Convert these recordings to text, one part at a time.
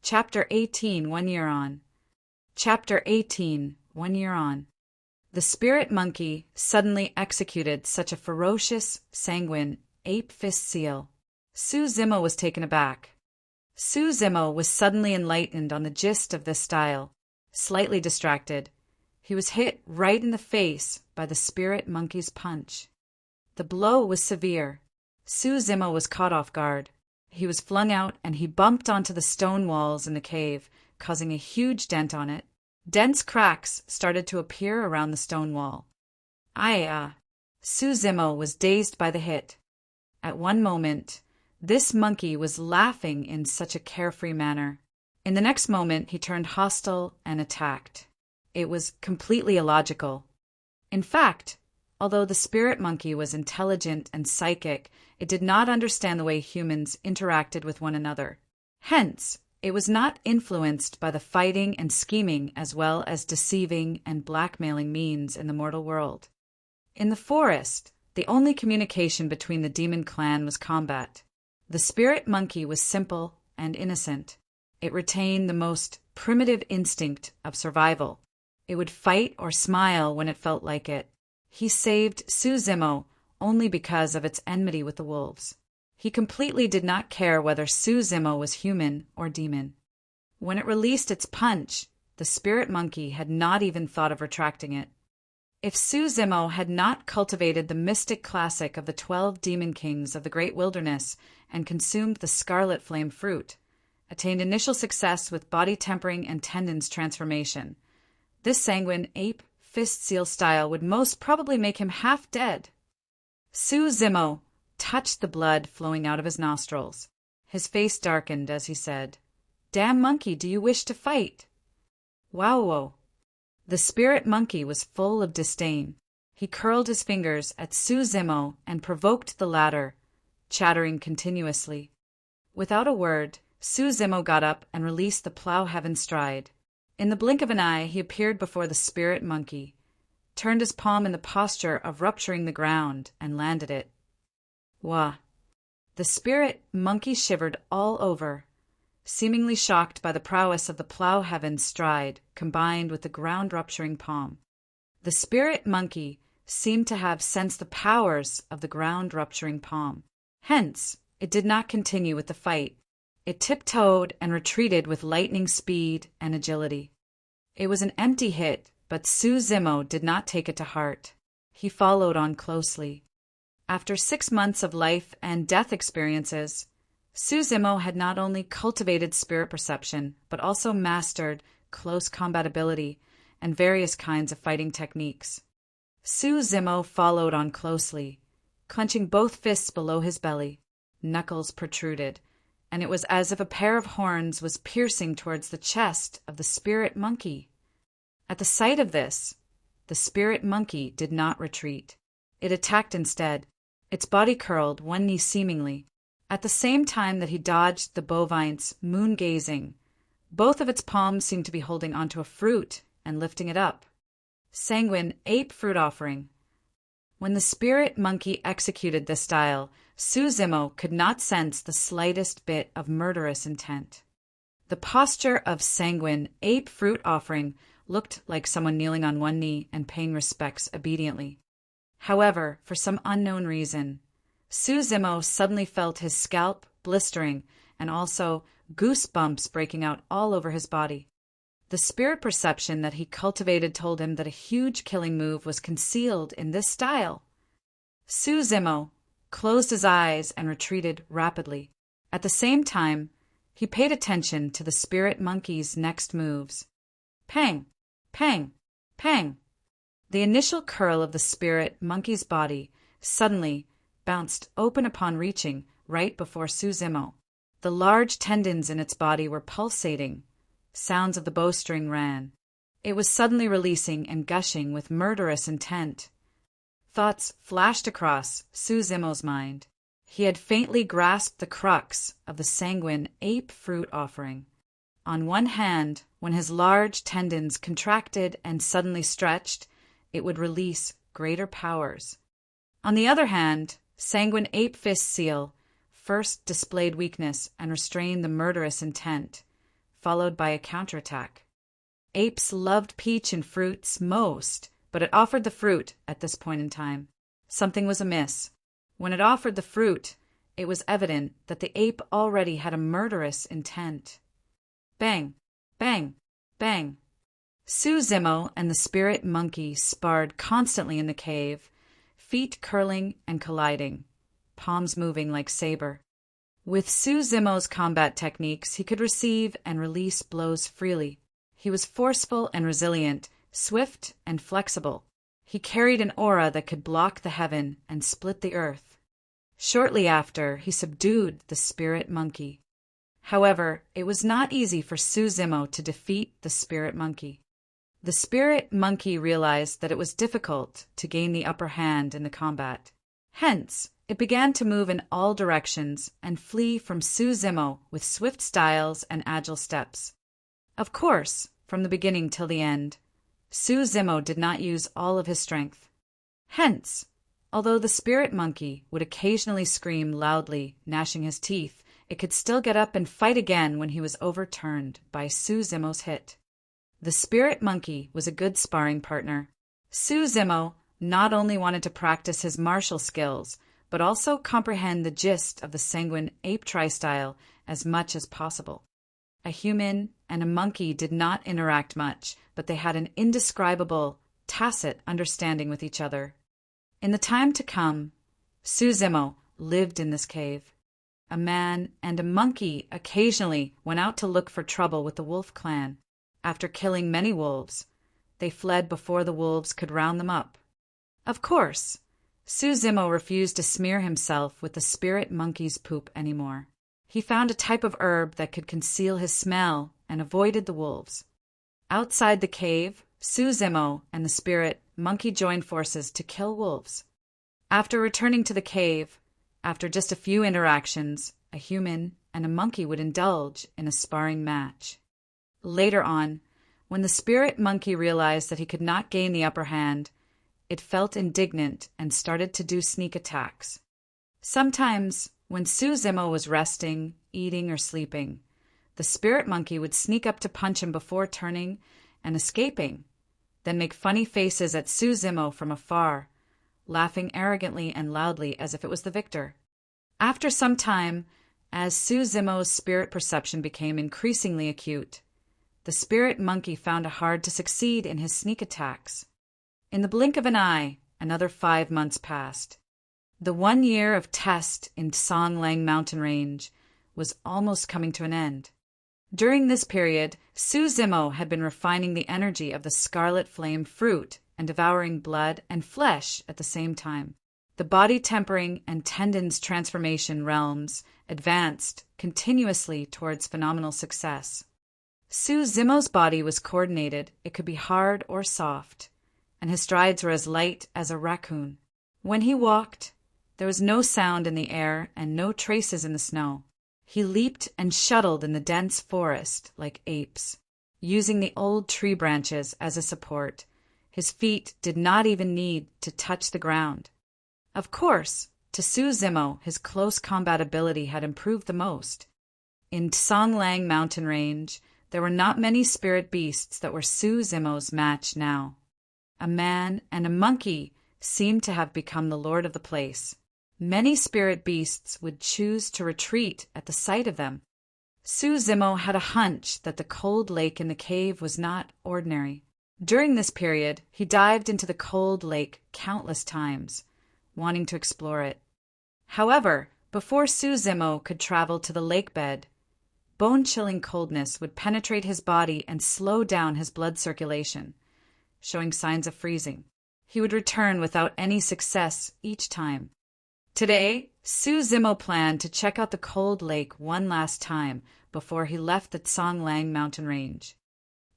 Chapter 18, 1 year on. Chapter 18, 1 year on. The spirit monkey suddenly executed such a ferocious, sanguine, ape-fist seal. Su Zimo was taken aback. Su Zimo was suddenly enlightened on the gist of this style. Slightly distracted, he was hit right in the face by the spirit monkey's punch. The blow was severe. Su Zimo was caught off guard. He was flung out and he bumped onto the stone walls in the cave, causing a huge dent on it. Dense cracks started to appear around the stone wall. Su Zimo was dazed by the hit. At one moment, this monkey was laughing in such a carefree manner. In the next moment, he turned hostile and attacked. It was completely illogical. In fact, although the spirit monkey was intelligent and psychic, it did not understand the way humans interacted with one another. Hence, it was not influenced by the fighting and scheming as well as deceiving and blackmailing means in the mortal world. In the forest, the only communication between the demon clan was combat. The spirit monkey was simple and innocent. It retained the most primitive instinct of survival. It would fight or smile when it felt like it. He saved Su Zimo only because of its enmity with the wolves. He completely did not care whether Su Zimo was human or demon. When it released its punch, the spirit monkey had not even thought of retracting it. If Su Zimo had not cultivated the mystic classic of the 12 demon kings of the great wilderness and consumed the scarlet flame fruit, attained initial success with body tempering and tendons transformation, this sanguine ape fist seal style would most probably make him half dead. Su Zimo touched the blood flowing out of his nostrils. His face darkened as he said, "Damn monkey, do you wish to fight?" Wow! The spirit monkey was full of disdain. He curled his fingers at Su Zimo and provoked the latter, chattering continuously. Without a word, Su Zimo got up and released the plow heaven stride. In the blink of an eye, he appeared before the spirit monkey, turned his palm in the posture of rupturing the ground, and landed it. Wah! The spirit monkey shivered all over, seemingly shocked by the prowess of the plow heaven's stride combined with the ground-rupturing palm. The spirit monkey seemed to have sensed the powers of the ground-rupturing palm. Hence, it did not continue with the fight. It tiptoed and retreated with lightning speed and agility. It was an empty hit, but Su Zimo did not take it to heart. He followed on closely. After 6 months of life and death experiences, Su Zimo had not only cultivated spirit perception, but also mastered close combat ability and various kinds of fighting techniques. Su Zimo followed on closely, clenching both fists below his belly. Knuckles protruded, and it was as if a pair of horns was piercing towards the chest of the spirit monkey. At the sight of this, the spirit monkey did not retreat. It attacked instead. Its body curled, one knee seemingly, at the same time that he dodged the bovine's moon-gazing. Both of its palms seemed to be holding onto a fruit and lifting it up. Sanguine ape fruit offering. When the spirit monkey executed this style, Su Zimo could not sense the slightest bit of murderous intent. The posture of sanguine ape fruit offering looked like someone kneeling on one knee and paying respects obediently. However, for some unknown reason, Su Zimo suddenly felt his scalp blistering and also goosebumps breaking out all over his body. The spirit perception that he cultivated told him that a huge killing move was concealed in this style. Su Zimo closed his eyes and retreated rapidly. At the same time, he paid attention to the spirit monkey's next moves. Pang! Pang! Pang! The initial curl of the spirit monkey's body suddenly bounced open upon reaching right before Su Zimo. The large tendons in its body were pulsating. Sounds of the bowstring ran. It was suddenly releasing and gushing with murderous intent. Thoughts flashed across Su Zimo's mind. He had faintly grasped the crux of the sanguine ape fruit offering. On one hand, when his large tendons contracted and suddenly stretched, it would release greater powers. On the other hand, sanguine ape fist seal first displayed weakness and restrained the murderous intent. followed by a counterattack. Apes loved peach and fruits most, but it offered the fruit at this point in time. Something was amiss. When it offered the fruit, it was evident that the ape already had a murderous intent. Bang, bang, bang. Suzumo and the spirit monkey sparred constantly in the cave, feet curling and colliding, palms moving like saber. With Suzumo's combat techniques, he could receive and release blows freely. He was forceful and resilient, swift and flexible. He carried an aura that could block the heaven and split the earth. Shortly after, he subdued the spirit monkey. However, it was not easy for Suzumo to defeat the spirit monkey. The spirit monkey realized that it was difficult to gain the upper hand in the combat. Hence, it began to move in all directions and flee from Suzumo with swift styles and agile steps. Of course, from the beginning till the end, Suzumo did not use all of his strength. Hence, although the spirit monkey would occasionally scream loudly, gnashing his teeth, it could still get up and fight again when he was overturned by Suzumo's hit. The spirit monkey was a good sparring partner. Suzumo not only wanted to practice his martial skills, but also comprehend the gist of the sanguine ape tri-style as much as possible. A human and a monkey did not interact much, but they had an indescribable, tacit understanding with each other. In the time to come, Suzumo lived in this cave. A man and a monkey occasionally went out to look for trouble with the wolf clan. After killing many wolves, they fled before the wolves could round them up. Of course, Suzumo refused to smear himself with the spirit monkey's poop anymore. He found a type of herb that could conceal his smell and avoided the wolves. Outside the cave, Suzumo and the spirit monkey joined forces to kill wolves. After returning to the cave, after just a few interactions, a human and a monkey would indulge in a sparring match. Later on, when the spirit monkey realized that he could not gain the upper hand, it felt indignant and started to do sneak attacks. Sometimes, when Suzumo was resting, eating, or sleeping, the spirit monkey would sneak up to punch him before turning and escaping, then make funny faces at Suzumo from afar, laughing arrogantly and loudly as if it was the victor. After some time, as Suzumo's spirit perception became increasingly acute, the spirit monkey found it hard to succeed in his sneak attacks. In the blink of an eye, another 5 months passed. The 1 year of test in Songlang mountain range was almost coming to an end. During this period, Suzumo had been refining the energy of the scarlet flame fruit and devouring blood and flesh at the same time. The body tempering and tendons transformation realms advanced continuously towards phenomenal success. Suzumo's body was coordinated. It could be hard or soft, and his strides were as light as a raccoon. When he walked, there was no sound in the air and no traces in the snow. He leaped and shuttled in the dense forest like apes, using the old tree branches as a support. His feet did not even need to touch the ground. Of course, to Suzumo, his close combat ability had improved the most. In Songlang mountain range, there were not many spirit beasts that were Suzumo's match now. A man and a monkey seemed to have become the lord of the place. Many spirit beasts would choose to retreat at the sight of them. Suzumo had a hunch that the cold lake in the cave was not ordinary. During this period, he dived into the cold lake countless times, wanting to explore it. However, before Suzumo could travel to the lake bed, bone-chilling coldness would penetrate his body and slow down his blood circulation, showing signs of freezing. He would return without any success each time. Today, Suzumo planned to check out the cold lake one last time before he left the Songlang mountain range.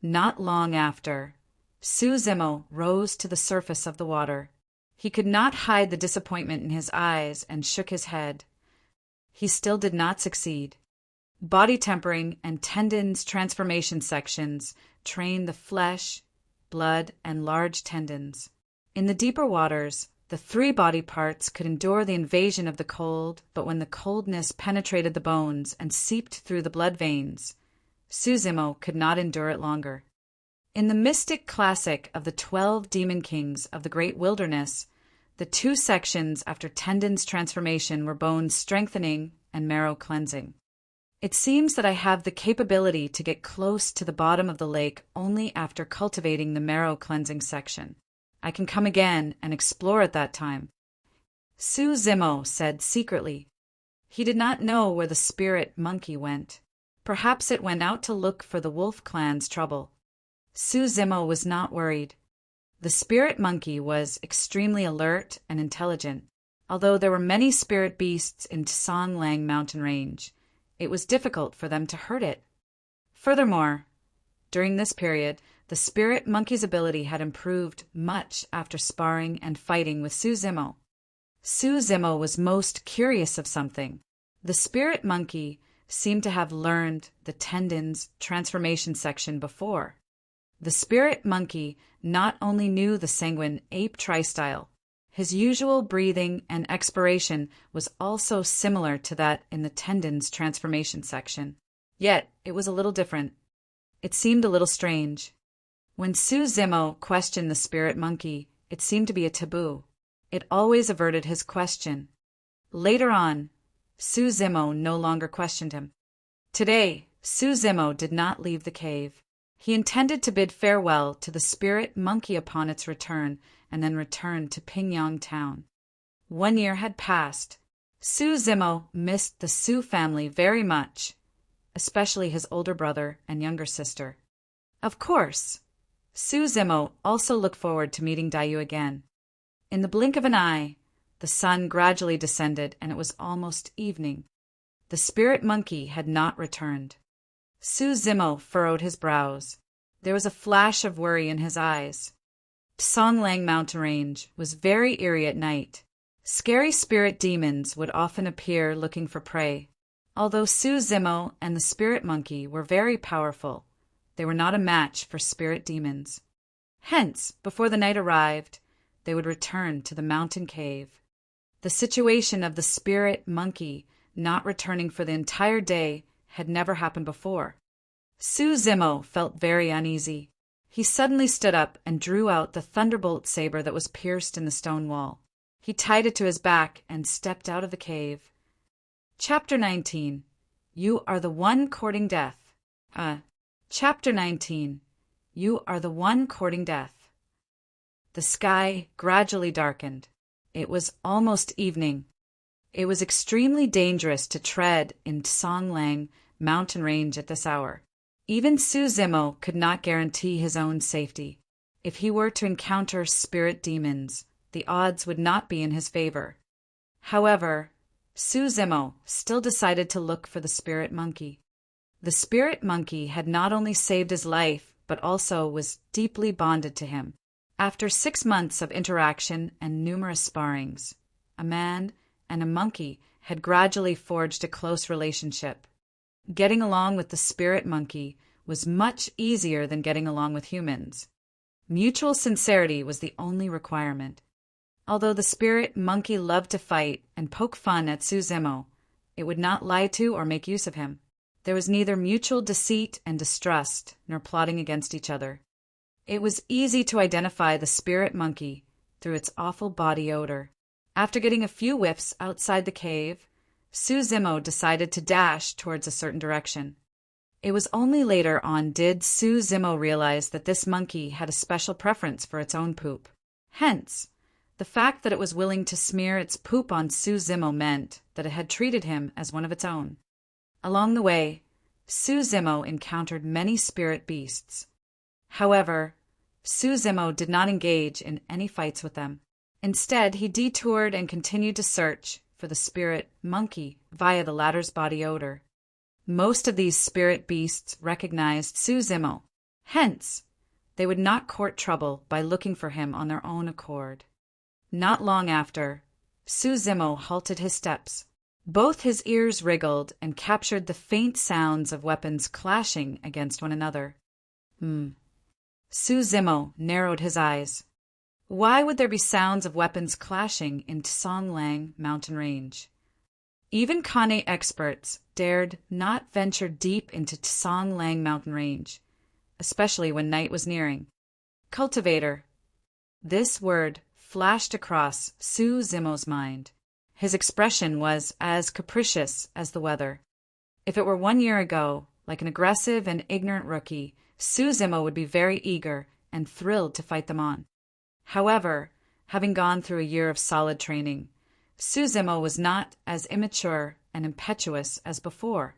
Not long after, Suzumo rose to the surface of the water. He could not hide the disappointment in his eyes and shook his head. He still did not succeed. Body tempering and tendons transformation sections train the flesh, blood, and large tendons. In the deeper waters, the 3 body parts could endure the invasion of the cold, but when the coldness penetrated the bones and seeped through the blood veins, Suzimo could not endure it longer. In the mystic classic of the 12 demon kings of the great wilderness, the 2 sections after Tendon's transformation were bone strengthening and marrow cleansing. It seems that I have the capability to get close to the bottom of the lake only after cultivating the marrow cleansing section. I can come again and explore at that time. Suzimo said secretly. He did not know where the spirit monkey went. Perhaps it went out to look for the wolf clan's trouble. Suzimo was not worried. The spirit monkey was extremely alert and intelligent. Although there were many spirit beasts in Tsonglang mountain range, it was difficult for them to hurt it. Furthermore, during this period, the spirit monkey's ability had improved much after sparring and fighting with Suzimo. Suzimo was most curious of something. The spirit monkey seemed to have learned the Tendon's transformation section before. The spirit monkey not only knew the sanguine ape tri-style, his usual breathing and expiration was also similar to that in the Tendon's transformation section. Yet it was a little different. It seemed a little strange. When Suzimo questioned the spirit monkey, it seemed to be a taboo. It always averted his question. Later on, Suzimo no longer questioned him. Today, Suzimo did not leave the cave. He intended to bid farewell to the spirit monkey upon its return and then return to Pingyang town. 1 year had passed. Suzimo missed the Su family very much, especially his older brother and younger sister. Of course, Suzimo also looked forward to meeting Dayu again. In the blink of an eye, the sun gradually descended and it was almost evening. The spirit monkey had not returned. Suzimo furrowed his brows. There was a flash of worry in his eyes. Tsonglang mountain range was very eerie at night. Scary spirit demons would often appear looking for prey. Although Suzimo and the spirit monkey were very powerful, they were not a match for spirit demons. Hence, before the night arrived, they would return to the mountain cave. The situation of the spirit monkey not returning for the entire day had never happened before. Suzimo felt very uneasy. He suddenly stood up and drew out the thunderbolt saber that was pierced in the stone wall. He tied it to his back and stepped out of the cave. Chapter 19. You are the one courting death. Chapter 19. You are the one courting death. The sky gradually darkened. It was almost evening. It was extremely dangerous to tread in Tsonglang mountain range at this hour. Even Suzimo could not guarantee his own safety. If he were to encounter spirit demons, the odds would not be in his favor. However, Suzimo still decided to look for the spirit monkey. The spirit monkey had not only saved his life, but also was deeply bonded to him. After 6 months of interaction and numerous sparrings, a man and a monkey had gradually forged a close relationship. Getting along with the spirit monkey was much easier than getting along with humans. Mutual sincerity was the only requirement. Although the spirit monkey loved to fight and poke fun at Suzimo, it would not lie to or make use of him. There was neither mutual deceit and distrust, nor plotting against each other. It was easy to identify the spirit monkey through its awful body odor. After getting a few whiffs outside the cave, Suzimo decided to dash towards a certain direction. It was only later on did Suzimo realize that this monkey had a special preference for its own poop. Hence, the fact that it was willing to smear its poop on Suzimo meant that it had treated him as one of its own. Along the way, Suzimo encountered many spirit beasts. However, Suzimo did not engage in any fights with them. Instead, he detoured and continued to search for the spirit monkey via the latter's body odor. Most of these spirit beasts recognized Suzimo. Hence, they would not court trouble by looking for him on their own accord. Not long after, Suzimo halted his steps. Both his ears wriggled and captured the faint sounds of weapons clashing against one another. Suzimo narrowed his eyes. Why would there be sounds of weapons clashing in Tsonglang mountain range? Even Kane experts dared not venture deep into Tsang Lang mountain range, especially when night was nearing. Cultivator. This word flashed across Su Zimo's mind. His expression was as capricious as the weather. If it were 1 year ago, like an aggressive and ignorant rookie, Su Zimo would be very eager and thrilled to fight them on. However, having gone through a year of solid training, Su Zimo was not as immature and impetuous as before.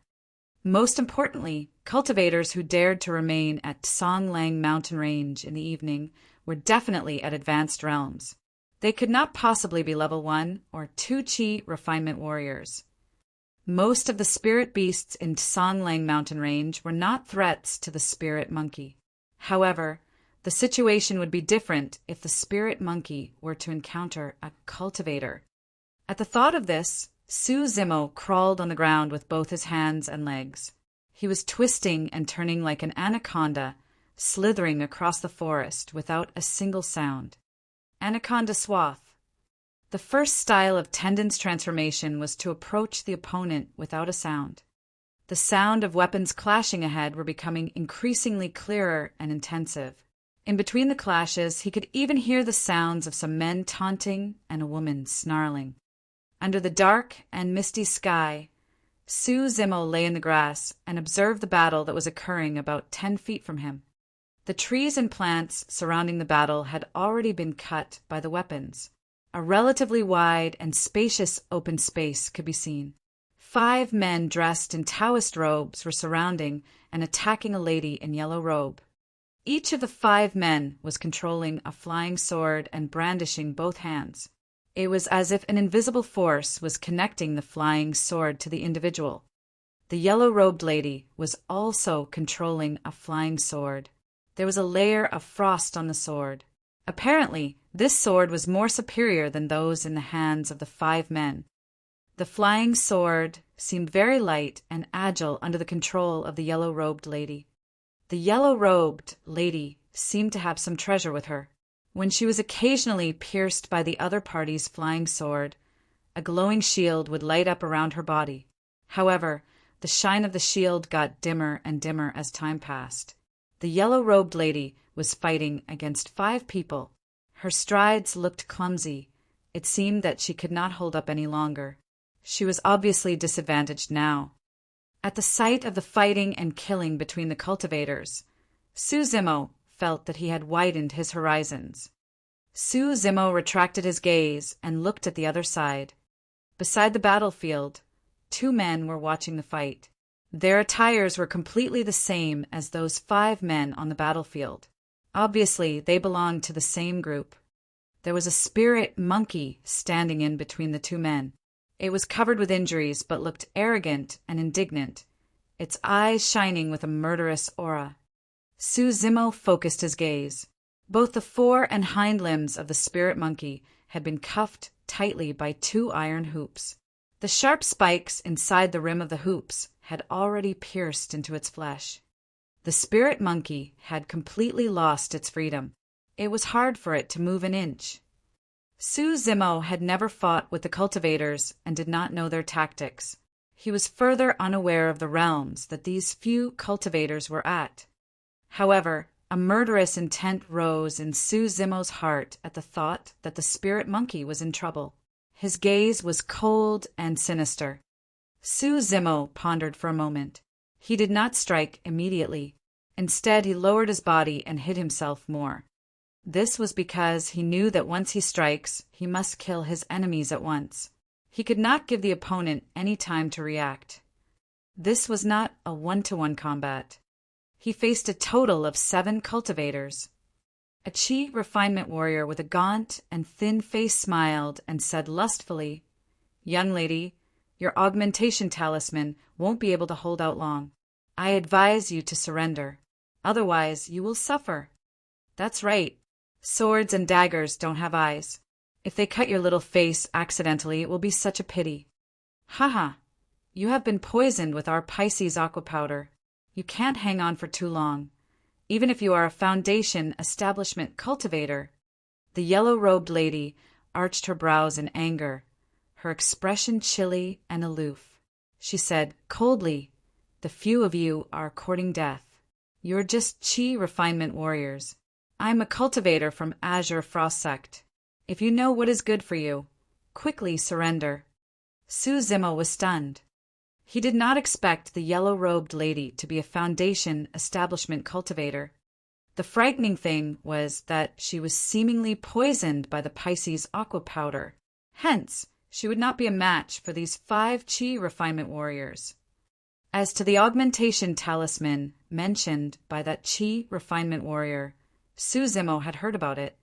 Most importantly, cultivators who dared to remain at Tsang Lang mountain range in the evening were definitely at advanced realms. They could not possibly be level 1 or 2 Chi refinement warriors. Most of the spirit beasts in Tsang Lang mountain range were not threats to the spirit monkey. However, the situation would be different if the spirit monkey were to encounter a cultivator. At the thought of this, Su Zimo crawled on the ground with both his hands and legs. He was twisting and turning like an anaconda, slithering across the forest without a single sound. Anaconda swath. The first style of tendon's transformation was to approach the opponent without a sound. The sound of weapons clashing ahead were becoming increasingly clearer and intensive. In between the clashes, he could even hear the sounds of some men taunting and a woman snarling. Under the dark and misty sky, Su Zimo lay in the grass and observed the battle that was occurring about 10 feet from him. The trees and plants surrounding the battle had already been cut by the weapons. A relatively wide and spacious open space could be seen. 5 men dressed in Taoist robes were surrounding and attacking a lady in yellow robe. Each of the 5 men was controlling a flying sword and brandishing both hands. It was as if an invisible force was connecting the flying sword to the individual. The yellow-robed lady was also controlling a flying sword. There was a layer of frost on the sword. Apparently, this sword was more superior than those in the hands of the 5 men. The flying sword seemed very light and agile under the control of the yellow-robed lady. The yellow-robed lady seemed to have some treasure with her. When she was occasionally pierced by the other party's flying sword, a glowing shield would light up around her body. However, the shine of the shield got dimmer and dimmer as time passed. The yellow-robed lady was fighting against 5 people. Her strides looked clumsy. It seemed that she could not hold up any longer. She was obviously disadvantaged now. At the sight of the fighting and killing between the cultivators, Su Zimo felt that he had widened his horizons. Su Zimo retracted his gaze and looked at the other side. Beside the battlefield, 2 men were watching the fight. Their attires were completely the same as those 5 men on the battlefield. Obviously, they belonged to the same group. There was a spirit monkey standing in between the 2 men. It was covered with injuries but looked arrogant and indignant, its eyes shining with a murderous aura. Su Zimo focused his gaze. Both the fore and hind limbs of the spirit monkey had been cuffed tightly by 2 iron hoops. The sharp spikes inside the rim of the hoops had already pierced into its flesh. The spirit monkey had completely lost its freedom. It was hard for it to move an inch. Su Zimo had never fought with the cultivators and did not know their tactics. He was further unaware of the realms that these few cultivators were at. However, a murderous intent rose in Su Zimo's heart at the thought that the spirit monkey was in trouble. His gaze was cold and sinister. Su Zimo pondered for a moment. He did not strike immediately. Instead, he lowered his body and hid himself more. This was because he knew that once he strikes, he must kill his enemies at once. He could not give the opponent any time to react. This was not a 1-to-1 combat. He faced a total of 7 cultivators. A Chi refinement warrior with a gaunt and thin face smiled and said lustfully, "Young lady, your augmentation talisman won't be able to hold out long. I advise you to surrender. Otherwise, you will suffer." "That's right. Swords and daggers don't have eyes. If they cut your little face accidentally, it will be such a pity." "Haha, you have been poisoned with our Pisces aqua powder. You can't hang on for too long, even if you are a foundation establishment cultivator." The yellow-robed lady arched her brows in anger. her expression chilly and aloof. She said coldly, "The few of you are courting death. You're just chi refinement warriors. I'm a cultivator from Azure Frost Sect. If you know what is good for you, quickly surrender." Su Zimo was stunned. He did not expect the yellow-robed lady to be a Foundation establishment cultivator. The frightening thing was that she was seemingly poisoned by the Pisces aqua powder. Hence, she would not be a match for these 5 chi refinement warriors. As to the augmentation talisman mentioned by that chi refinement warrior, Su Zimo had heard about it.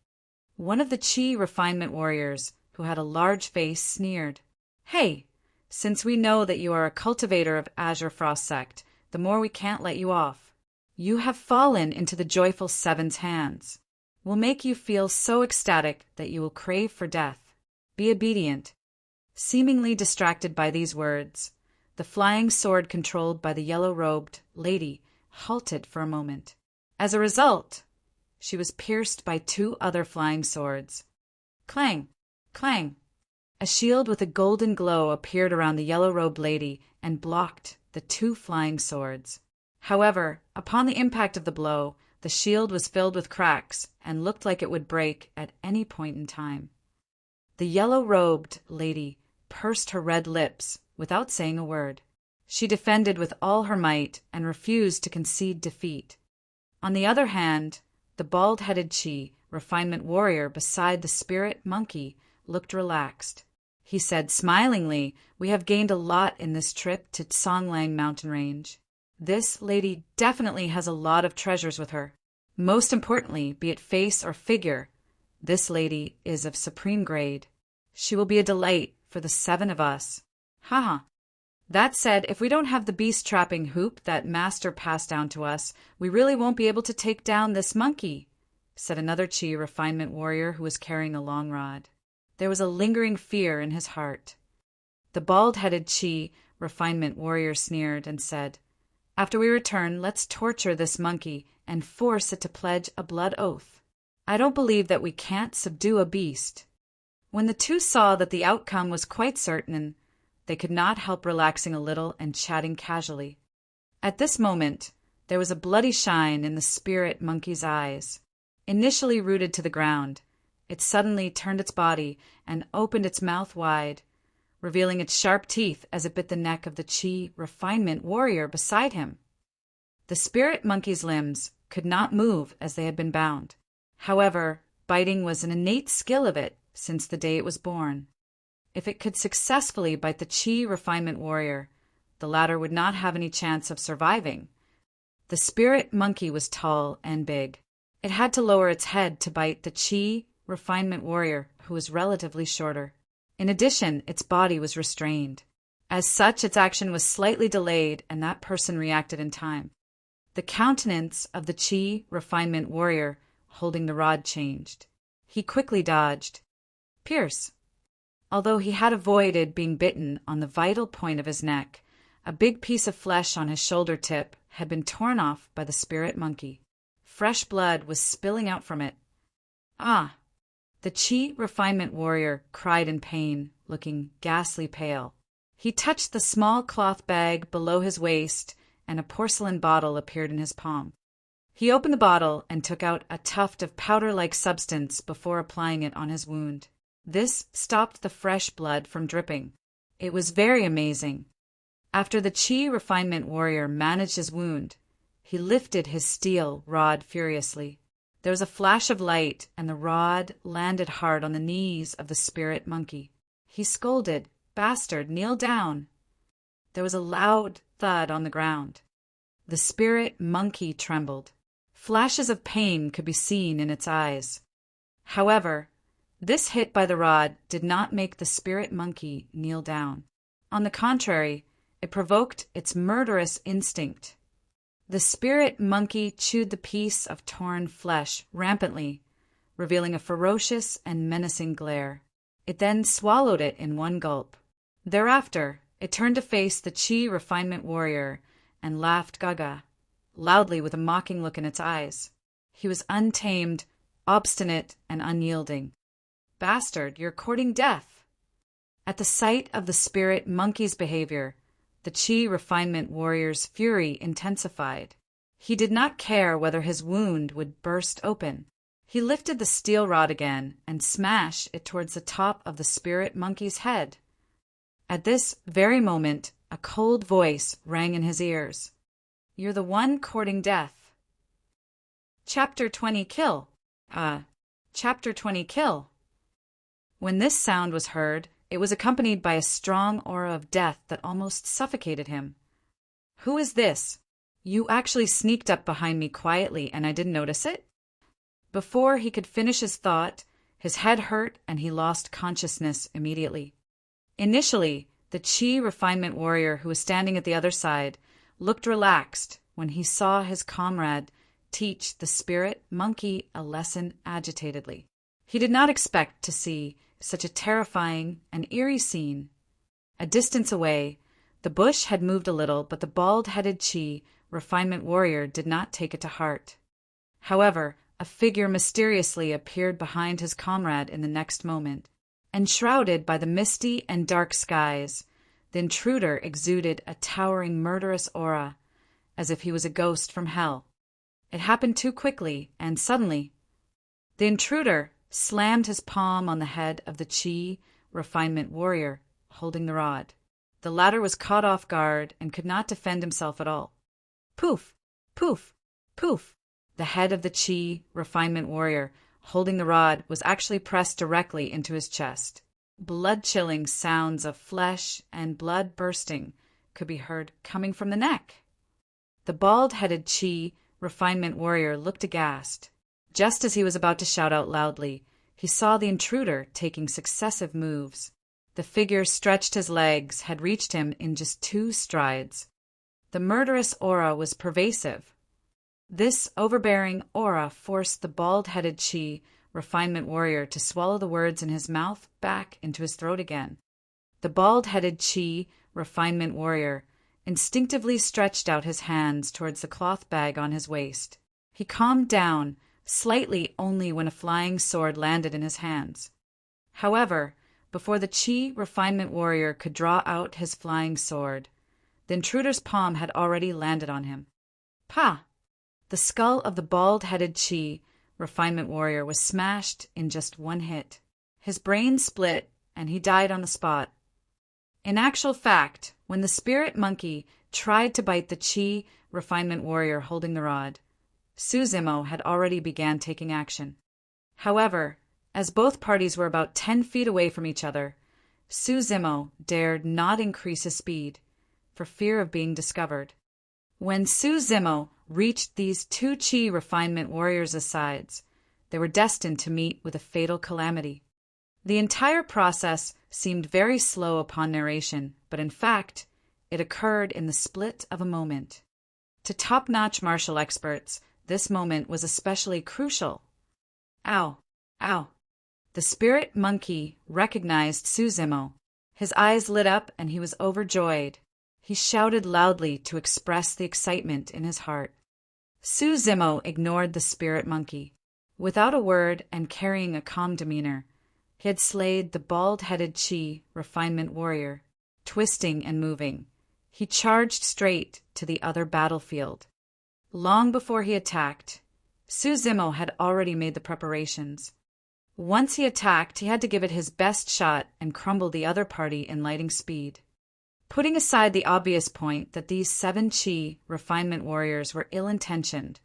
One of the chi refinement warriors, who had a large face, sneered, "Hey, since we know that you are a cultivator of Azure Frost Sect, the more we can't let you off. You have fallen into the joyful Seven's hands. We'll make you feel so ecstatic that you will crave for death. Be obedient." Seemingly distracted by these words, the flying sword controlled by the yellow-robed lady halted for a moment. As a result, she was pierced by 2 other flying swords. Clang! Clang! A shield with a golden glow appeared around the yellow-robed lady and blocked the 2 flying swords. However, upon the impact of the blow, the shield was filled with cracks and looked like it would break at any point in time. The yellow-robed lady pursed her red lips without saying a word. She defended with all her might and refused to concede defeat. On the other hand, the bald-headed chi refinement warrior beside the spirit monkey looked relaxed. He said smilingly, "We have gained a lot in this trip to Songlang mountain range. This lady definitely has a lot of treasures with her. Most importantly, be it face or figure, this lady is of supreme grade. She will be a delight for the 7 of us. Haha. That said, if we don't have the beast-trapping hoop that Master passed down to us, we really won't be able to take down this monkey," said another chi refinement warrior who was carrying a long rod. There was a lingering fear in his heart. The bald-headed chi refinement warrior sneered and said, "After we return, let's torture this monkey and force it to pledge a blood oath. I don't believe that we can't subdue a beast." When the 2 saw that the outcome was quite certain, they could not help relaxing a little and chatting casually. At this moment, there was a bloody shine in the spirit monkey's eyes. Initially rooted to the ground, it suddenly turned its body and opened its mouth wide, revealing its sharp teeth as it bit the neck of the chi refinement warrior beside him. The spirit monkey's limbs could not move as they had been bound. However, biting was an innate skill of it since the day it was born. If it could successfully bite the chi refinement warrior, the latter would not have any chance of surviving. The spirit monkey was tall and big. It had to lower its head to bite the chi refinement warrior, who was relatively shorter. In addition, its body was restrained. As such, its action was slightly delayed, and that person reacted in time. The countenance of the chi refinement warrior holding the rod changed. He quickly dodged. Pierce. Although he had avoided being bitten on the vital point of his neck, a big piece of flesh on his shoulder tip had been torn off by the spirit monkey. Fresh blood was spilling out from it. "Ah!" The chi refinement warrior cried in pain, looking ghastly pale. He touched the small cloth bag below his waist, and a porcelain bottle appeared in his palm. He opened the bottle and took out a tuft of powder-like substance before applying it on his wound. This stopped the fresh blood from dripping. It was very amazing. After the chi refinement warrior managed his wound, he lifted his steel rod furiously. There was a flash of light, and the rod landed hard on the knees of the spirit monkey. He scolded, "Bastard, kneel down." There was a loud thud on the ground. The spirit monkey trembled. Flashes of pain could be seen in its eyes. However, this hit by the rod did not make the spirit monkey kneel down. On the contrary, it provoked its murderous instinct. The spirit monkey chewed the piece of torn flesh rampantly, revealing a ferocious and menacing glare. It then swallowed it in one gulp. Thereafter, it turned to face the chi refinement warrior and laughed gaga, loudly with a mocking look in its eyes. He was untamed, obstinate, and unyielding. "Bastard, you're courting death." At the sight of the spirit monkey's behavior, the Chi refinement warrior's fury intensified. He did not care whether his wound would burst open. He lifted the steel rod again and smashed it towards the top of the spirit monkey's head. At this very moment, a cold voice rang in his ears. "You're the one courting death." Chapter 20 Kill. Chapter 20 Kill. When this sound was heard, it was accompanied by a strong aura of death that almost suffocated him. "Who is this? You actually sneaked up behind me quietly and I didn't notice it?" Before he could finish his thought, his head hurt and he lost consciousness immediately. Initially, the Chi refinement warrior who was standing at the other side looked relaxed when he saw his comrade teach the spirit monkey a lesson agitatedly. He did not expect to see such a terrifying and eerie scene. A distance away, the bush had moved a little, but the bald-headed Chi refinement warrior did not take it to heart. However, a figure mysteriously appeared behind his comrade in the next moment. Enshrouded by the misty and dark skies, the intruder exuded a towering murderous aura, as if he was a ghost from hell. It happened too quickly, and suddenly, the intruder slammed his palm on the head of the Chi refinement warrior, holding the rod. The latter was caught off guard and could not defend himself at all. Poof! Poof! Poof! The head of the Chi refinement warrior, holding the rod, was actually pressed directly into his chest. Blood-chilling sounds of flesh and blood bursting could be heard coming from the neck. The bald-headed Chi refinement warrior looked aghast. Just as he was about to shout out loudly, he saw the intruder taking successive moves. The figure stretched his legs, had reached him in just 2 strides. The murderous aura was pervasive. This overbearing aura forced the bald-headed Chi refinement warrior to swallow the words in his mouth back into his throat again. The bald-headed Chi refinement warrior instinctively stretched out his hands towards the cloth bag on his waist. He calmed down, slightly only when a flying sword landed in his hands. However, before the Chi refinement warrior could draw out his flying sword, the intruder's palm had already landed on him. "Pah!" The skull of the bald-headed Chi refinement warrior was smashed in just 1 hit. His brain split, and he died on the spot. In actual fact, when the spirit monkey tried to bite the Chi refinement warrior holding the rod, Suzimo had already began taking action. However, as both parties were about 10 feet away from each other, Suzimo dared not increase his speed, for fear of being discovered. When Suzimo reached these 2 Chi refinement warriors' sides, they were destined to meet with a fatal calamity. The entire process seemed very slow upon narration, but in fact, it occurred in the split of a moment. To top-notch martial experts, this moment was especially crucial. Ow! Ow! The spirit monkey recognized Suzimo. His eyes lit up and he was overjoyed. He shouted loudly to express the excitement in his heart. Suzimo ignored the spirit monkey. Without a word and carrying a calm demeanor, he had slayed the bald-headed Chi refinement warrior. Twisting and moving, he charged straight to the other battlefield. Long before he attacked, Suzimo had already made the preparations. Once he attacked, he had to give it his best shot and crumble the other party in lightning speed. Putting aside the obvious point that these 7 Chi refinement warriors were ill-intentioned,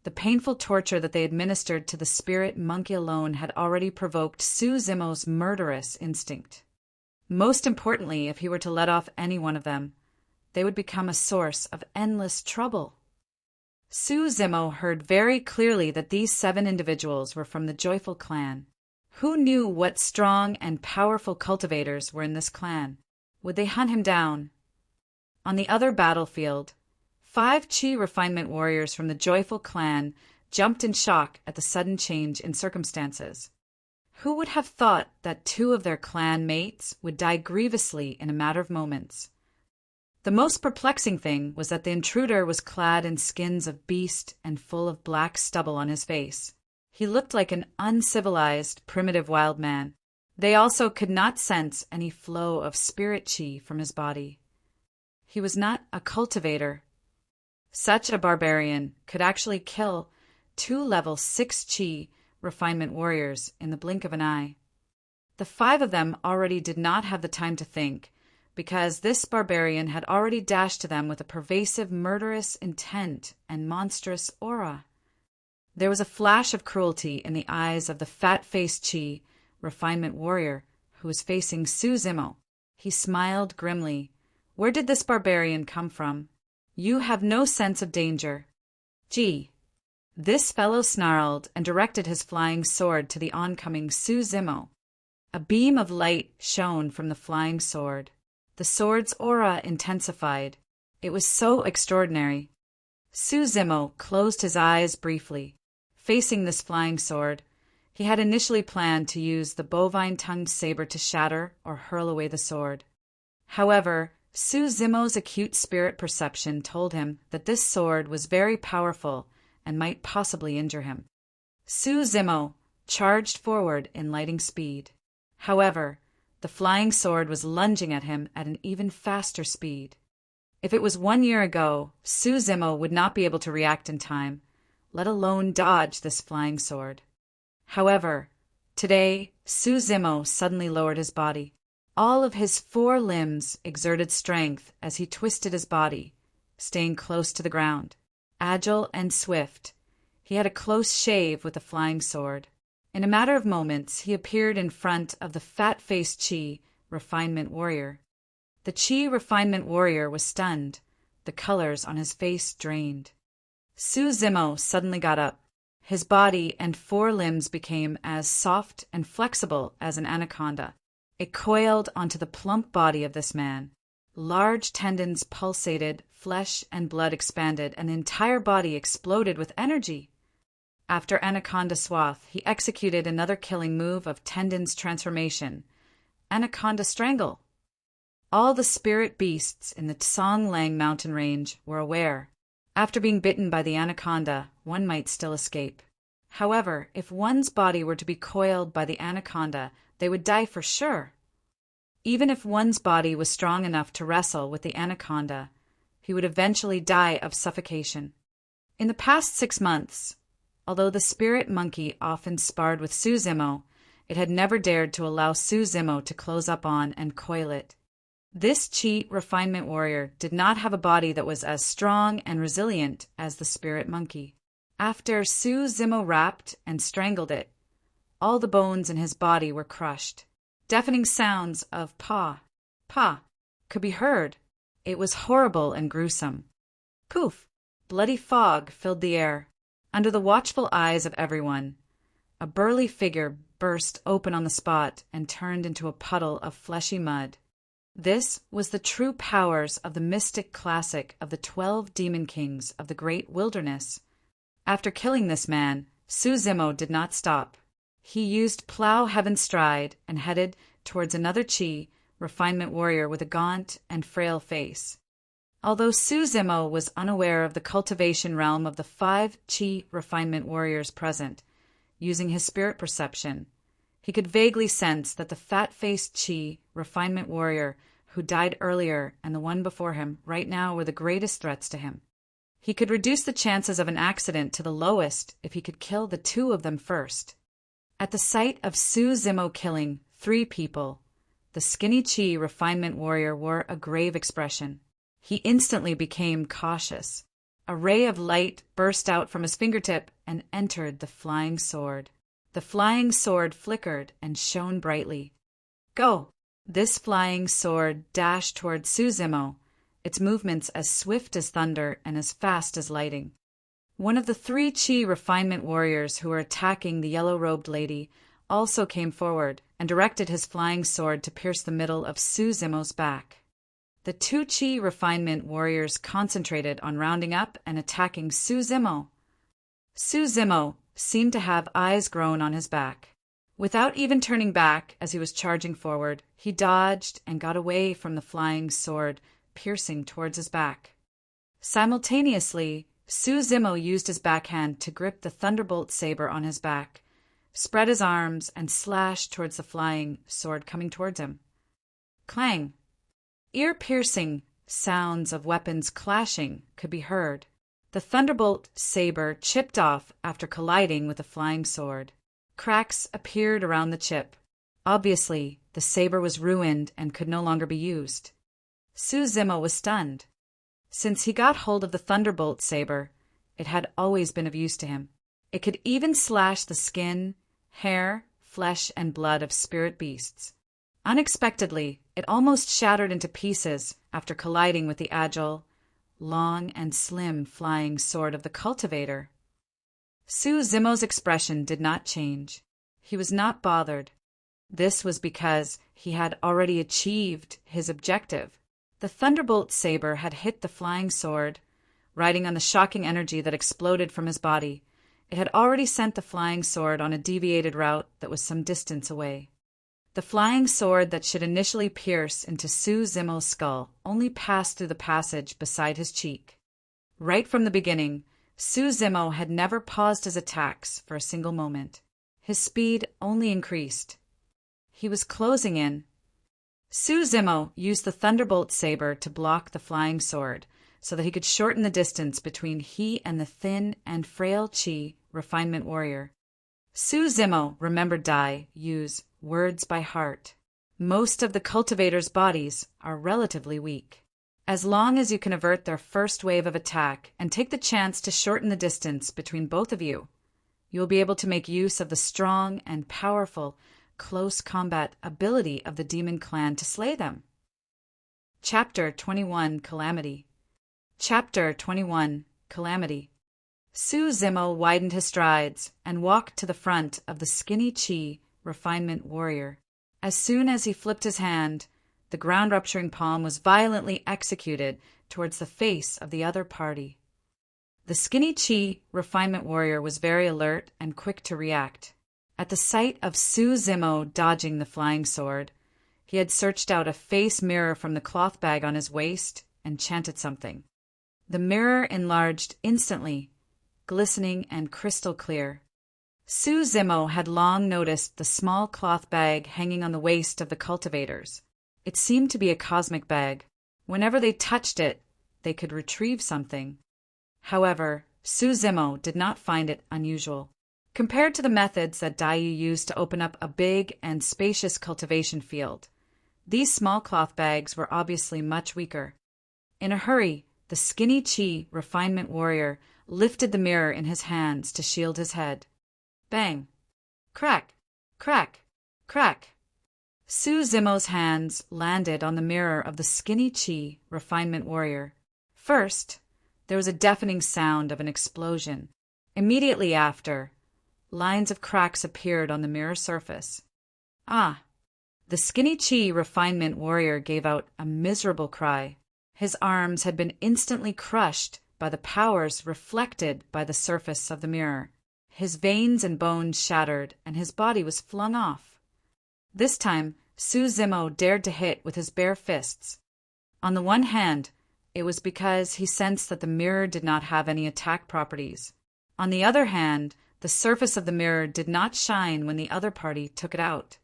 the painful torture that they administered to the spirit monkey alone had already provoked Suzimo's murderous instinct. Most importantly, if he were to let off any one of them, they would become a source of endless trouble. Suzimo heard very clearly that these 7 individuals were from the Joyful clan. Who knew what strong and powerful cultivators were in this clan? Would they hunt him down? On the other battlefield, 5 Chi refinement warriors from the Joyful clan jumped in shock at the sudden change in circumstances. Who would have thought that 2 of their clan mates would die grievously in a matter of moments? The most perplexing thing was that the intruder was clad in skins of beast and full of black stubble on his face. He looked like an uncivilized, primitive wild man. They also could not sense any flow of spirit chi from his body. He was not a cultivator. Such a barbarian could actually kill 2 level 6 chi refinement warriors in the blink of an eye. The 5 of them already did not have the time to think, because this barbarian had already dashed to them with a pervasive murderous intent and monstrous aura. There was a flash of cruelty in the eyes of the fat-faced chi refinement warrior who was facing Su Zimo. He smiled grimly. Where did this barbarian come from? You have no sense of danger. Gee. This fellow snarled and directed his flying sword to the oncoming Su Zimo. A beam of light shone from the flying sword. The sword's aura intensified. It was so extraordinary. Su Zimo closed his eyes briefly. Facing this flying sword, he had initially planned to use the bovine-tongued saber to shatter or hurl away the sword. However, Su Zimo's acute spirit perception told him that this sword was very powerful and might possibly injure him. Su Zimo charged forward in lightning speed. However, the flying sword was lunging at him at an even faster speed. If it was 1 year ago, Su Zimo would not be able to react in time, let alone dodge this flying sword. However, today, Su Zimo suddenly lowered his body. All of his 4 limbs exerted strength as he twisted his body, staying close to the ground. Agile and swift, he had a close shave with the flying sword. In a matter of moments, he appeared in front of the fat-faced chi refinement warrior. The chi refinement warrior was stunned, the colors on his face drained. Su Zimo suddenly got up. His body and 4 limbs became as soft and flexible as an anaconda. It coiled onto the plump body of this man. Large tendons pulsated, flesh and blood expanded, and the entire body exploded with energy. After Anaconda Swath, he executed another killing move of Tendon's transformation, Anaconda Strangle. All the spirit beasts in the Tsong Lang mountain range were aware. After being bitten by the anaconda, one might still escape. However, if one's body were to be coiled by the anaconda, they would die for sure. Even if one's body was strong enough to wrestle with the anaconda, he would eventually die of suffocation. In the past 6 months, although the spirit monkey often sparred with Su Zimo, it had never dared to allow Su Zimo to close up on and coil it. This chi refinement warrior did not have a body that was as strong and resilient as the spirit monkey. After Su Zimo wrapped and strangled it, all the bones in his body were crushed. Deafening sounds of pa, pa, could be heard. It was horrible and gruesome. Poof! Bloody fog filled the air. Under the watchful eyes of everyone, a burly figure burst open on the spot and turned into a puddle of fleshy mud. This was the true powers of the mystic classic of the 12 demon kings of the great wilderness. After killing this man, Su Zimo did not stop. He used Plow Heaven Stride and headed towards another chi refinement warrior with a gaunt and frail face. Although Su Zimo was unaware of the cultivation realm of the 5 chi refinement warriors present, using his spirit perception, he could vaguely sense that the fat-faced chi refinement warrior who died earlier and the one before him right now were the greatest threats to him. He could reduce the chances of an accident to the lowest if he could kill the 2 of them first. At the sight of Su Zimo killing 3 people, the skinny chi refinement warrior wore a grave expression. He instantly became cautious. A ray of light burst out from his fingertip and entered the flying sword. The flying sword flickered and shone brightly. Go! This flying sword dashed toward Su Zimo, its movements as swift as thunder and as fast as lightning. One of the 3 chi refinement warriors who were attacking the yellow-robed lady also came forward and directed his flying sword to pierce the middle of Su Zimo's back. The 2 chi refinement warriors concentrated on rounding up and attacking Su Zimo. Su Zimo seemed to have eyes grown on his back. Without even turning back as he was charging forward, he dodged and got away from the flying sword piercing towards his back. Simultaneously, Su Zimo used his backhand to grip the thunderbolt saber on his back, spread his arms, and slashed towards the flying sword coming towards him. Clang! Ear-piercing sounds of weapons clashing could be heard. The thunderbolt saber chipped off after colliding with the flying sword. Cracks appeared around the chip. Obviously, the saber was ruined and could no longer be used. Su Zimo was stunned. Since he got hold of the thunderbolt saber, it had always been of use to him. It could even slash the skin, hair, flesh, and blood of spirit beasts. Unexpectedly, it almost shattered into pieces after colliding with the agile, long and slim flying sword of the cultivator. Su Zimo's expression did not change. He was not bothered. This was because he had already achieved his objective. The thunderbolt saber had hit the flying sword. Riding on the shocking energy that exploded from his body, it had already sent the flying sword on a deviated route that was some distance away. The flying sword that should initially pierce into Su Zimo's skull only passed through the passage beside his cheek. Right from the beginning, Su Zimo had never paused his attacks for a single moment. His speed only increased. He was closing in. Su Zimo used the thunderbolt saber to block the flying sword so that he could shorten the distance between he and the thin and frail Chi refinement warrior. Su Zimo remembered Dai use words by heart. Most of the cultivators' bodies are relatively weak. As long as you can avert their first wave of attack and take the chance to shorten the distance between both of you, you will be able to make use of the strong and powerful close combat ability of the demon clan to slay them. Chapter 21 Calamity. Chapter 21 Calamity. Su Zimo widened his strides and walked to the front of the skinny Chi refinement warrior. As soon as he flipped his hand, the ground-rupturing palm was violently executed towards the face of the other party. The skinny Chi refinement warrior was very alert and quick to react. At the sight of Su Zimo dodging the flying sword, he had searched out a face mirror from the cloth bag on his waist and chanted something. The mirror enlarged instantly, glistening and crystal clear. Su Zimo had long noticed the small cloth bag hanging on the waist of the cultivators. It seemed to be a cosmic bag. Whenever they touched it, they could retrieve something. However, Su Zimo did not find it unusual. Compared to the methods that Dai used to open up a big and spacious cultivation field, these small cloth bags were obviously much weaker. In a hurry, the skinny Chi refinement warrior lifted the mirror in his hands to shield his head. Bang! Crack! Crack! Crack! Su Zimo's hands landed on the mirror of the skinny Chi refinement warrior. First, there was a deafening sound of an explosion. Immediately after, lines of cracks appeared on the mirror surface. Ah! The skinny Chi refinement warrior gave out a miserable cry. His arms had been instantly crushed by the powers reflected by the surface of the mirror. His veins and bones shattered, and his body was flung off. This time, Su Zimo dared to hit with his bare fists. On the one hand, it was because he sensed that the mirror did not have any attack properties. On the other hand, the surface of the mirror did not shine when the other party took it out.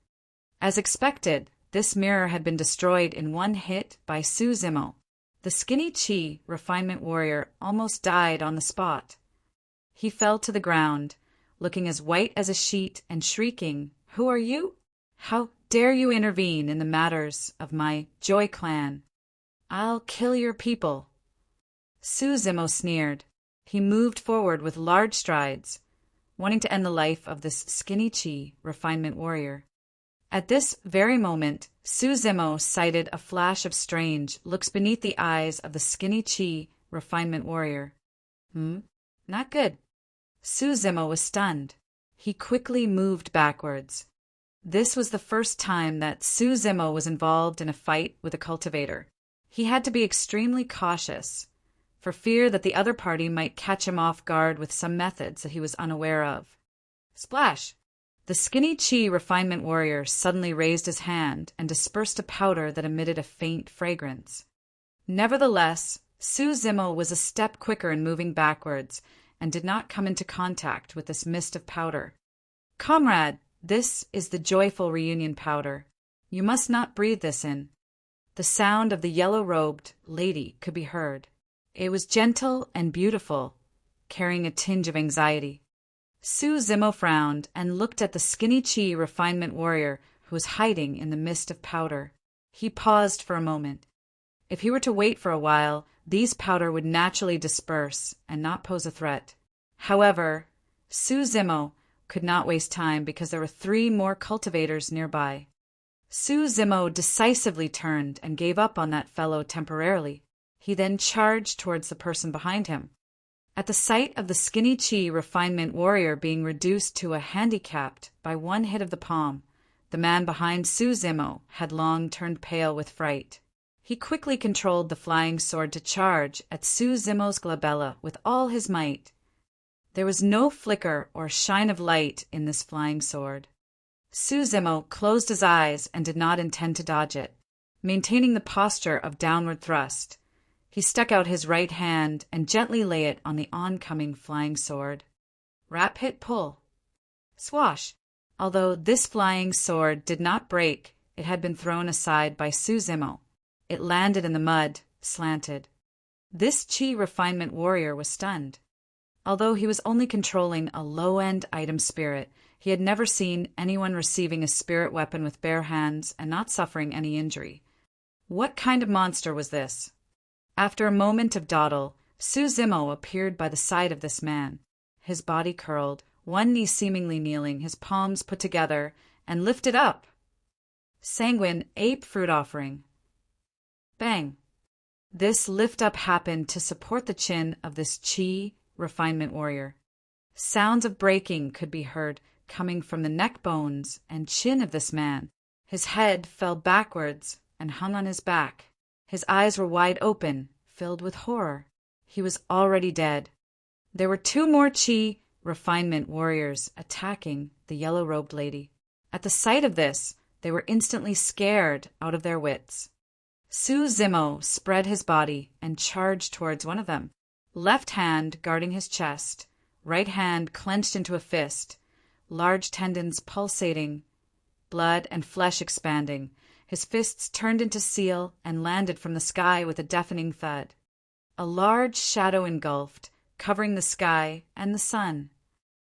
As expected, this mirror had been destroyed in one hit by Su Zimo. The skinny Chi refinement warrior almost died on the spot. He fell to the ground, looking as white as a sheet and shrieking, "Who are you? How dare you intervene in the matters of my Joy clan? I'll kill your people." Su Zimo sneered. He moved forward with large strides, wanting to end the life of this skinny Chi refinement warrior. At this very moment, Su Zimo sighted a flash of strange looks beneath the eyes of the skinny Chi refinement warrior. Not good. Su Zimo was stunned. He quickly moved backwards. This was the first time that Su Zimo was involved in a fight with a cultivator. He had to be extremely cautious, for fear that the other party might catch him off guard with some methods that he was unaware of. Splash! The skinny Chi refinement warrior suddenly raised his hand and dispersed a powder that emitted a faint fragrance. Nevertheless, Su Zimo was a step quicker in moving backwards and did not come into contact with this mist of powder. "Comrade, this is the joyful reunion powder. You must not breathe this in." The sound of the yellow-robed lady could be heard. It was gentle and beautiful, carrying a tinge of anxiety. Su Zimo frowned and looked at the skinny Chi refinement warrior who was hiding in the mist of powder. He paused for a moment. If he were to wait for a while, these powder would naturally disperse and not pose a threat. However, Su Zimo could not waste time because there were 3 more cultivators nearby. Su Zimo decisively turned and gave up on that fellow temporarily. He then charged towards the person behind him. At the sight of the skinny Chi refinement warrior being reduced to a handicapped by 1 hit of the palm, the man behind Su Zimo had long turned pale with fright. He quickly controlled the flying sword to charge at Su Zimo's glabella with all his might. There was no flicker or shine of light in this flying sword. Su Zimo closed his eyes and did not intend to dodge it. Maintaining the posture of downward thrust, he stuck out his right hand and gently lay it on the oncoming flying sword. Rap, hit, pull. Swash! Although this flying sword did not break, it had been thrown aside by Su Zimo. It landed in the mud, slanted. This Chi refinement warrior was stunned. Although he was only controlling a low-end item spirit, he had never seen anyone receiving a spirit weapon with bare hands and not suffering any injury. What kind of monster was this? After a moment of dawdle, Su Zimo appeared by the side of this man. His body curled, one knee seemingly kneeling, his palms put together and lifted up. Sanguine ape fruit offering. Bang! This lift-up happened to support the chin of this Chi refinement warrior. Sounds of breaking could be heard coming from the neck bones and chin of this man. His head fell backwards and hung on his back. His eyes were wide open, filled with horror. He was already dead. There were 2 more Chi refinement warriors attacking the yellow-robed lady. At the sight of this, they were instantly scared out of their wits. Su Zimo spread his body and charged towards one of them. Left hand guarding his chest, right hand clenched into a fist, large tendons pulsating, blood and flesh expanding. His fists turned into steel and landed from the sky with a deafening thud. A large shadow engulfed, covering the sky and the sun.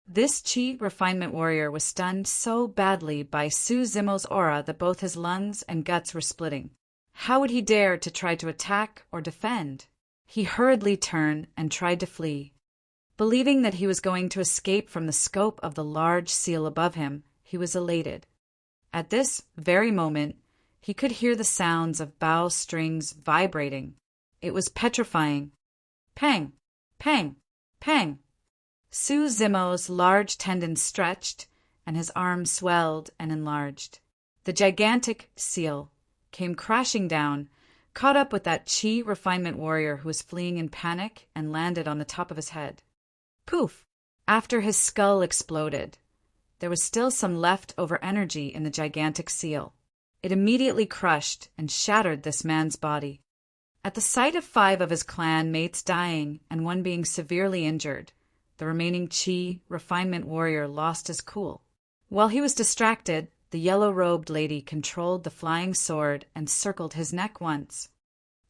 This Chi refinement warrior was stunned so badly by Su Zimo's aura that both his lungs and guts were splitting. How would he dare to try to attack or defend? He hurriedly turned and tried to flee. Believing that he was going to escape from the scope of the large seal above him, he was elated. At this very moment, he could hear the sounds of bow strings vibrating. It was petrifying. Pang! Pang! Pang! Su Zimo's large tendons stretched, and his arms swelled and enlarged. The gigantic seal came crashing down, caught up with that Chi refinement warrior who was fleeing in panic, and landed on the top of his head. Poof! After his skull exploded, there was still some leftover energy in the gigantic seal. It immediately crushed and shattered this man's body. At the sight of 5 of his clan mates dying and one being severely injured, the remaining Chi refinement warrior lost his cool. While he was distracted, the yellow-robed lady controlled the flying sword and circled his neck once.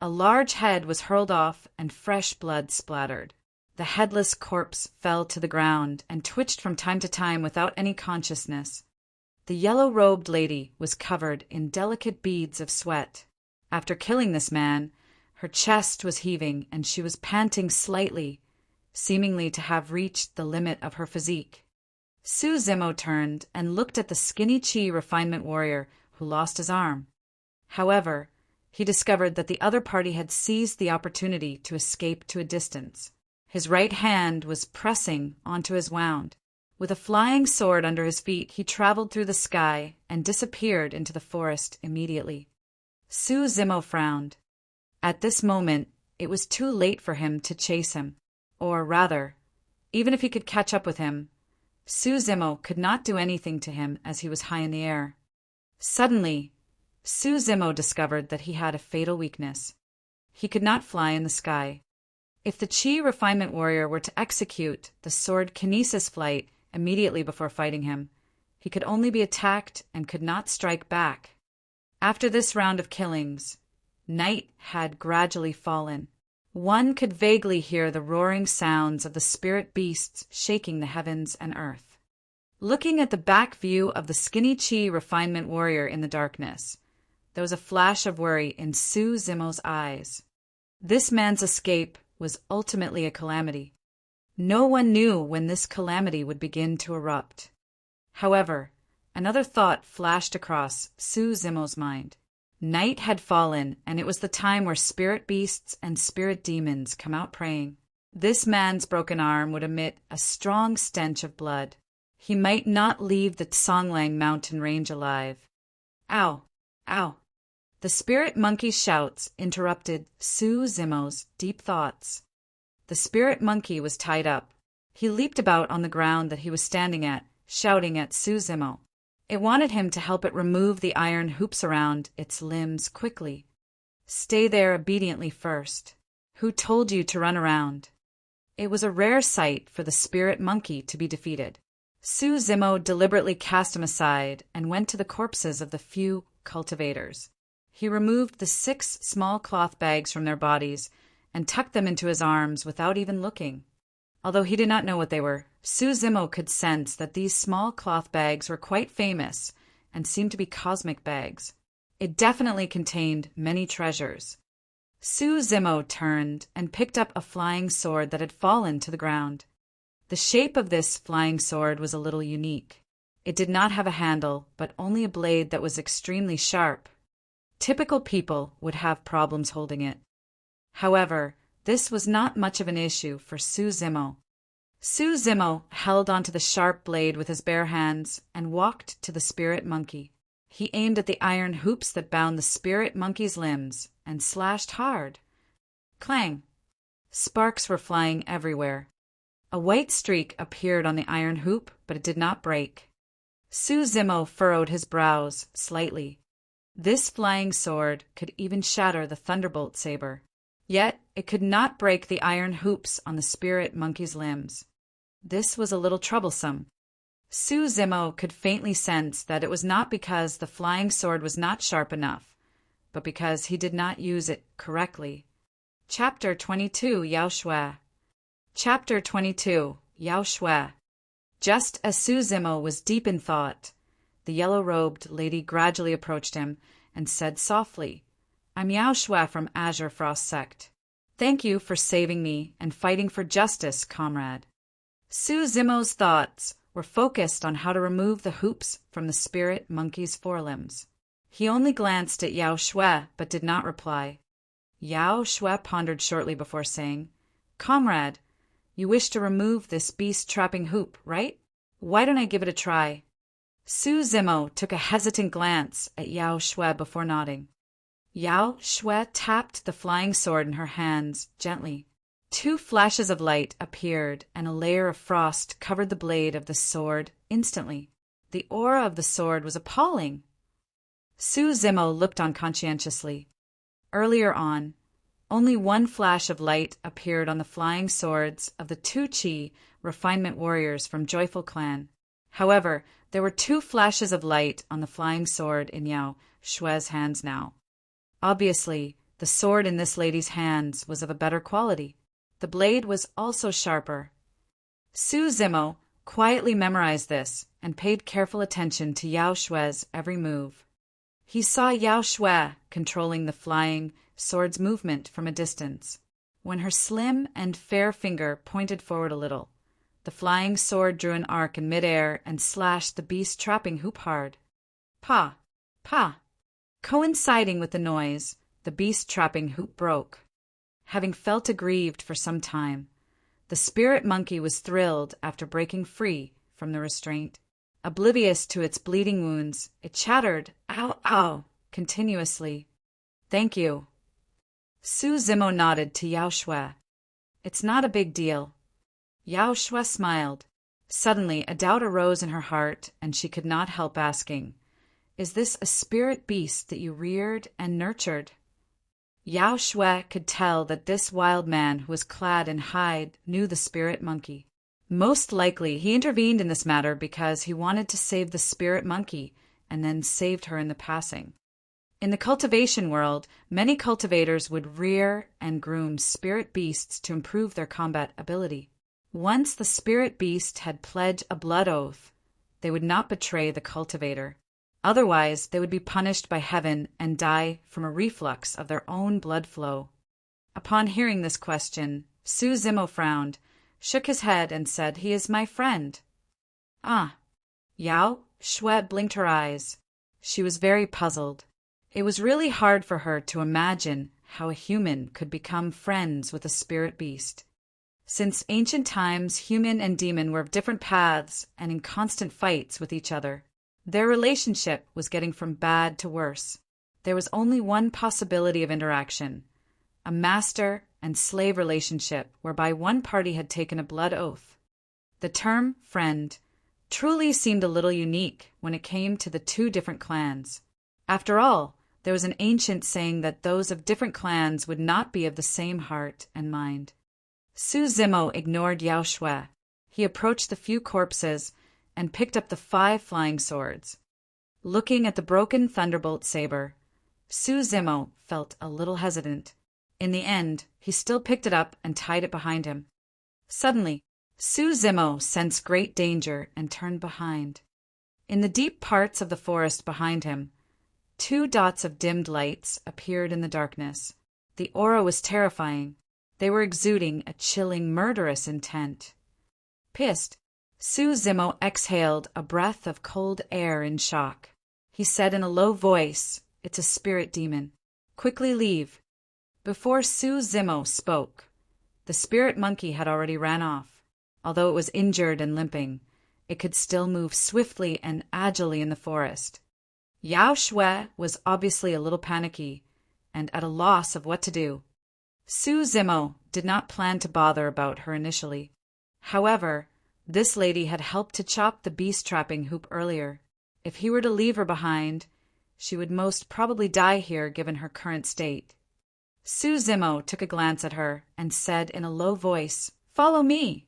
A large head was hurled off and fresh blood splattered. The headless corpse fell to the ground and twitched from time to time without any consciousness. The yellow-robed lady was covered in delicate beads of sweat. After killing this man, her chest was heaving and she was panting slightly, seemingly to have reached the limit of her physique. Su Zimo turned and looked at the skinny Chi refinement warrior who lost his arm. However, he discovered that the other party had seized the opportunity to escape to a distance. His right hand was pressing onto his wound. With a flying sword under his feet, he traveled through the sky and disappeared into the forest immediately. Su Zimo frowned. At this moment, it was too late for him to chase him. Or rather, even if he could catch up with him, Su Zimo could not do anything to him as he was high in the air. Suddenly, Su Zimo discovered that he had a fatal weakness. He could not fly in the sky. If the Chi refinement warrior were to execute the sword kinesis flight immediately before fighting him, He could only be attacked and could not strike back. After this round of killings, night had gradually fallen. One could vaguely hear the roaring sounds of the spirit beasts shaking the heavens and earth. Looking at the back view of the skinny Chi refinement warrior in the darkness, there was a flash of worry in Su Zimo's eyes. This man's escape was ultimately a calamity. No one knew when this calamity would begin to erupt. However, another thought flashed across Su Zimo's mind. Night had fallen, and it was the time where spirit beasts and spirit demons come out praying. This man's broken arm would emit a strong stench of blood. He might not leave the Songlang mountain range alive. Ow! Ow! The spirit monkey's shouts interrupted Su Zimo's deep thoughts. The spirit monkey was tied up. He leaped about on the ground that he was standing at, shouting at Su Zimo. It wanted him to help it remove the iron hoops around its limbs quickly. Stay there obediently first. Who told you to run around? It was a rare sight for the spirit monkey to be defeated. Su Zimo deliberately cast him aside and went to the corpses of the few cultivators. He removed the 6 small cloth bags from their bodies and tucked them into his arms without even looking. Although he did not know what they were, Su Zimo could sense that these small cloth bags were quite famous and seemed to be cosmic bags. It definitely contained many treasures. Su Zimo turned and picked up a flying sword that had fallen to the ground. The shape of this flying sword was a little unique. It did not have a handle, but only a blade that was extremely sharp. Typical people would have problems holding it. However, this was not much of an issue for Su Zimo. Su Zimo held onto the sharp blade with his bare hands and walked to the spirit monkey. He aimed at the iron hoops that bound the spirit monkey's limbs and slashed hard. Clang! Sparks were flying everywhere. A white streak appeared on the iron hoop, but it did not break. Su Zimo furrowed his brows slightly. This flying sword could even shatter the thunderbolt saber. Yet it could not break the iron hoops on the spirit monkey's limbs. This was a little troublesome. Su Zimo could faintly sense that it was not because the flying sword was not sharp enough, but because he did not use it correctly. Chapter 22, Yao Shui. Chapter 22, Yao Shui. Just as Su Zimo was deep in thought, the yellow-robed lady gradually approached him and said softly, "I'm Yao Shui from Azure Frost Sect. Thank you for saving me and fighting for justice, comrade." Su Zimo's thoughts were focused on how to remove the hoops from the spirit monkey's forelimbs. He only glanced at Yao Shui but did not reply. Yao Shui pondered shortly before saying, "Comrade, you wish to remove this beast-trapping hoop, right? Why don't I give it a try?" Su Zimo took a hesitant glance at Yao Shui before nodding. Yao Shui tapped the flying sword in her hands gently. 2 flashes of light appeared, and a layer of frost covered the blade of the sword instantly. The aura of the sword was appalling. Su Zimo looked on conscientiously. Earlier on, only 1 flash of light appeared on the flying swords of the 2 Chi refinement warriors from Joyful Clan. However, there were 2 flashes of light on the flying sword in Yao Shui's hands now. Obviously, the sword in this lady's hands was of a better quality. The blade was also sharper. Su Zimo quietly memorized this and paid careful attention to Yao Shui's every move. He saw Yao Shui controlling the flying sword's movement from a distance. When her slim and fair finger pointed forward a little, the flying sword drew an arc in midair and slashed the beast-trapping hoop hard. Pa! Pa! Coinciding with the noise, the beast-trapping hoop broke. Having felt aggrieved for some time, the spirit monkey was thrilled after breaking free from the restraint. Oblivious to its bleeding wounds, it chattered, "Ow, ow," continuously. "Thank you." Su Zimo nodded to Yao Shui. "It's not a big deal." Yao Shui smiled. Suddenly, a doubt arose in her heart, and she could not help asking, "Is this a spirit beast that you reared and nurtured?" Yao Shui could tell that this wild man who was clad in hide knew the spirit monkey. Most likely, he intervened in this matter because he wanted to save the spirit monkey and then saved her in the passing. In the cultivation world, many cultivators would rear and groom spirit beasts to improve their combat ability. Once the spirit beast had pledged a blood oath, they would not betray the cultivator. Otherwise, they would be punished by heaven and die from a reflux of their own blood flow. Upon hearing this question, Su Zimo frowned, shook his head, and said, "He is my friend." "Ah." Yao Shui blinked her eyes. She was very puzzled. It was really hard for her to imagine how a human could become friends with a spirit beast. Since ancient times, human and demon were of different paths and in constant fights with each other. Their relationship was getting from bad to worse. There was only one possibility of interaction, a master and slave relationship whereby one party had taken a blood oath. The term friend truly seemed a little unique when it came to the two different clans. After all, there was an ancient saying that those of different clans would not be of the same heart and mind. Su Zimo ignored Yao Shui. He approached the few corpses and picked up the 5 flying swords. Looking at the broken thunderbolt saber, Su Zimo felt a little hesitant. In the end, he still picked it up and tied it behind him. Suddenly, Su Zimo sensed great danger and turned behind. In the deep parts of the forest behind him, 2 dots of dimmed lights appeared in the darkness. The aura was terrifying. They were exuding a chilling, murderous intent. Pissed, Su Zimo exhaled a breath of cold air in shock. He said in a low voice, "It's a spirit demon. Quickly leave." Before Su Zimo spoke, the spirit monkey had already ran off. Although it was injured and limping, it could still move swiftly and agilely in the forest. Yao Shui was obviously a little panicky and at a loss of what to do. Su Zimo did not plan to bother about her initially. However, this lady had helped to chop the beast trapping hoop earlier. If he were to leave her behind, she would most probably die here given her current state. Su Zimo took a glance at her and said in a low voice, "Follow me."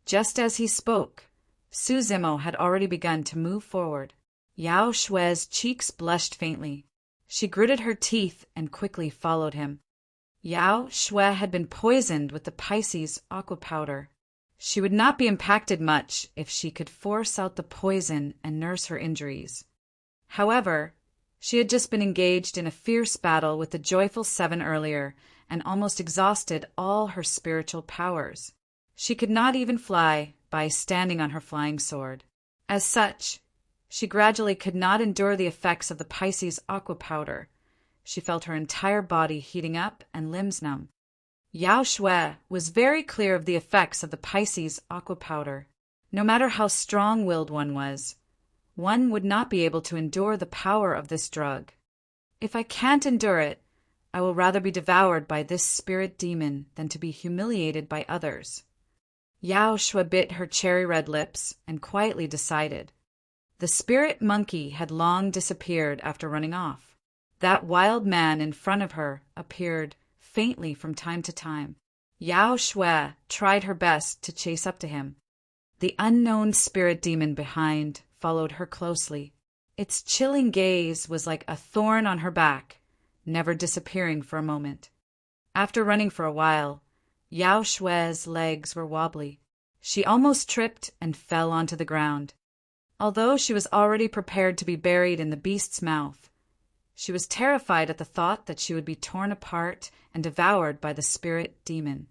Just as he spoke, Su Zimo had already begun to move forward. Yao Shui's cheeks blushed faintly. She gritted her teeth and quickly followed him. Yao Shui had been poisoned with the Pisces aqua powder. She would not be impacted much if she could force out the poison and nurse her injuries. However, she had just been engaged in a fierce battle with the Joyful 7 earlier and almost exhausted all her spiritual powers. She could not even fly by standing on her flying sword. As such, she gradually could not endure the effects of the Pisces aqua powder. She felt her entire body heating up and limbs numb. Yao Shui was very clear of the effects of the Pisces aqua powder. No matter how strong-willed one would not be able to endure the power of this drug. "If I can't endure it, I will rather be devoured by this spirit demon than to be humiliated by others." Yao Shui bit her cherry-red lips and quietly decided. The spirit monkey had long disappeared after running off. That wild man in front of her appeared faintly from time to time. Yao Shui tried her best to chase up to him. The unknown spirit demon behind followed her closely. Its chilling gaze was like a thorn on her back, never disappearing for a moment. After running for a while, Yao Shui's legs were wobbly. She almost tripped and fell onto the ground. Although she was already prepared to be buried in the beast's mouth, she was terrified at the thought that she would be torn apart and devoured by the spirit demon.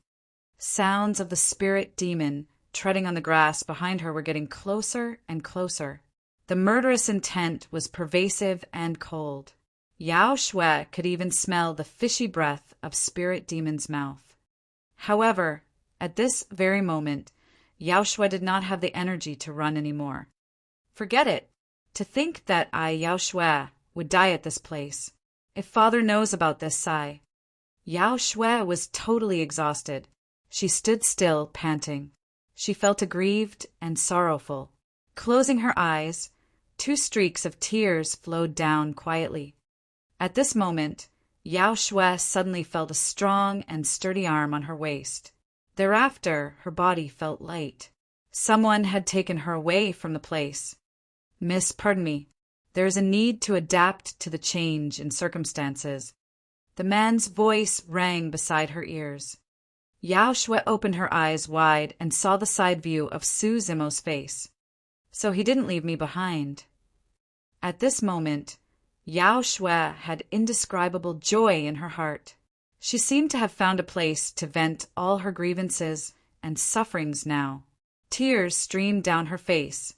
Sounds of the spirit demon treading on the grass behind her were getting closer and closer. The murderous intent was pervasive and cold. Yao Shui could even smell the fishy breath of spirit demon's mouth. However, at this very moment, Yao Shui did not have the energy to run anymore. Forget it. To think that I, Yao Shui, would die at this place. If father knows about this, sigh. Yao Shui was totally exhausted. She stood still, panting. She felt aggrieved and sorrowful. Closing her eyes, 2 streaks of tears flowed down quietly. At this moment, Yao Shui suddenly felt a strong and sturdy arm on her waist. Thereafter, her body felt light. Someone had taken her away from the place. Miss, pardon me. There is a need to adapt to the change in circumstances. The man's voice rang beside her ears. Yao Shui opened her eyes wide and saw the side view of Su Zimo's face. So he didn't leave me behind. At this moment, Yao Shui had indescribable joy in her heart. She seemed to have found a place to vent all her grievances and sufferings now. Tears streamed down her face.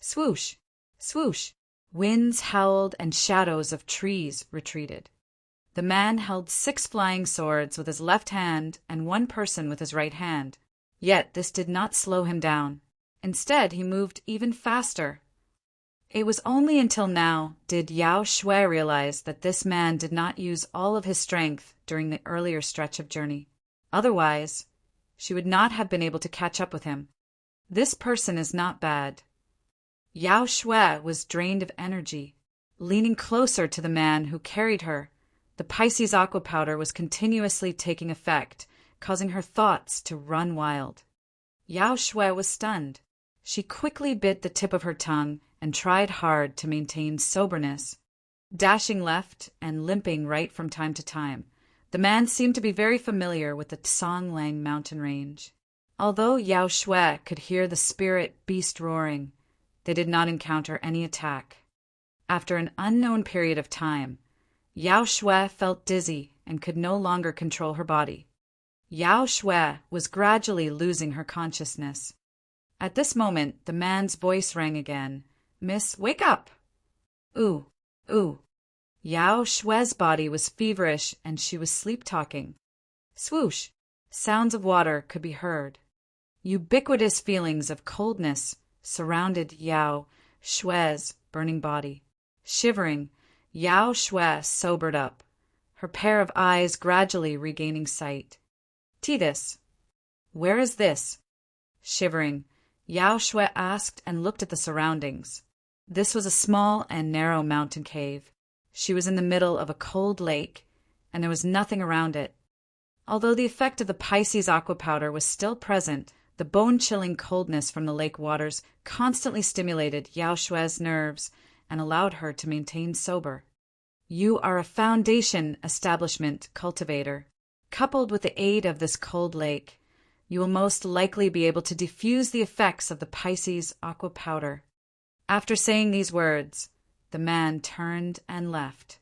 Swoosh, swoosh, winds howled and shadows of trees retreated. The man held 6 flying swords with his left hand and 1 person with his right hand. Yet this did not slow him down. Instead, he moved even faster. It was only until now did Yao Shui realize that this man did not use all of his strength during the earlier stretch of journey. Otherwise, she would not have been able to catch up with him. This person is not bad. Yao Shui was drained of energy. Leaning closer to the man who carried her, the Pisces aqua powder was continuously taking effect, causing her thoughts to run wild. Yao Shui was stunned. She quickly bit the tip of her tongue and tried hard to maintain soberness. Dashing left and limping right from time to time, the man seemed to be very familiar with the Songlang mountain range. Although Yao Shui could hear the spirit beast roaring, they did not encounter any attack. After an unknown period of time, Yao Shui felt dizzy and could no longer control her body. Yao Shui was gradually losing her consciousness. At this moment, the man's voice rang again. Miss, wake up! Ooh, ooh. Yao Shui's body was feverish and she was sleep-talking. Swoosh! Sounds of water could be heard. Ubiquitous feelings of coldness surrounded Yao Shui's burning body. Shivering, Yao Shui sobered up, her pair of eyes gradually regaining sight. Titus, where is this? Shivering, Yao Shui asked and looked at the surroundings. This was a small and narrow mountain cave. She was in the middle of a cold lake, and there was nothing around it. Although the effect of the Pisces aqua powder was still present, the bone-chilling coldness from the lake waters constantly stimulated Yao Shui's nerves and allowed her to maintain sober. You are a foundation establishment cultivator. Coupled with the aid of this cold lake, you will most likely be able to diffuse the effects of the Pisces aqua powder. After saying these words, the man turned and left.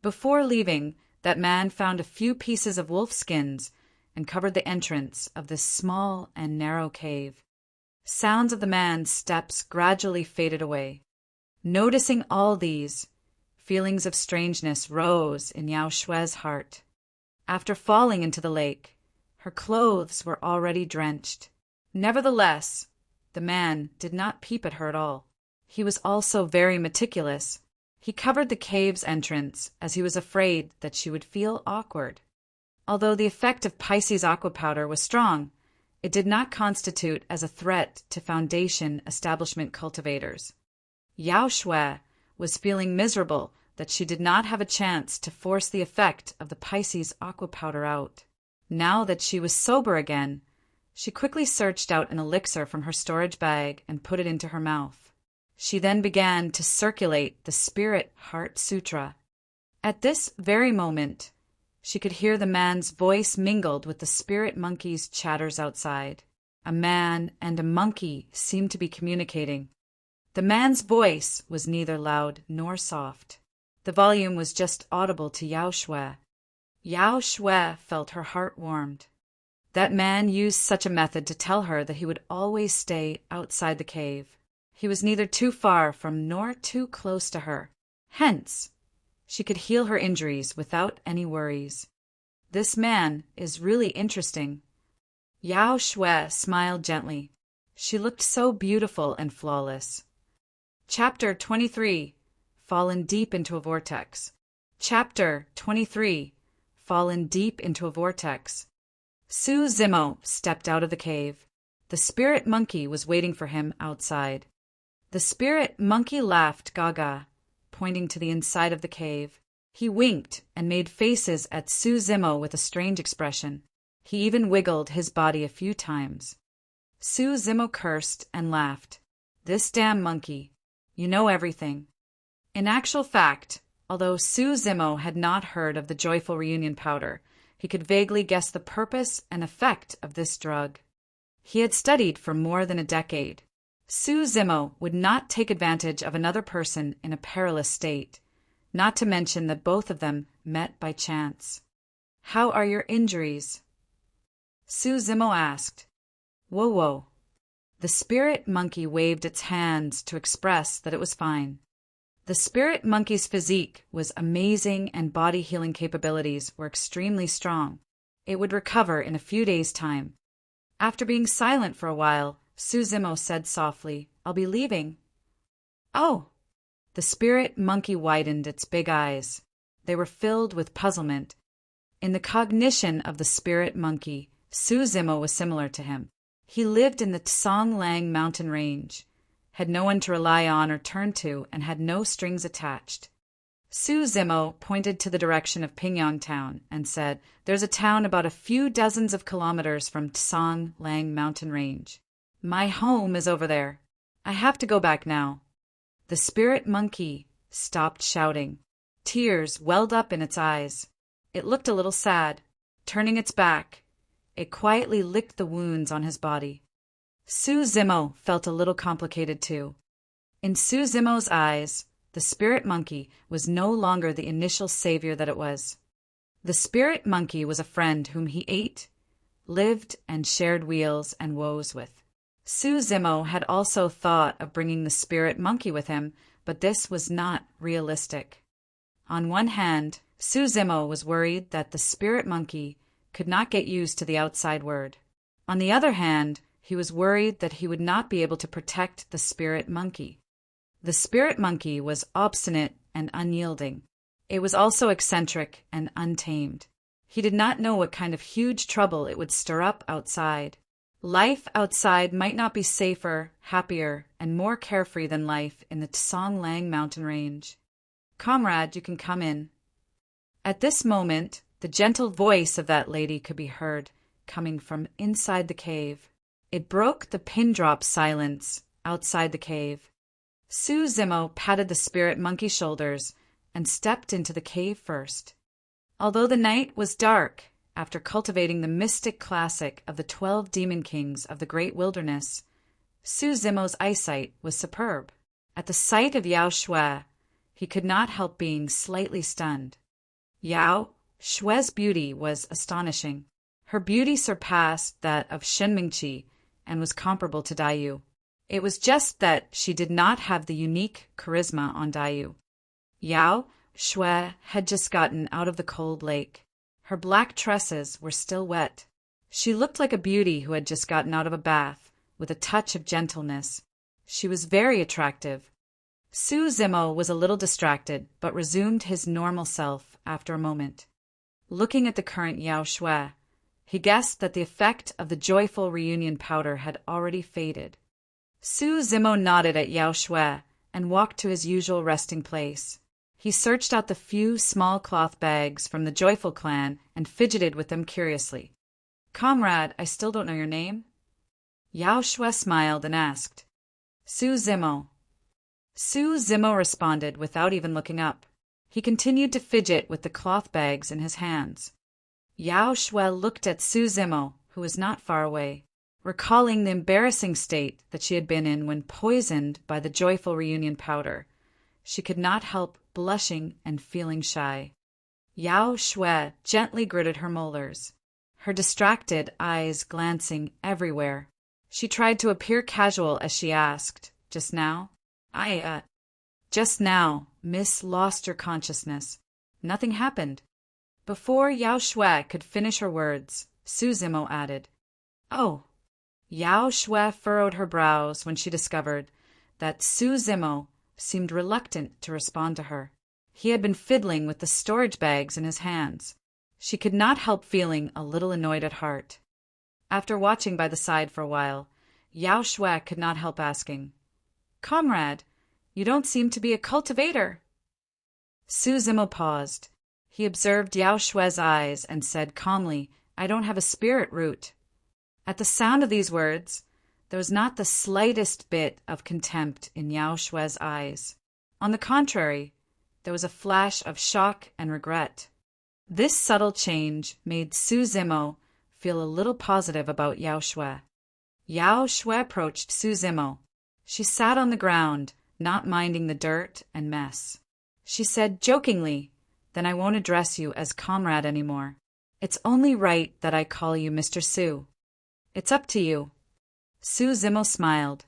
Before leaving, that man found a few pieces of wolf skins and covered the entrance of this small and narrow cave. Sounds of the man's steps gradually faded away. Noticing all these, feelings of strangeness rose in Yao Shui's heart. After falling into the lake, her clothes were already drenched. Nevertheless, the man did not peep at her at all. He was also very meticulous. He covered the cave's entrance as he was afraid that she would feel awkward. Although the effect of Pisces aqua powder was strong, it did not constitute as a threat to foundation establishment cultivators. Yao Shui was feeling miserable that she did not have a chance to force the effect of the Pisces aqua powder out. Now that she was sober again, she quickly searched out an elixir from her storage bag and put it into her mouth. She then began to circulate the Spirit Heart Sutra. At this very moment, she could hear the man's voice mingled with the spirit monkey's chatters outside. A man and a monkey seemed to be communicating. The man's voice was neither loud nor soft. The volume was just audible to Yao Shui. Yao Shui felt her heart warmed. That man used such a method to tell her that he would always stay outside the cave. He was neither too far from nor too close to her. Hence, she could heal her injuries without any worries. This man is really interesting. Yao Shui smiled gently. She looked so beautiful and flawless. Chapter 23. Fallen Deep into a Vortex. Chapter 23. Fallen Deep into a Vortex. Su Zimo stepped out of the cave. The spirit monkey was waiting for him outside. The spirit monkey laughed gaga, pointing to the inside of the cave. He winked and made faces at Su Zimo with a strange expression. He even wiggled his body a few times. Su Zimo cursed and laughed. This damn monkey. You know everything. In actual fact, although Su Zimo had not heard of the joyful reunion powder, he could vaguely guess the purpose and effect of this drug. He had studied for more than a decade. Su Zimo would not take advantage of another person in a perilous state, not to mention that both of them met by chance. How are your injuries? Su Zimo asked. Whoa. The spirit monkey waved its hands to express that it was fine. The spirit monkey's physique was amazing and body healing capabilities were extremely strong. It would recover in a few days' time. After being silent for a while, Su Zimo said softly, I'll be leaving. Oh! The spirit monkey widened its big eyes. They were filled with puzzlement. In the cognition of the spirit monkey, Su Zimo was similar to him. He lived in the Tsang Lang mountain range, had no one to rely on or turn to, and had no strings attached. Su Zimo pointed to the direction of Pingyang Town and said, There's a town about a few dozens of kilometers from Tsang Lang mountain range. My home is over there. I have to go back now. The spirit monkey stopped shouting. Tears welled up in its eyes. It looked a little sad. Turning its back, it quietly licked the wounds on his body. Su Zimo felt a little complicated too. In Su Zimo's eyes, the spirit monkey was no longer the initial savior that it was. The spirit monkey was a friend whom he ate, lived, and shared weals and woes with. Su Zimo had also thought of bringing the spirit monkey with him, but this was not realistic. On one hand, Su Zimo was worried that the spirit monkey could not get used to the outside world. On the other hand, he was worried that he would not be able to protect the spirit monkey. The spirit monkey was obstinate and unyielding. It was also eccentric and untamed. He did not know what kind of huge trouble it would stir up outside. Life outside might not be safer, happier, and more carefree than life in the Tsang Lang mountain range. Comrade, you can come in. At this moment, the gentle voice of that lady could be heard, coming from inside the cave. It broke the pin-drop silence outside the cave. Su Zimo patted the spirit monkey's shoulders and stepped into the cave first. Although the night was dark, after cultivating the mystic classic of the 12 demon kings of the great wilderness, Su Zimo's eyesight was superb. At the sight of Yao Shui, he could not help being slightly stunned. Yao Shui's beauty was astonishing. Her beauty surpassed that of Shen Mingqi and was comparable to Daiyu. It was just that she did not have the unique charisma on Daiyu. Yao Shui had just gotten out of the cold lake. Her black tresses were still wet. She looked like a beauty who had just gotten out of a bath, with a touch of gentleness. She was very attractive. Su Zimo was a little distracted, but resumed his normal self after a moment. Looking at the current Yao Shui, he guessed that the effect of the joyful reunion powder had already faded. Su Zimo nodded at Yao Shui and walked to his usual resting place. He searched out the few small cloth bags from the Joyful clan and fidgeted with them curiously. Comrade, I still don't know your name. Yao Shui smiled and asked. Su Zimo. Su Zimo responded without even looking up. He continued to fidget with the cloth bags in his hands. Yao Shui looked at Su Zimo, who was not far away, recalling the embarrassing state that she had been in when poisoned by the joyful reunion powder. She could not help blushing and feeling shy. Yao Shui gently gritted her molars, her distracted eyes glancing everywhere. She tried to appear casual as she asked, Just now? Just now, Miss lost your consciousness. Nothing happened. Before Yao Shui could finish her words, Su Zimo added, Oh. Yao Shui furrowed her brows when she discovered that Su Zimo seemed reluctant to respond to her. He had been fiddling with the storage bags in his hands. She could not help feeling a little annoyed at heart. After watching by the side for a while, Yao Shui could not help asking, Comrade, you don't seem to be a cultivator. Su Zimo paused. He observed Yao Shui's eyes and said calmly, I don't have a spirit root. At the sound of these words, There was not the slightest bit of contempt in Yao Xue's eyes. On the contrary, there was a flash of shock and regret. This subtle change made Su Zimo feel a little positive about Yao Xue. Yao Xue approached Su Zimo. She sat on the ground, not minding the dirt and mess. She said jokingly, "Then I won't address you as comrade anymore. It's only right that I call you Mr. Su. It's up to you." Su Zimo smiled.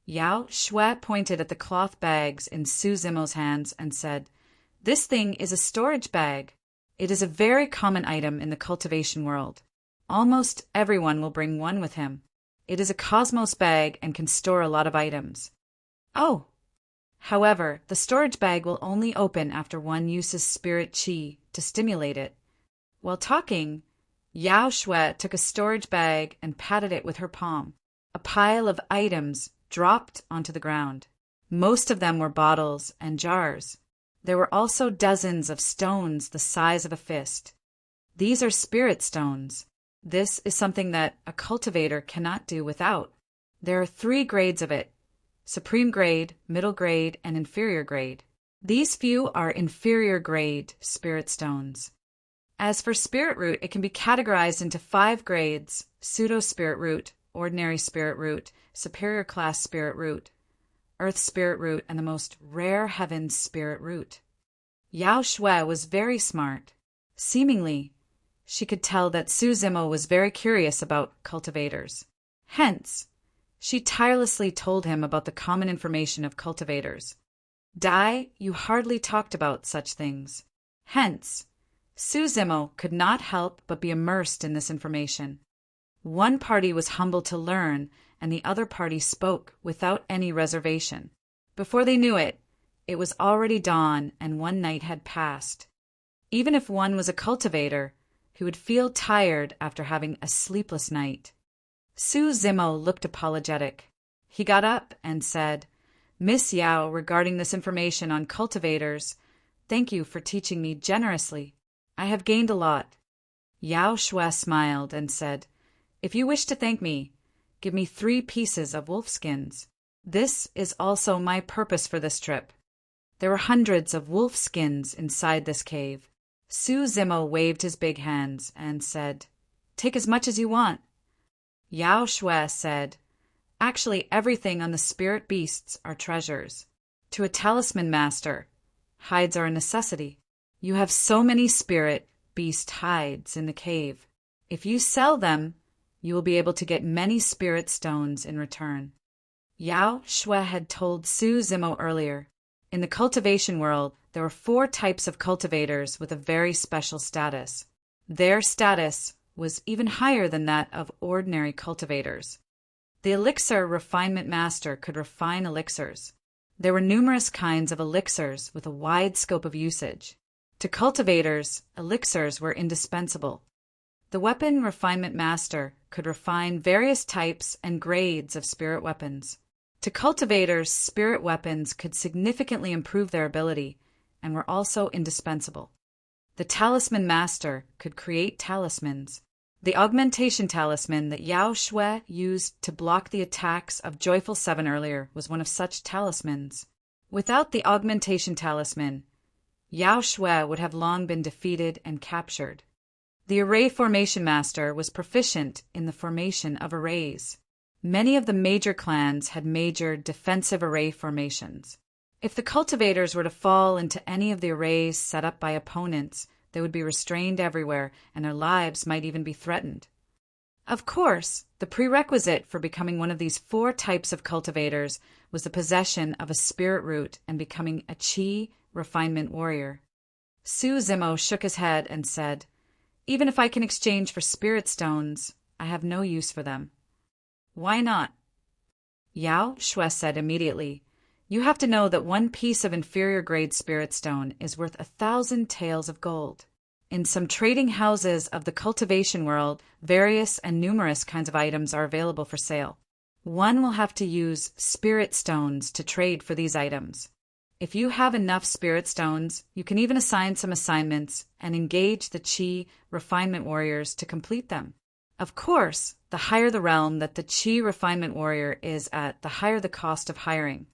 Yao Xue pointed at the cloth bags in Su Zimo's hands and said, "This thing is a storage bag. It is a very common item in the cultivation world. Almost everyone will bring one with him. It is a cosmos bag and can store a lot of items." "Oh." However, the storage bag will only open after one uses spirit qi to stimulate it. While talking, Yao Xue took a storage bag and patted it with her palm. A pile of items dropped onto the ground. Most of them were bottles and jars. There were also dozens of stones the size of a fist. These are spirit stones. This is something that a cultivator cannot do without. There are 3 grades of it: supreme grade, middle grade, and inferior grade. These few are inferior grade spirit stones. As for spirit root, it can be categorized into 5 grades: pseudo-spirit root, ordinary spirit root, superior class spirit root, earth spirit root, and the most rare heaven spirit root. Yao Xue was very smart. Seemingly, she could tell that Su Zimo was very curious about cultivators. Hence, she tirelessly told him about the common information of cultivators. Dai, you hardly talked about such things. Hence, Su Zimo could not help but be immersed in this information. One party was humble to learn, and the other party spoke without any reservation. Before they knew it, it was already dawn and one night had passed. Even if one was a cultivator, he would feel tired after having a sleepless night. Su Zimo looked apologetic. He got up and said, "Miss Yao, regarding this information on cultivators, thank you for teaching me generously. I have gained a lot." Yao Xue smiled and said, "If you wish to thank me, give me 3 pieces of wolf skins. This is also my purpose for this trip." There were hundreds of wolf skins inside this cave. Su Zimo waved his big hands and said, "Take as much as you want." Yao Xue said, "Actually, everything on the spirit beasts are treasures. To a talisman master, hides are a necessity. You have so many spirit beast hides in the cave. If you sell them, you will be able to get many spirit stones in return." Yao Xue had told Su Zimo earlier, in the cultivation world, there were 4 types of cultivators with a very special status. Their status was even higher than that of ordinary cultivators. The elixir refinement master could refine elixirs. There were numerous kinds of elixirs with a wide scope of usage. To cultivators, elixirs were indispensable. The weapon refinement master could refine various types and grades of spirit weapons. To cultivators, spirit weapons could significantly improve their ability and were also indispensable. The talisman master could create talismans. The augmentation talisman that Yao Xue used to block the attacks of Joyful 7 earlier was one of such talismans. Without the augmentation talisman, Yao Xue would have long been defeated and captured. The array formation master was proficient in the formation of arrays. Many of the major clans had major defensive array formations. If the cultivators were to fall into any of the arrays set up by opponents, they would be restrained everywhere, and their lives might even be threatened. Of course, the prerequisite for becoming one of these 4 types of cultivators was the possession of a spirit root and becoming a qi refinement warrior. Su Zimo shook his head and said, "Even if I can exchange for spirit stones, I have no use for them." "Why not?" Yao Xue said immediately, "You have to know that 1 piece of inferior grade spirit stone is worth 1,000 taels of gold. In some trading houses of the cultivation world, various and numerous kinds of items are available for sale. One will have to use spirit stones to trade for these items. If you have enough spirit stones, you can even assign some assignments and engage the qi refinement warriors to complete them. Of course, the higher the realm that the Qi refinement warrior is at, the higher the cost of hiring.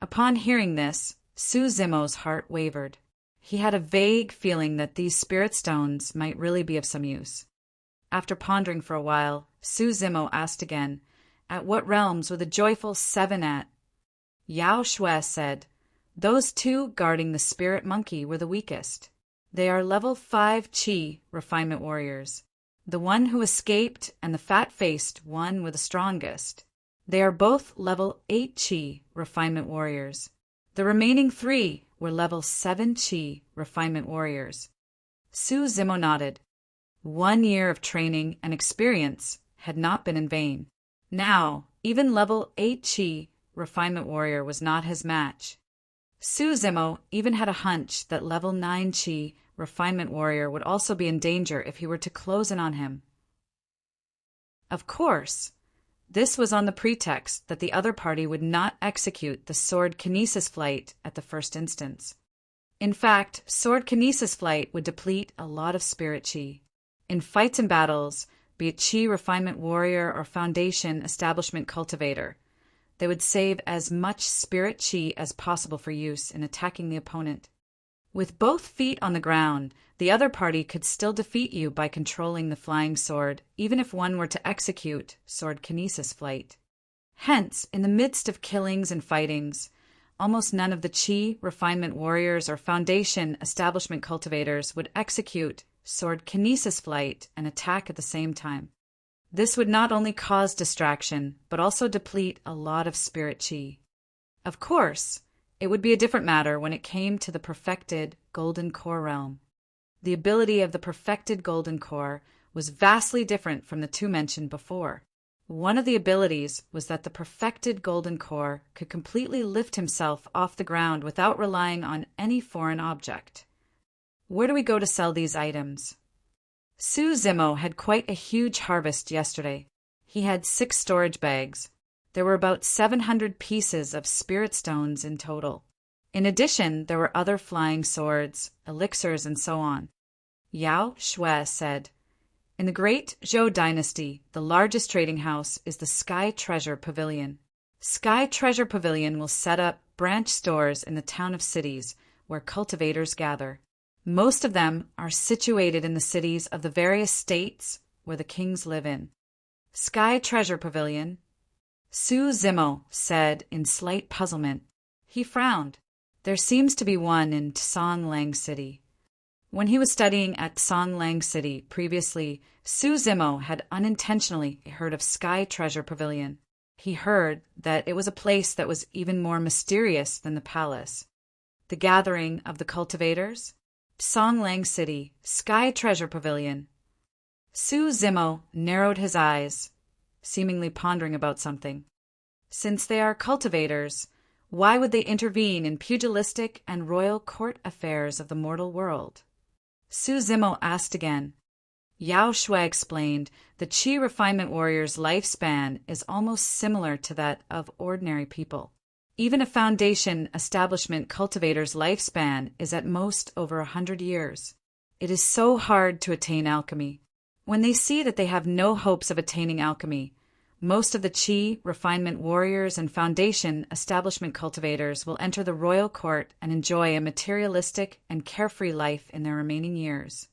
Upon hearing this, Su Zimo's heart wavered. He had a vague feeling that these spirit stones might really be of some use. After pondering for a while, Su Zimo asked again, "At what realms were the joyful 7 at?" Yao Shui said, "Those 2 guarding the spirit monkey were the weakest. They are level 5 Qi refinement warriors. The one who escaped and the fat-faced one were the strongest. They are both level 8 Qi refinement warriors. The remaining 3 were level 7 Qi refinement warriors." Su Zimo nodded. 1 year of training and experience had not been in vain. Now, even level 8 Qi refinement warrior was not his match. Su Zimo even had a hunch that level 9 Qi refinement warrior would also be in danger if he were to close in on him. Of course, this was on the pretext that the other party would not execute the sword kinesis flight at the first instance. In fact, sword kinesis flight would deplete a lot of spirit Qi. In fights and battles, be it Qi refinement warrior or foundation establishment cultivator, they would save as much spirit Qi as possible for use in attacking the opponent. With both feet on the ground, the other party could still defeat you by controlling the flying sword, even if one were to execute sword kinesis flight. Hence, in the midst of killings and fightings, almost none of the Qi refinement warriors or foundation establishment cultivators would execute sword kinesis flight and attack at the same time. This would not only cause distraction, but also deplete a lot of spirit Qi. Of course, it would be a different matter when it came to the perfected Golden Core realm. The ability of the perfected Golden Core was vastly different from the 2 mentioned before. One of the abilities was that the perfected Golden Core could completely lift himself off the ground without relying on any foreign object. Where do we go to sell these items? Su Zimo had quite a huge harvest yesterday. He had 6 storage bags. There were about 700 pieces of spirit stones in total. In addition, there were other flying swords, elixirs, and so on. Yao Shui said, "In the great Zhou dynasty, the largest trading house is the Sky Treasure Pavilion. Sky Treasure Pavilion will set up branch stores in the town of cities where cultivators gather. Most of them are situated in the cities of the various states where the kings live in." Sky Treasure Pavilion, Su Zimo said in slight puzzlement. He frowned. There seems to be one in Tsonglang City. When he was studying at Tsonglang City previously, Su Zimo had unintentionally heard of Sky Treasure Pavilion. He heard that it was a place that was even more mysterious than the palace. The gathering of the cultivators? Tsonglang City, Sky Treasure Pavilion. Su Zimo narrowed his eyes, seemingly pondering about something. Since they are cultivators, why would they intervene in pugilistic and royal court affairs of the mortal world? Su Zimo asked again. Yao Shui explained the Qi refinement warrior's lifespan is almost similar to that of ordinary people. Even a foundation establishment cultivator's lifespan is at most over 100 years. It is so hard to attain alchemy. When they see that they have no hopes of attaining alchemy, most of the Qi refinement warriors and foundation establishment cultivators will enter the royal court and enjoy a materialistic and carefree life in their remaining years.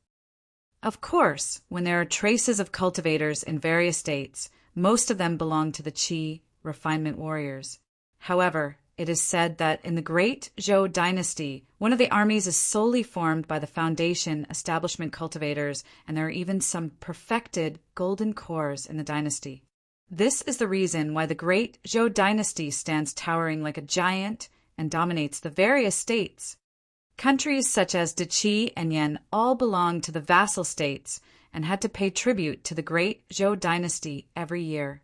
Of course, when there are traces of cultivators in various states, most of them belong to the Qi refinement warriors. However, it is said that in the great Zhou dynasty, one of the armies is solely formed by the foundation establishment cultivators, and there are even some perfected golden cores in the dynasty. This is the reason why the great Zhou dynasty stands towering like a giant and dominates the various states. Countries such as Deqi and Yan all belong to the vassal states and had to pay tribute to the great Zhou dynasty every year.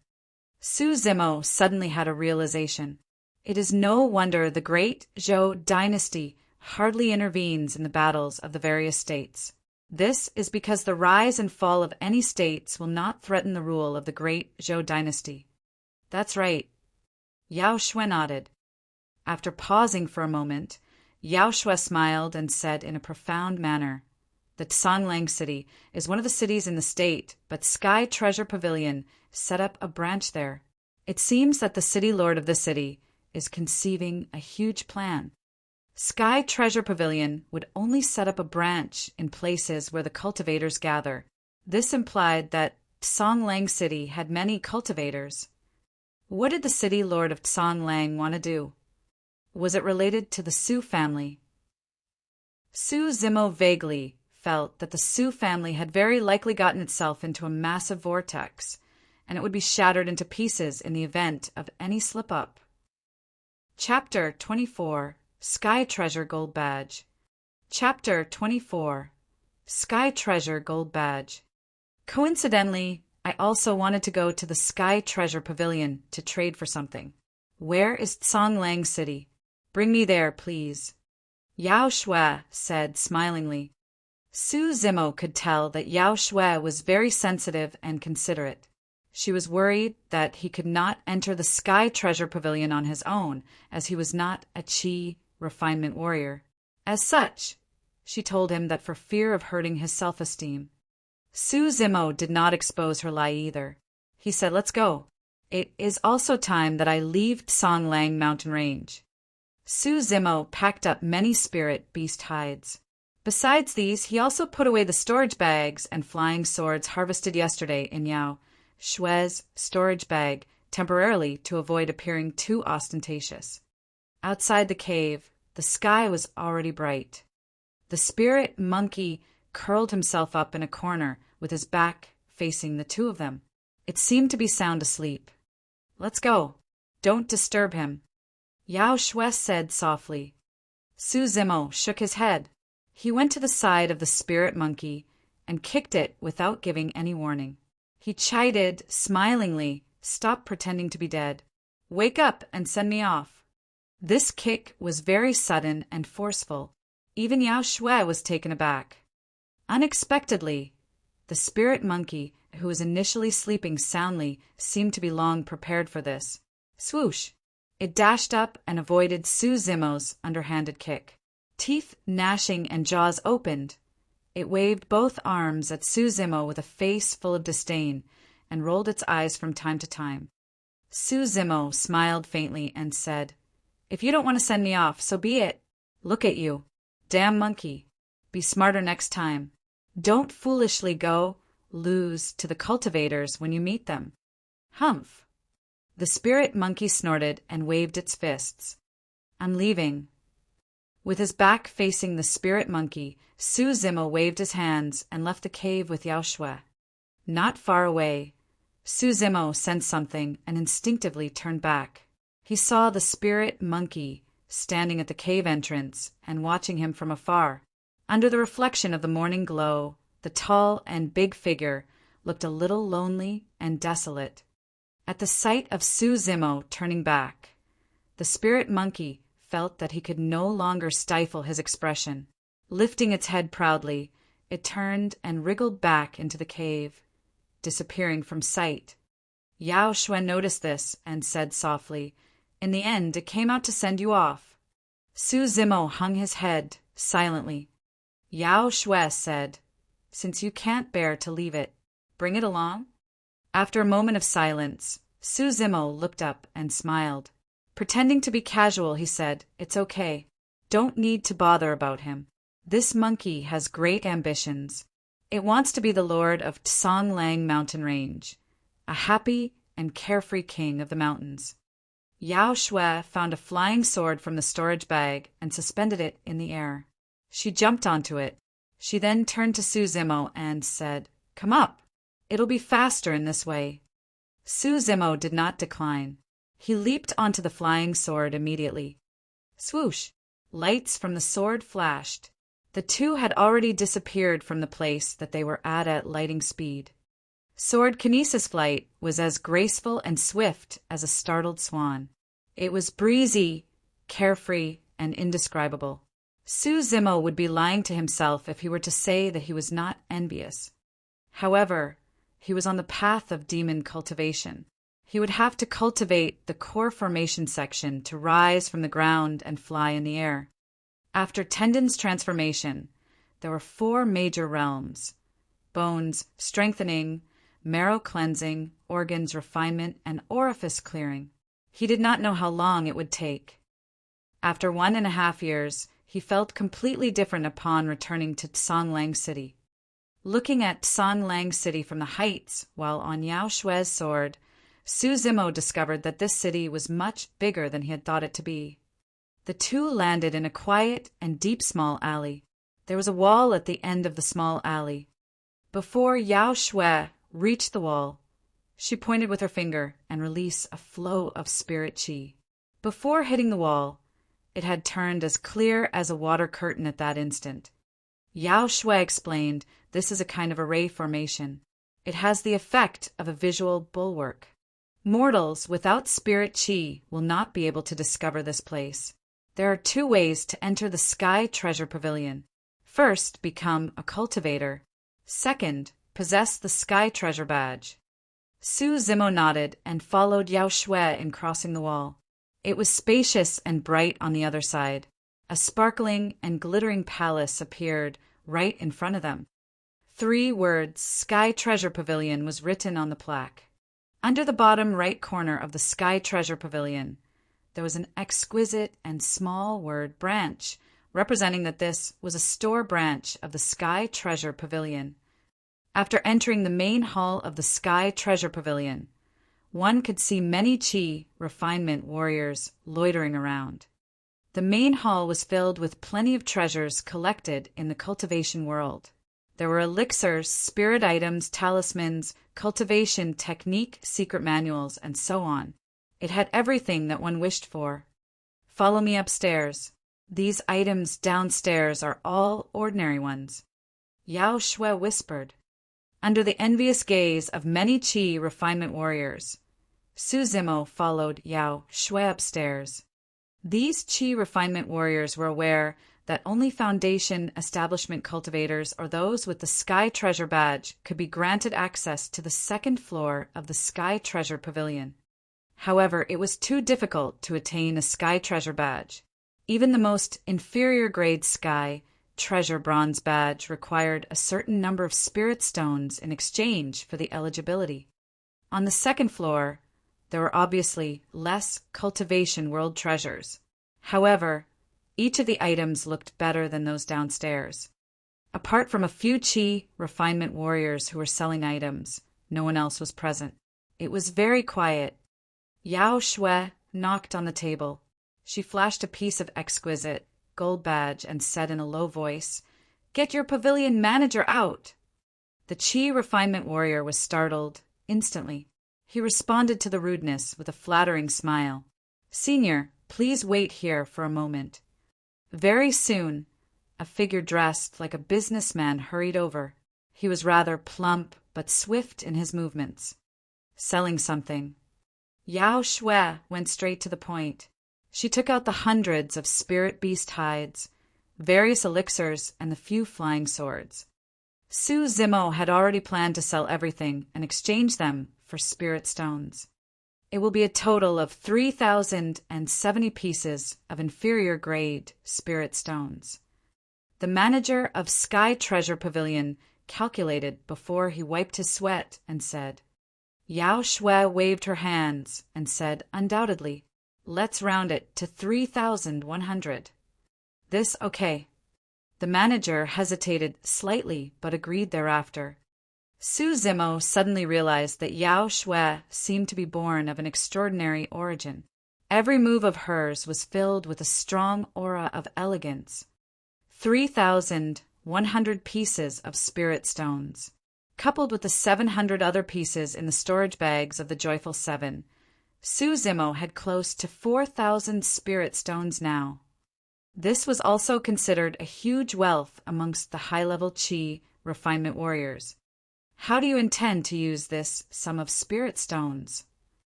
Su Zimo suddenly had a realization. It is no wonder the great Zhou dynasty hardly intervenes in the battles of the various states. This is because the rise and fall of any states will not threaten the rule of the great Zhou dynasty. That's right. Yao Shui nodded. After pausing for a moment, Yao Shui smiled and said in a profound manner, the Tsanglang city, is one of the cities in the state, but Sky Treasure Pavilion set up a branch there. It seems that the city lord of the city is conceiving a huge plan. Sky Treasure Pavilion would only set up a branch in places where the cultivators gather. This implied that Tsanglang City had many cultivators. What did the city lord of Tsanglang want to do? Was it related to the Su family? Su Zimo vaguely felt that the Su family had very likely gotten itself into a massive vortex, and it would be shattered into pieces in the event of any slip-up. Chapter 24. Sky Treasure Gold Badge. Chapter 24. Sky Treasure Gold Badge. Coincidentally, I also wanted to go to the Sky Treasure Pavilion to trade for something. Where is Tsanglang City? Bring me there, please. Yao Shui said smilingly. Su Zimo could tell that Yao Shui was very sensitive and considerate. She was worried that he could not enter the Sky Treasure Pavilion on his own, as he was not a Qi refinement warrior. As such, she told him that for fear of hurting his self-esteem. Su Zimo did not expose her lie either. He said, "Let's go. It is also time that I leave Tsanglang mountain range." Su Zimo packed up many spirit beast hides. Besides these, he also put away the storage bags and flying swords harvested yesterday in Yao Shui's storage bag temporarily to avoid appearing too ostentatious. Outside the cave, the sky was already bright. The spirit monkey curled himself up in a corner with his back facing the two of them. It seemed to be sound asleep. "Let's go. Don't disturb him," Yao Shui said softly. Su Zimo shook his head. He went to the side of the spirit monkey and kicked it without giving any warning. He chided smilingly, "Stop pretending to be dead. Wake up and send me off." This kick was very sudden and forceful. Even Yao Shui was taken aback. Unexpectedly, the spirit monkey, who was initially sleeping soundly, seemed to be long prepared for this. Swoosh! It dashed up and avoided Su Zimo's underhanded kick. Teeth gnashing and jaws opened, it waved both arms at Su Zimo with a face full of disdain and rolled its eyes from time to time. Su Zimo smiled faintly and said, "If you don't want to send me off, so be it. Look at you. Damn monkey. Be smarter next time. Don't foolishly lose to the cultivators when you meet them." Humph! The spirit monkey snorted and waved its fists. "I'm leaving." With his back facing the spirit monkey, Su Zimo waved his hands and left the cave with Yao Shui. Not far away, Su Zimo sensed something and instinctively turned back. He saw the spirit monkey standing at the cave entrance and watching him from afar. Under the reflection of the morning glow, the tall and big figure looked a little lonely and desolate. At the sight of Su Zimo turning back, the spirit monkey felt that he could no longer stifle his expression. Lifting its head proudly, it turned and wriggled back into the cave, disappearing from sight. Yao Shui noticed this and said softly, "In the end, it came out to send you off." Su Zimo hung his head silently. Yao Shui said, "Since you can't bear to leave it, bring it along." After a moment of silence, Su Zimo looked up and smiled. Pretending to be casual, he said, "It's okay. Don't need to bother about him. This monkey has great ambitions. It wants to be the lord of Tsanglang mountain range, a happy and carefree king of the mountains." Yao Shui found a flying sword from the storage bag and suspended it in the air. She jumped onto it. She then turned to Su Zimo and said, "Come up. It'll be faster in this way." Su Zimo did not decline. He leaped onto the flying sword immediately. Swoosh! Lights from the sword flashed. The two had already disappeared from the place that they were at lighting speed. Sword kinesis flight was as graceful and swift as a startled swan. It was breezy, carefree, and indescribable. Su Zimo would be lying to himself if he were to say that he was not envious. However, he was on the path of demon cultivation. He would have to cultivate the core formation section to rise from the ground and fly in the air. After Tendon's transformation, there were 4 major realms: bones strengthening, marrow cleansing, organs refinement, and orifice clearing. He did not know how long it would take. After 1.5 years, he felt completely different upon returning to Songlang City. Looking at Songlang City from the heights while on Yao Shui's sword, Su Zimo discovered that this city was much bigger than he had thought it to be. The two landed in a quiet and deep small alley. There was a wall at the end of the small alley. Before Yao Shui reached the wall, she pointed with her finger and released a flow of spirit qi. Before hitting the wall, it had turned as clear as a water curtain at that instant. Yao Shui explained, this is a kind of array formation. It has the effect of a visual bulwark. Mortals without spirit qi will not be able to discover this place. There are 2 ways to enter the Sky Treasure Pavilion. First, become a cultivator. Second, possess the Sky Treasure Badge. Su Zimo nodded and followed Yao Shui in crossing the wall. It was spacious and bright on the other side. A sparkling and glittering palace appeared right in front of them. 3 words, Sky Treasure Pavilion, was written on the plaque. Under the bottom right corner of the Sky Treasure Pavilion, there was an exquisite and small word branch, representing that this was a store branch of the Sky Treasure Pavilion. After entering the main hall of the Sky Treasure Pavilion, one could see many Qi refinement warriors loitering around. The main hall was filled with plenty of treasures collected in the cultivation world. There were elixirs, spirit items, talismans, cultivation technique, secret manuals, and so on. It had everything that one wished for. Follow me upstairs. These items downstairs are all ordinary ones. Yao Shui whispered. Under the envious gaze of many Qi refinement warriors, Su Zimo followed Yao Shui upstairs. These Qi refinement warriors were aware that only Foundation establishment cultivators or those with the Sky Treasure Badge could be granted access to the 2nd floor of the Sky Treasure Pavilion. However, it was too difficult to attain a Sky Treasure Badge. Even the most inferior grade Sky Treasure Bronze Badge required a certain number of spirit stones in exchange for the eligibility. On the 2nd floor, there were obviously less cultivation world treasures. However, each of the items looked better than those downstairs. Apart from a few Qi refinement warriors who were selling items, no one else was present. It was very quiet. Yao Shui knocked on the table. She flashed a piece of exquisite gold badge and said in a low voice, "Get your pavilion manager out!" The Qi refinement warrior was startled instantly. He responded to the rudeness with a flattering smile. "Senior, please wait here for a moment." Very soon, a figure dressed like a businessman hurried over. He was rather plump but swift in his movements. Selling something. Yao Shui went straight to the point. She took out the hundreds of spirit beast hides, various elixirs, and the few flying swords. Su Zimo had already planned to sell everything and exchange them for spirit stones. It will be a total of 3,070 pieces of inferior grade spirit stones. The manager of Sky Treasure Pavilion calculated before he wiped his sweat and said. Yao Shui waved her hands and said, "Undoubtedly, let's round it to 3,100. This okay." The manager hesitated slightly but agreed thereafter. Su Zimo suddenly realized that Yao Shui seemed to be born of an extraordinary origin. Every move of hers was filled with a strong aura of elegance. 3,100 pieces of spirit stones, coupled with the 700 other pieces in the storage bags of the Joyful Seven, Su Zimo had close to 4,000 spirit stones now. This was also considered a huge wealth amongst the high-level Qi refinement warriors. "How do you intend to use this sum of spirit stones?"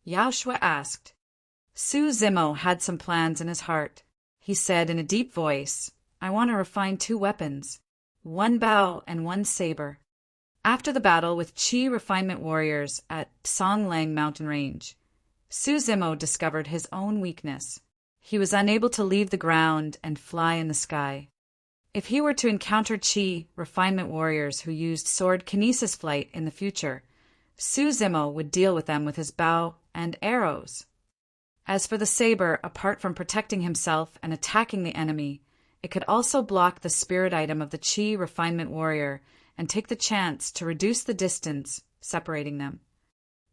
Yao Shui asked. Su Zimo had some plans in his heart. He said in a deep voice, "I want to refine 2 weapons, 1 bow and 1 saber." After the battle with Qi refinement warriors at Songlang mountain range, Su Zimo discovered his own weakness. He was unable to leave the ground and fly in the sky. If he were to encounter Qi refinement warriors who used sword kinesis flight in the future, Su Zimo would deal with them with his bow and arrows. As for the saber, apart from protecting himself and attacking the enemy, it could also block the spirit item of the Qi refinement warrior and take the chance to reduce the distance separating them.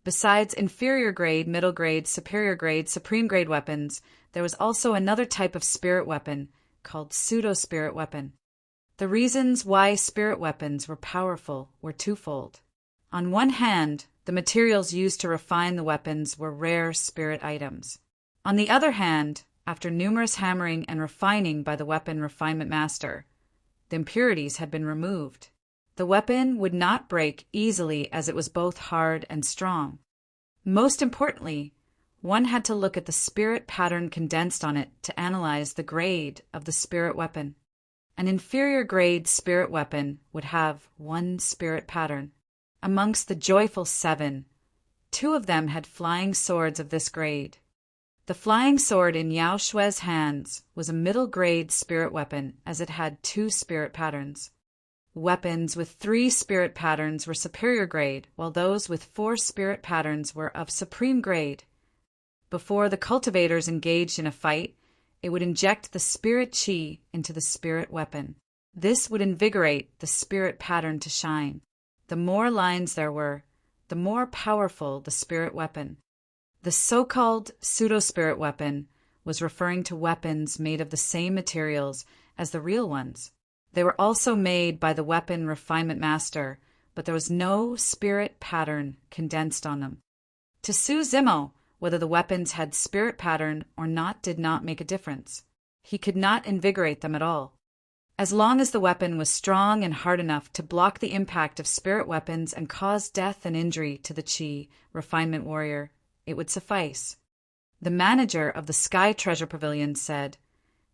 Besides inferior grade, middle grade, superior grade, supreme grade weapons, there was also another type of spirit weapon called pseudo-spirit weapon. The reasons why spirit weapons were powerful were twofold. On one hand, the materials used to refine the weapons were rare spirit items. On the other hand, after numerous hammering and refining by the weapon refinement master, the impurities had been removed. The weapon would not break easily as it was both hard and strong. Most importantly, one had to look at the spirit pattern condensed on it to analyze the grade of the spirit weapon. An inferior grade spirit weapon would have one spirit pattern. Amongst the joyful 7, 2 of them had flying swords of this grade. The flying sword in Yao Shue's hands was a middle grade spirit weapon as it had 2 spirit patterns. Weapons with 3 spirit patterns were superior grade, while those with 4 spirit patterns were of supreme grade. Before the cultivators engaged in a fight, it would inject the spirit qi into the spirit weapon. This would invigorate the spirit pattern to shine. The more lines there were, the more powerful the spirit weapon. The so-called pseudo-spirit weapon was referring to weapons made of the same materials as the real ones. They were also made by the weapon refinement master, but there was no spirit pattern condensed on them. To Su Zimo, whether the weapons had spirit pattern or not did not make a difference. He could not invigorate them at all. As long as the weapon was strong and hard enough to block the impact of spirit weapons and cause death and injury to the Qi refinement warrior, it would suffice. The manager of the Sky Treasure Pavilion said,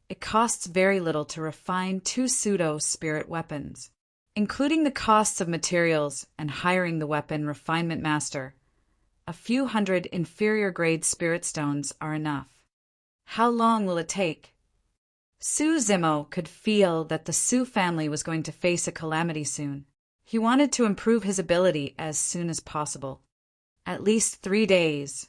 "It costs very little to refine 2 pseudo-spirit weapons. Including the costs of materials and hiring the weapon refinement master, a few hundred inferior-grade spirit stones are enough. How long will it take?" Su Zimo could feel that the Su family was going to face a calamity soon. He wanted to improve his ability as soon as possible. At least 3 days.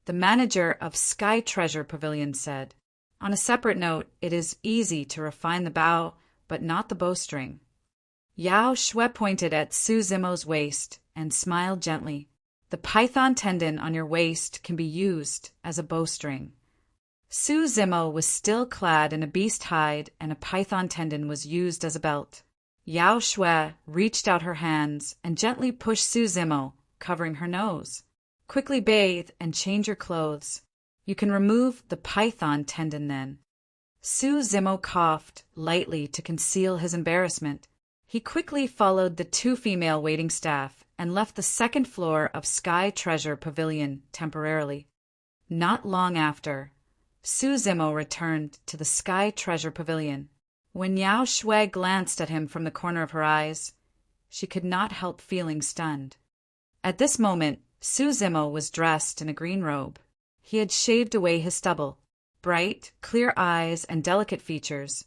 The manager of Sky Treasure Pavilion said, "On a separate note, it is easy to refine the bow, but not the bowstring." Yao Shui pointed at Su Zimo's waist and smiled gently. "The python tendon on your waist can be used as a bowstring." Su Zimo was still clad in a beast hide and a python tendon was used as a belt. Yao Shui reached out her hands and gently pushed Su Zimo, covering her nose. "Quickly bathe and change your clothes. You can remove the python tendon then." Su Zimo coughed lightly to conceal his embarrassment. He quickly followed the 2 female waiting staff and left the 2nd floor of Sky Treasure Pavilion temporarily. Not long after, Su Zimo returned to the Sky Treasure Pavilion. When Yao Shui glanced at him from the corner of her eyes, she could not help feeling stunned. At this moment, Su Zimo was dressed in a green robe. He had shaved away his stubble. Bright, clear eyes and delicate features.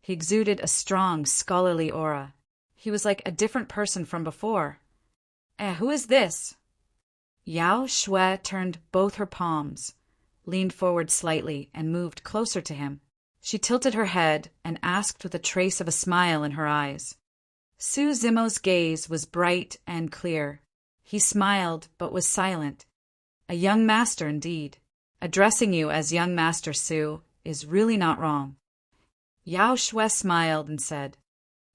He exuded a strong, scholarly aura. He was like a different person from before. Who is this?" Yao Shui turned both her palms, leaned forward slightly, and moved closer to him. She tilted her head and asked with a trace of a smile in her eyes. Su Zimo's gaze was bright and clear. He smiled but was silent. "A young master indeed. Addressing you as young master Su is really not wrong." Yao Shui smiled and said.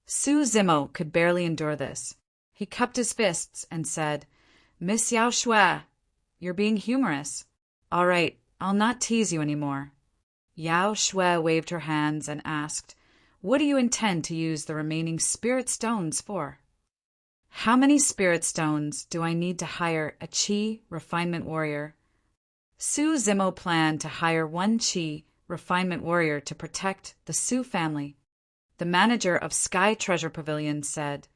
Su Zimo could barely endure this. He cupped his fists and said, "Miss Yao Shui, you're being humorous. All right, I'll not tease you anymore." Yao Shui waved her hands and asked, "What do you intend to use the remaining spirit stones for?" "How many spirit stones do I need to hire a Qi refinement warrior?" Su Zimo planned to hire 1 Qi refinement warrior to protect the Su family. The manager of Sky Treasure Pavilion said,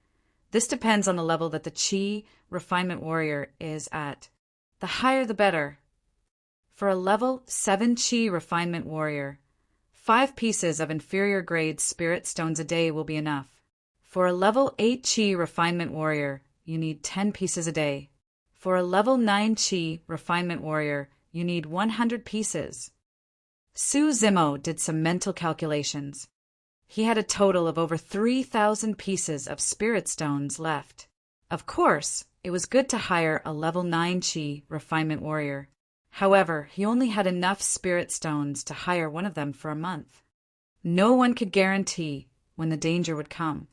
"This depends on the level that the Qi refinement warrior is at. The higher the better. For a level 7 Qi refinement warrior, 5 pieces of inferior grade spirit stones a day will be enough. For a level 8 Qi refinement warrior, you need 10 pieces a day. For a level 9 Qi refinement warrior, you need 100 pieces. Su Zimo did some mental calculations. He had a total of over 3,000 pieces of spirit stones left. Of course, it was good to hire a level 9 Qi refinement warrior. However, he only had enough spirit stones to hire one of them for a month. No one could guarantee when the danger would come.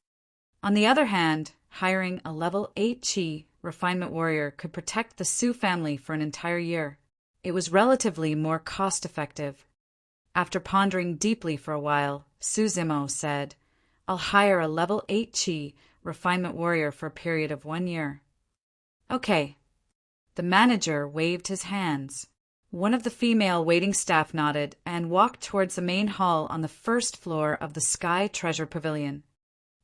On the other hand, hiring a level 8 Qi refinement warrior could protect the Su family for an entire year. It was relatively more cost-effective. After pondering deeply for a while, Su Zimo said, "I'll hire a level 8 Qi refinement warrior for a period of 1 year." "Okay." The manager waved his hands. One of the female waiting staff nodded and walked towards the main hall on the first floor of the Sky Treasure Pavilion.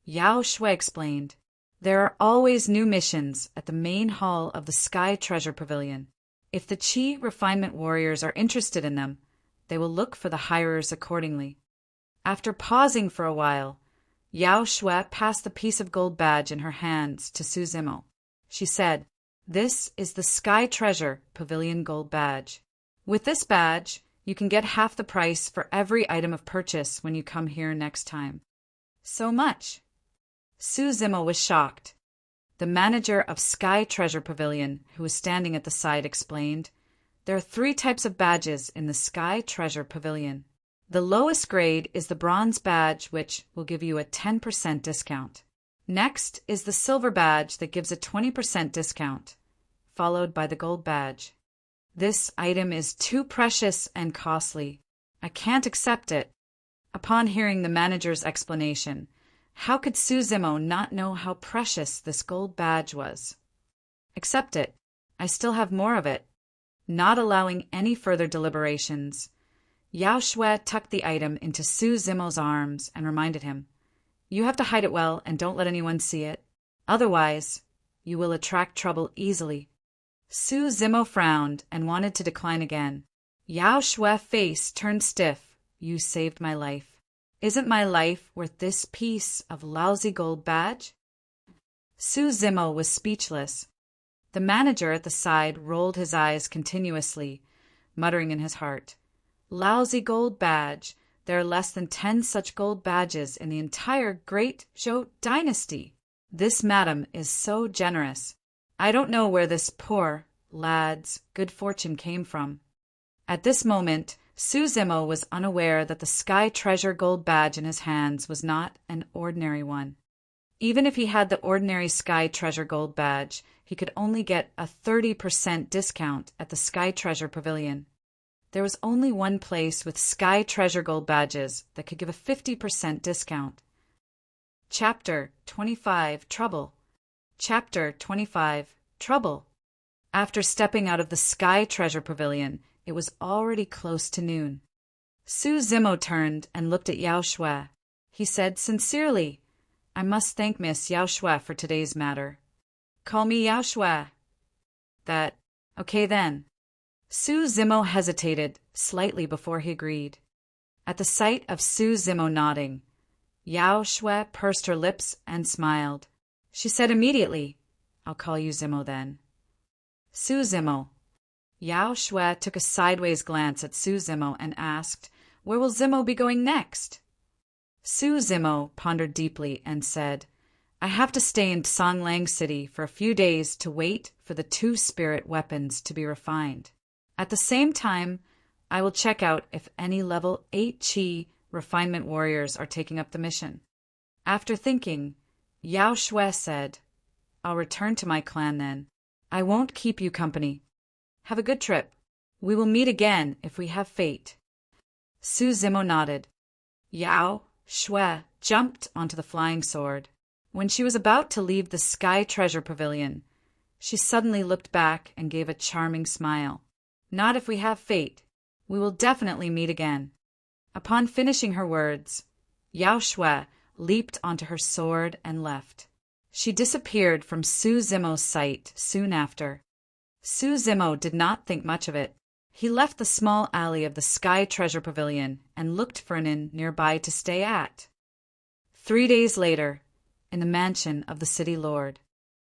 Yao Shui explained, "There are always new missions at the main hall of the Sky Treasure Pavilion. If the Qi refinement warriors are interested in them, they will look for the hirers accordingly." After pausing for a while, Yao Shui passed the piece of gold badge in her hands to Su Zimo. She said, "This is the Sky Treasure Pavilion Gold Badge. With this badge, you can get half the price for every item of purchase when you come here next time." "So much?" Su Zimo was shocked. The manager of Sky Treasure Pavilion, who was standing at the side, explained, "There are 3 types of badges in the Sky Treasure Pavilion. The lowest grade is the bronze badge, which will give you a 10% discount. Next is the silver badge that gives a 20% discount, followed by the gold badge. This item is too precious and costly. I can't accept it." Upon hearing the manager's explanation, how could Su Zimo not know how precious this gold badge was? "Accept it. I still have more of it." Not allowing any further deliberations, Yao Shui tucked the item into Su Zimo's arms and reminded him, "You have to hide it well and don't let anyone see it. Otherwise, you will attract trouble easily." Su Zimo frowned and wanted to decline again. Yao Shui's face turned stiff. "You saved my life. Isn't my life worth this piece of lousy gold badge?" Su Zimo was speechless. The manager at the side rolled his eyes continuously, muttering in his heart, "Lousy gold badge. There are less than 10 such gold badges in the entire Great Zhou dynasty. This madam is so generous. I don't know where this poor lad's good fortune came from." At this moment, Su Zimo was unaware that the Sky Treasure gold badge in his hands was not an ordinary one. Even if he had the ordinary Sky Treasure gold badge, he could only get a 30% discount at the Sky Treasure Pavilion. There was only one place with Sky Treasure gold badges that could give a 50% discount. Chapter 25 Trouble. Chapter 25 Trouble. After stepping out of the Sky Treasure Pavilion, it was already close to noon. Su Zimo turned and looked at Yao Shui. He said sincerely, "I must thank Miss Yao Shui for today's matter." "Call me Yao Shui." Okay then." Su Zimo hesitated slightly before he agreed. At the sight of Su Zimo nodding, Yao Shui pursed her lips and smiled. She said immediately, "I'll call you Zimo then." Su Zimo. Yao Shui took a sideways glance at Su Zimo and asked, "Where will Zimo be going next?" Su Zimo pondered deeply and said, "I have to stay in Songlang City for a few days to wait for the 2 spirit weapons to be refined. At the same time, I will check out if any level 8 Qi refinement warriors are taking up the mission." After thinking, Yao Shui said, "I'll return to my clan then. I won't keep you company. Have a good trip. We will meet again if we have fate." Su Zimo nodded. Yao Shui jumped onto the flying sword. When she was about to leave the Sky Treasure Pavilion, she suddenly looked back and gave a charming smile. "Not if we have fate. We will definitely meet again." Upon finishing her words, Yao Shui leaped onto her sword and left. She disappeared from Su Zimo's sight soon after. Su Zimo did not think much of it. He left the small alley of the Sky Treasure Pavilion and looked for an inn nearby to stay at. 3 days later, in the mansion of the city lord,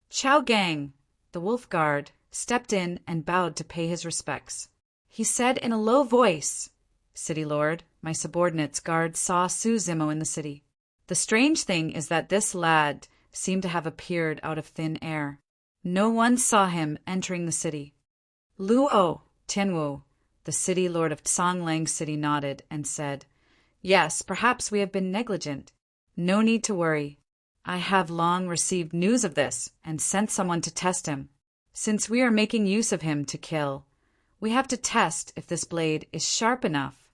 Chao Gang, the wolf guard, stepped in and bowed to pay his respects. He said in a low voice, "City lord, my subordinates guard saw Su Zimo in the city. The strange thing is that this lad seemed to have appeared out of thin air. No one saw him entering the city." Luo Tianwu, the city lord of Songlang City, nodded and said, "Yes, perhaps we have been negligent. No need to worry. I have long received news of this and sent someone to test him. Since we are making use of him to kill, we have to test if this blade is sharp enough.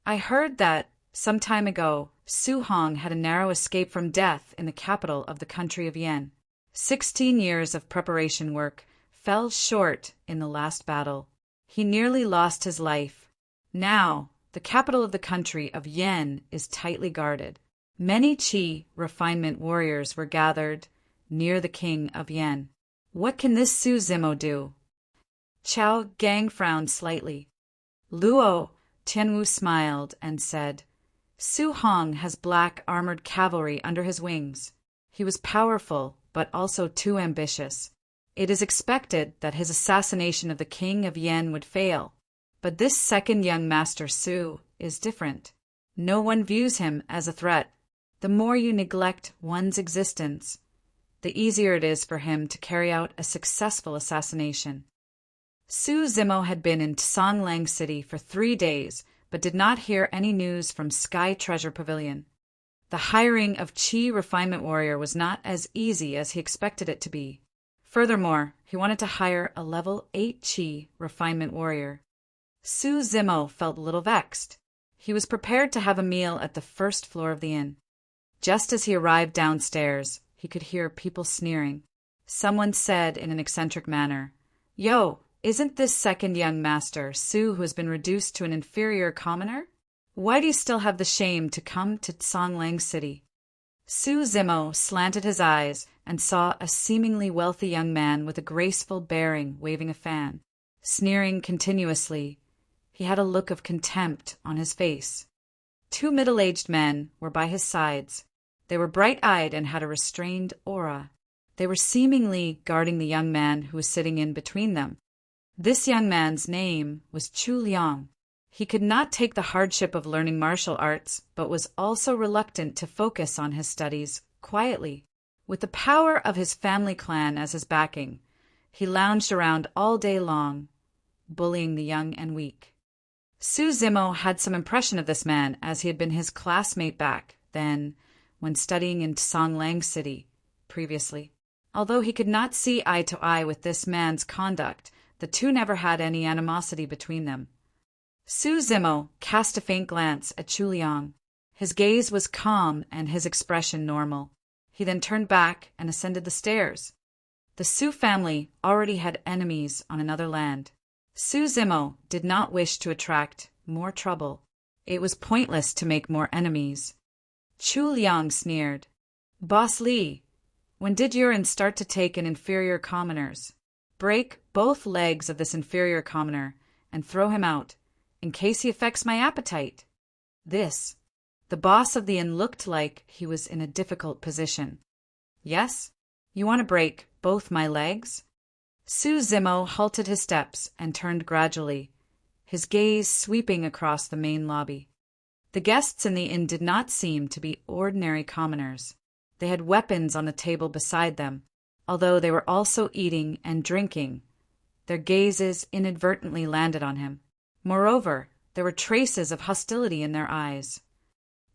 I heard that, some time ago, Su Hong had a narrow escape from death in the capital of the country of Yen. 16 years of preparation work fell short in the last battle. He nearly lost his life. Now, the capital of the country of Yen is tightly guarded. Many Qi refinement warriors were gathered near the king of Yen. What can this Su Zimo do?" Chao Gang frowned slightly. Luo Tianwu smiled and said, "Su Hong has black armored cavalry under his wings. He was powerful, but also too ambitious. It is expected that his assassination of the king of Yen would fail. But this second young master Su is different. No one views him as a threat. The more you neglect one's existence, the easier it is for him to carry out a successful assassination." Su Zimo had been in Songlang City for 3 days, but did not hear any news from Sky Treasure Pavilion. The hiring of Qi refinement warrior was not as easy as he expected it to be. Furthermore, he wanted to hire a level 8 Qi refinement warrior. Su Zimo felt a little vexed. He was prepared to have a meal at the first floor of the inn. Just as he arrived downstairs, he could hear people sneering. Someone said in an eccentric manner, "Yo, isn't this second young master Su who has been reduced to an inferior commoner? Why do you still have the shame to come to Songlang City?" Su Zimo slanted his eyes and saw a seemingly wealthy young man with a graceful bearing waving a fan. Sneering continuously, he had a look of contempt on his face. 2 middle-aged men were by his sides. They were bright-eyed and had a restrained aura. They were seemingly guarding the young man who was sitting in between them. This young man's name was Chu Liang. He could not take the hardship of learning martial arts, but was also reluctant to focus on his studies quietly. With the power of his family clan as his backing, he lounged around all day long, bullying the young and weak. Su Zimo had some impression of this man as he had been his classmate back then, when studying in Songlang City previously. Although he could not see eye to eye with this man's conduct, the two never had any animosity between them. Su Zimo cast a faint glance at Chu Liang. His gaze was calm and his expression normal. He then turned back and ascended the stairs. The Su family already had enemies on another land. Su Zimo did not wish to attract more trouble. It was pointless to make more enemies. Chu Liang sneered. "Boss Li, when did Yurin start to take in inferior commoners? Break both legs of this inferior commoner and throw him out, in case he affects my appetite." The boss of the inn looked like he was in a difficult position. "Yes? You want to break both my legs?" Su Zimo halted his steps and turned gradually, his gaze sweeping across the main lobby. The guests in the inn did not seem to be ordinary commoners. They had weapons on the table beside them, although they were also eating and drinking. Their gazes inadvertently landed on him. Moreover, there were traces of hostility in their eyes.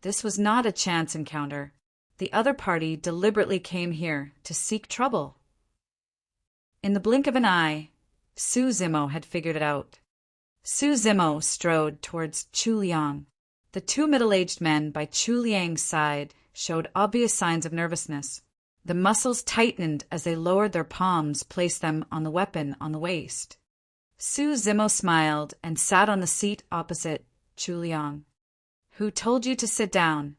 This was not a chance encounter. The other party deliberately came here to seek trouble. In the blink of an eye, Su Zimo had figured it out. Su Zimo strode towards Chu Liang. The 2 middle-aged men by Chu Liang's side showed obvious signs of nervousness. The muscles tightened as they lowered their palms, placed them on the weapon on the waist. Su Zimo smiled and sat on the seat opposite Chu Liang. "Who told you to sit down?"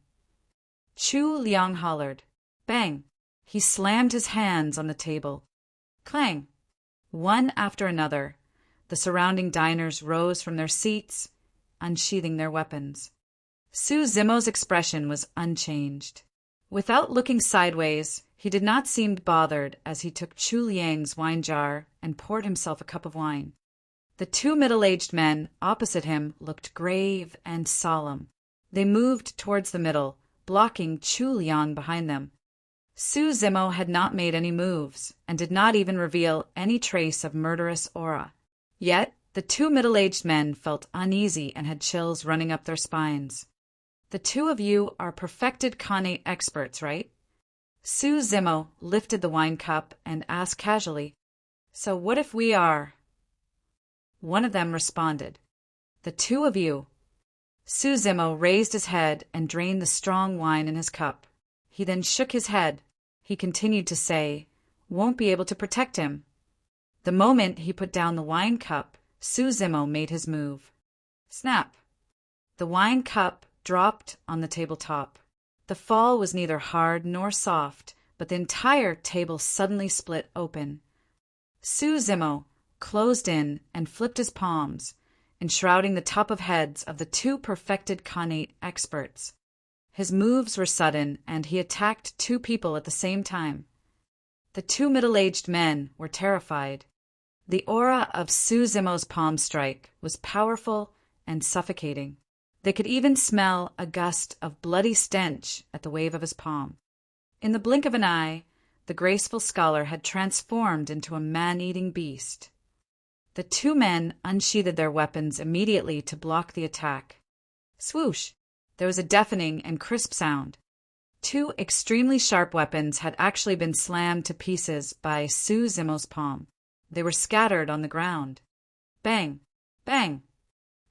Chu Liang hollered. Bang! He slammed his hands on the table. Clang! One after another, The surrounding diners rose from their seats, unsheathing their weapons. Su Zimo's expression was unchanged. Without looking sideways, he did not seem bothered as he took Chu Liang's wine jar and poured himself a cup of wine. The two middle-aged men opposite him looked grave and solemn. They moved towards the middle, blocking Chu Liang behind them. Su Zimo had not made any moves, and did not even reveal any trace of murderous aura. Yet, the two middle-aged men felt uneasy and had chills running up their spines. The two of you are perfected Khanate experts, right? Su Zimo lifted the wine cup and asked casually, "So what if we are?" One of them responded, "The two of you." Su Zimo raised his head and drained the strong wine in his cup. He then shook his head. He continued to say, "Won't be able to protect him." The moment he put down the wine cup, Su Zimo made his move. Snap! The wine cup dropped on the tabletop. The fall was neither hard nor soft, but the entire table suddenly split open. Su Zimo closed in and flipped his palms, enshrouding the top of heads of the two perfected Khanate experts. His moves were sudden, and he attacked two people at the same time. The two middle-aged men were terrified. The aura of Su Zimo's palm strike was powerful and suffocating. They could even smell a gust of bloody stench at the wave of his palm. In the blink of an eye, the graceful scholar had transformed into a man-eating beast. The two men unsheathed their weapons immediately to block the attack. Swoosh! There was a deafening and crisp sound. Two extremely sharp weapons had actually been slammed to pieces by Su Zimo's palm. They were scattered on the ground. Bang! Bang!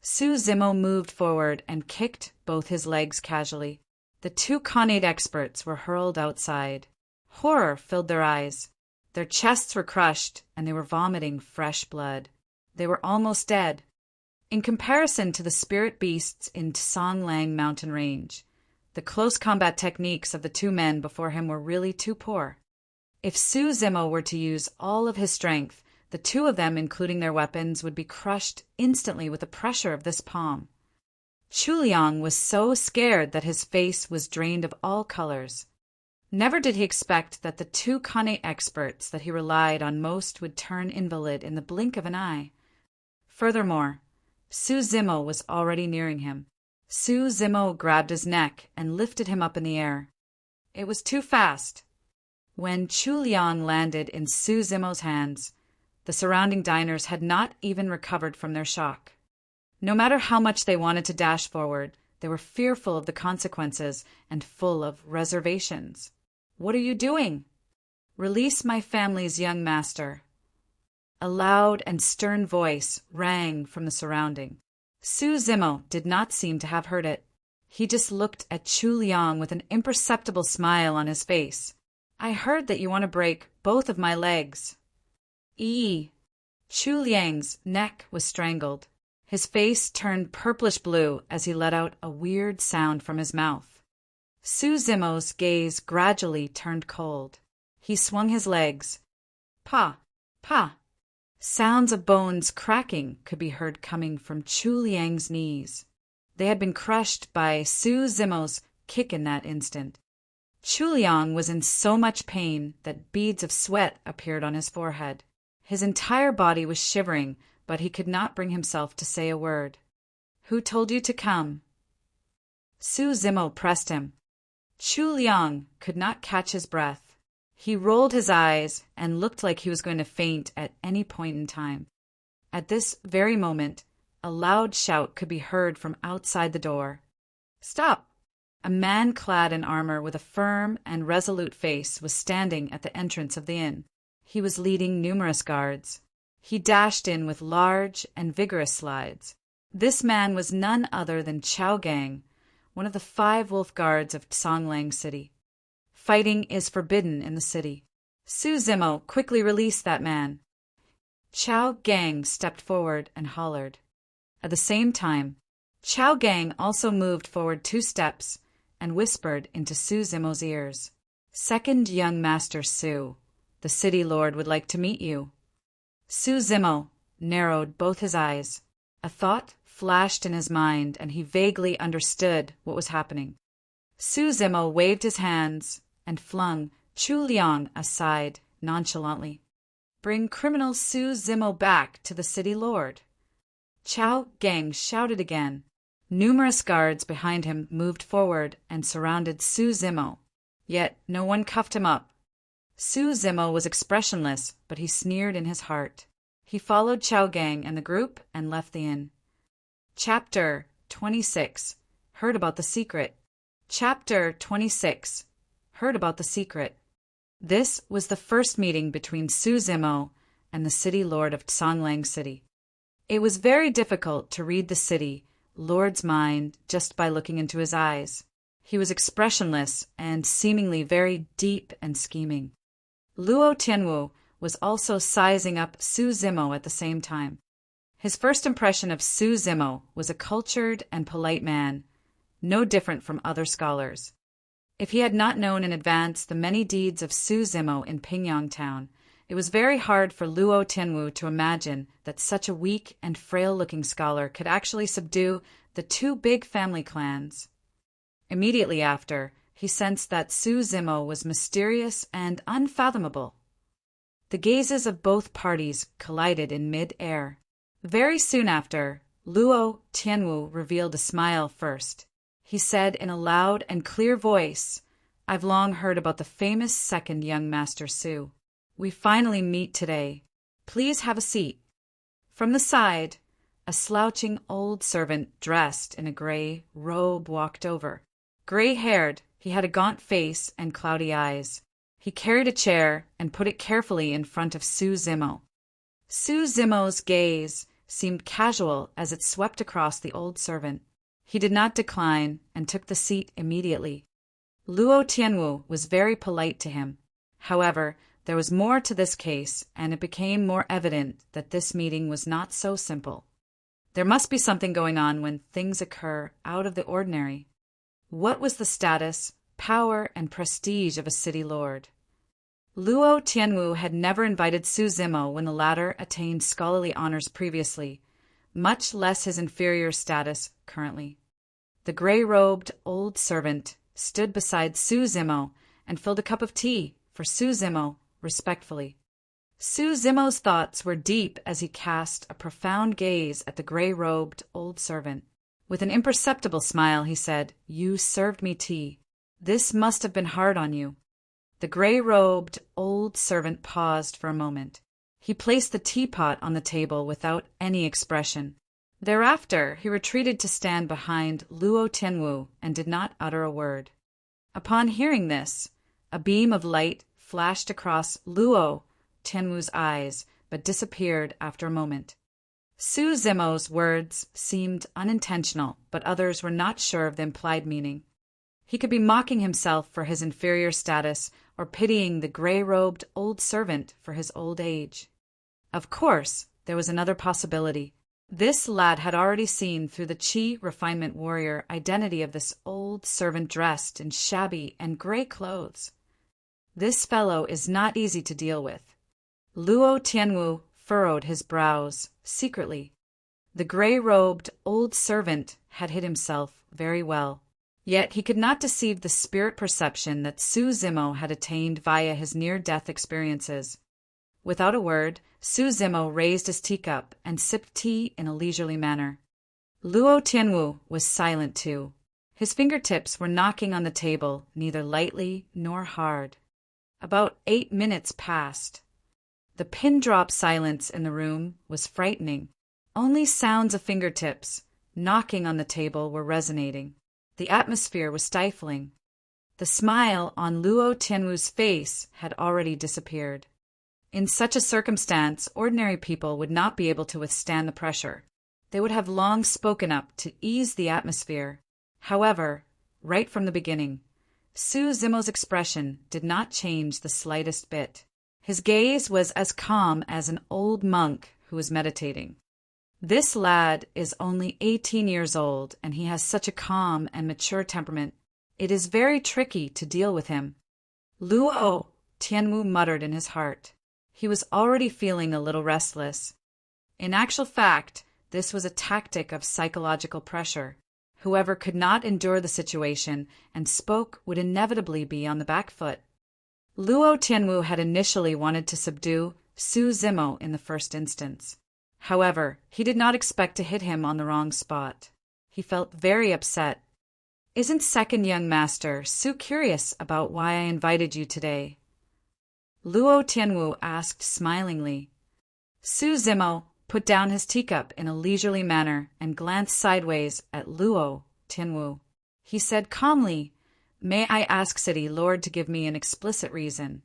Su Zimo moved forward and kicked both his legs casually. The two Khanate experts were hurled outside. Horror filled their eyes. Their chests were crushed, and they were vomiting fresh blood. They were almost dead. In comparison to the spirit beasts in Songlang mountain range, the close combat techniques of the two men before him were really too poor. If Su Zimo were to use all of his strength, the two of them, including their weapons, would be crushed instantly with the pressure of this palm. Chu Liang was so scared that his face was drained of all colors. Never did he expect that the two Khanate experts that he relied on most would turn invalid in the blink of an eye. Furthermore, Su Zimo was already nearing him. Su Zimo grabbed his neck and lifted him up in the air. It was too fast. When Chu Liang landed in Su Zimo's hands, the surrounding diners had not even recovered from their shock. No matter how much they wanted to dash forward, they were fearful of the consequences and full of reservations. "What are you doing?" "Release my family's young master." A loud and stern voice rang from the surrounding. Su Zimo did not seem to have heard it. He just looked at Chu Liang with an imperceptible smile on his face. "I heard that you want to break both of my legs." Chu Liang's neck was strangled. His face turned purplish blue as he let out a weird sound from his mouth. Su Zimo's gaze gradually turned cold. He swung his legs. Pa! Pa! Sounds of bones cracking could be heard coming from Chu Liang's knees. They had been crushed by Su Zimo's kick in that instant. Chu Liang was in so much pain that beads of sweat appeared on his forehead. His entire body was shivering, but he could not bring himself to say a word. "Who told you to come?" Su Zimo pressed him. Chu Liang could not catch his breath. He rolled his eyes and looked like he was going to faint at any point in time. At this very moment, a loud shout could be heard from outside the door. "Stop!" A man clad in armor with a firm and resolute face was standing at the entrance of the inn. He was leading numerous guards. He dashed in with large and vigorous strides. This man was none other than Chao Gang, one of the 5 wolf guards of Songlang City. Fighting is forbidden in the city. Su Zimo quickly released that man. Chao Gang stepped forward and hollered. At the same time, Chao Gang also moved forward 2 steps and whispered into Su Zimo's ears. "Second young master Su, the city lord would like to meet you." Su Zimo narrowed both his eyes. A thought flashed in his mind, and he vaguely understood what was happening. Su Zimo waved his hands and flung Chu Liang aside nonchalantly. "Bring criminal Su Zimo back to the city lord." Chao Gang shouted again. Numerous guards behind him moved forward and surrounded Su Zimo. Yet no one cuffed him up. Su Zimo was expressionless, but he sneered in his heart. He followed Chao Gang and the group and left the inn. Chapter 26. Heard about the secret. Chapter 26. Heard about the secret. This was the first meeting between Su Zimo and the city lord of Songlang City. It was very difficult to read the city lord's mind just by looking into his eyes. He was expressionless and seemingly very deep and scheming. Luo Tianwu was also sizing up Su Zimo at the same time. His first impression of Su Zimo was a cultured and polite man, no different from other scholars. If he had not known in advance the many deeds of Su Zimo in Pingyang town, it was very hard for Luo Tianwu to imagine that such a weak and frail-looking scholar could actually subdue the two big family clans. Immediately after, he sensed that Su Zimo was mysterious and unfathomable. The gazes of both parties collided in mid-air. Very soon after, Luo Tianwu revealed a smile first. He said in a loud and clear voice, "I've long heard about the famous second young Master Su. We finally meet today. Please have a seat." From the side, a slouching old servant dressed in a gray robe walked over. Gray-haired, he had a gaunt face and cloudy eyes. He carried a chair and put it carefully in front of Su Zimo. Su Zimo's gaze seemed casual as it swept across the old servant. He did not decline and took the seat immediately. Luo Tianwu was very polite to him. However, there was more to this case, and it became more evident that this meeting was not so simple. There must be something going on when things occur out of the ordinary. What was the status, power, and prestige of a city lord? Luo Tianwu had never invited Su Zimo when the latter attained scholarly honors previously, much less his inferior status currently. The gray-robed old servant stood beside Su Zimo and filled a cup of tea for Su Zimo respectfully. Su Zimo's thoughts were deep as he cast a profound gaze at the gray-robed old servant. With an imperceptible smile, he said, "You served me tea. This must have been hard on you." The gray-robed old servant paused for a moment. He placed the teapot on the table without any expression. Thereafter, he retreated to stand behind Luo Tianwu and did not utter a word. Upon hearing this, a beam of light flashed across Luo Tianwu's eyes, but disappeared after a moment. Su Zimo's words seemed unintentional, but others were not sure of the implied meaning. He could be mocking himself for his inferior status or pitying the gray-robed old servant for his old age. Of course, there was another possibility. This lad had already seen through the Qi refinement warrior identity of this old servant dressed in shabby and gray clothes. This fellow is not easy to deal with. Luo Tianwu furrowed his brows secretly. The gray-robed old servant had hid himself very well. Yet he could not deceive the spirit perception that Su Zimo had attained via his near-death experiences. Without a word, Su Zimo raised his teacup and sipped tea in a leisurely manner. Luo Tianwu was silent too. His fingertips were knocking on the table, neither lightly nor hard. About 8 minutes passed. The pin-drop silence in the room was frightening. Only sounds of fingertips knocking on the table were resonating. The atmosphere was stifling. The smile on Luo Tianwu's face had already disappeared. In such a circumstance, ordinary people would not be able to withstand the pressure. They would have long spoken up to ease the atmosphere. However, right from the beginning, Su Zimo's expression did not change the slightest bit. His gaze was as calm as an old monk who was meditating. This lad is only 18 years old, and he has such a calm and mature temperament. It is very tricky to deal with him. Luo Tianwu muttered in his heart. He was already feeling a little restless. In actual fact, this was a tactic of psychological pressure. Whoever could not endure the situation and spoke would inevitably be on the back foot. Luo Tianwu had initially wanted to subdue Su Zimo in the first instance. However, he did not expect to hit him on the wrong spot. He felt very upset. "Isn't second young master Su curious about why I invited you today?" Luo Tianwu asked smilingly. Su Zimo put down his teacup in a leisurely manner and glanced sideways at Luo Tianwu. He said calmly, "May I ask City Lord to give me an explicit reason?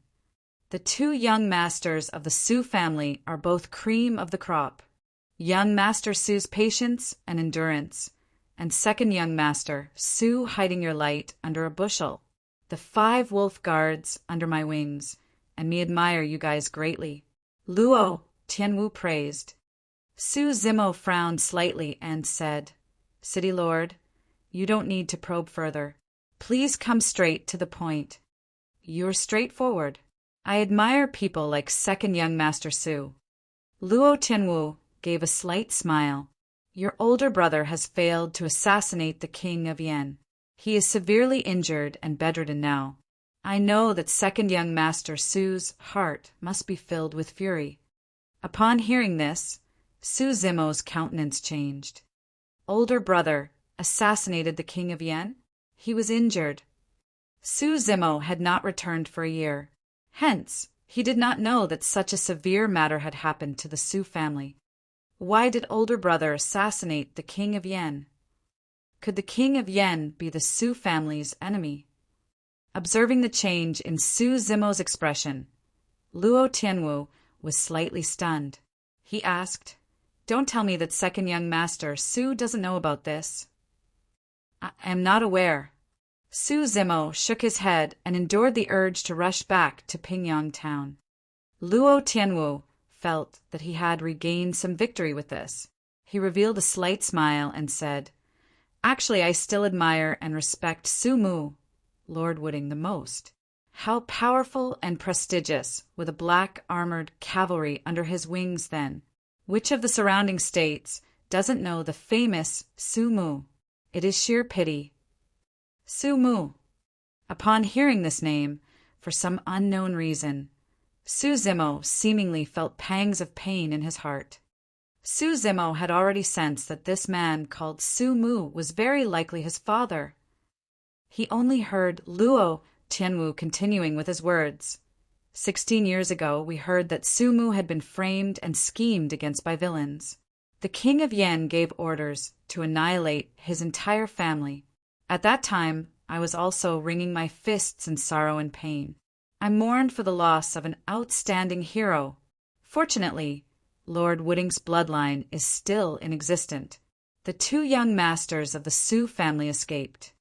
The two young masters of the Su family are both cream of the crop. Young Master Su's patience and endurance, and second young master Su hiding your light under a bushel. The 5 wolf guards under my wings, and me admire you guys greatly," Luo Tianwu praised. Su Zimo frowned slightly and said, "City Lord, you don't need to probe further. Please come straight to the point. You're straightforward. I admire people like second young master Su." Luo Tianwu gave a slight smile. "Your older brother has failed to assassinate the king of Yan. He is severely injured and bedridden now. I know that second young master Su's heart must be filled with fury." Upon hearing this, Su Zimo's countenance changed. Older brother assassinated the king of Yan? He was injured. Su Zimo had not returned for a year. Hence, he did not know that such a severe matter had happened to the Su family. Why did older brother assassinate the king of Yan? Could the king of Yan be the Su family's enemy? Observing the change in Su Zimo's expression, Luo Tianwu was slightly stunned. He asked, "Don't tell me that second young master Su doesn't know about this." "I am not aware." Su Zimo shook his head and endured the urge to rush back to Pingyang town. Luo Tianwu felt that he had regained some victory with this. He revealed a slight smile and said, "Actually, I still admire and respect Su Mu, Lord Wooding, the most. How powerful and prestigious, with a black armored cavalry under his wings then. Which of the surrounding states doesn't know the famous Su Mu? It is sheer pity." Su Mu. Upon hearing this name, for some unknown reason, Su Zimo seemingly felt pangs of pain in his heart. Su Zimo had already sensed that this man called Su Mu was very likely his father. He only heard Luo Tianwu continuing with his words. 16 years ago, we heard that Su Mu had been framed and schemed against by villains. The king of Yan gave orders to annihilate his entire family. At that time, I was also wringing my fists in sorrow and pain. I mourned for the loss of an outstanding hero. Fortunately, Lord Wooding's bloodline is still in existence. The 2 young masters of the Su family escaped.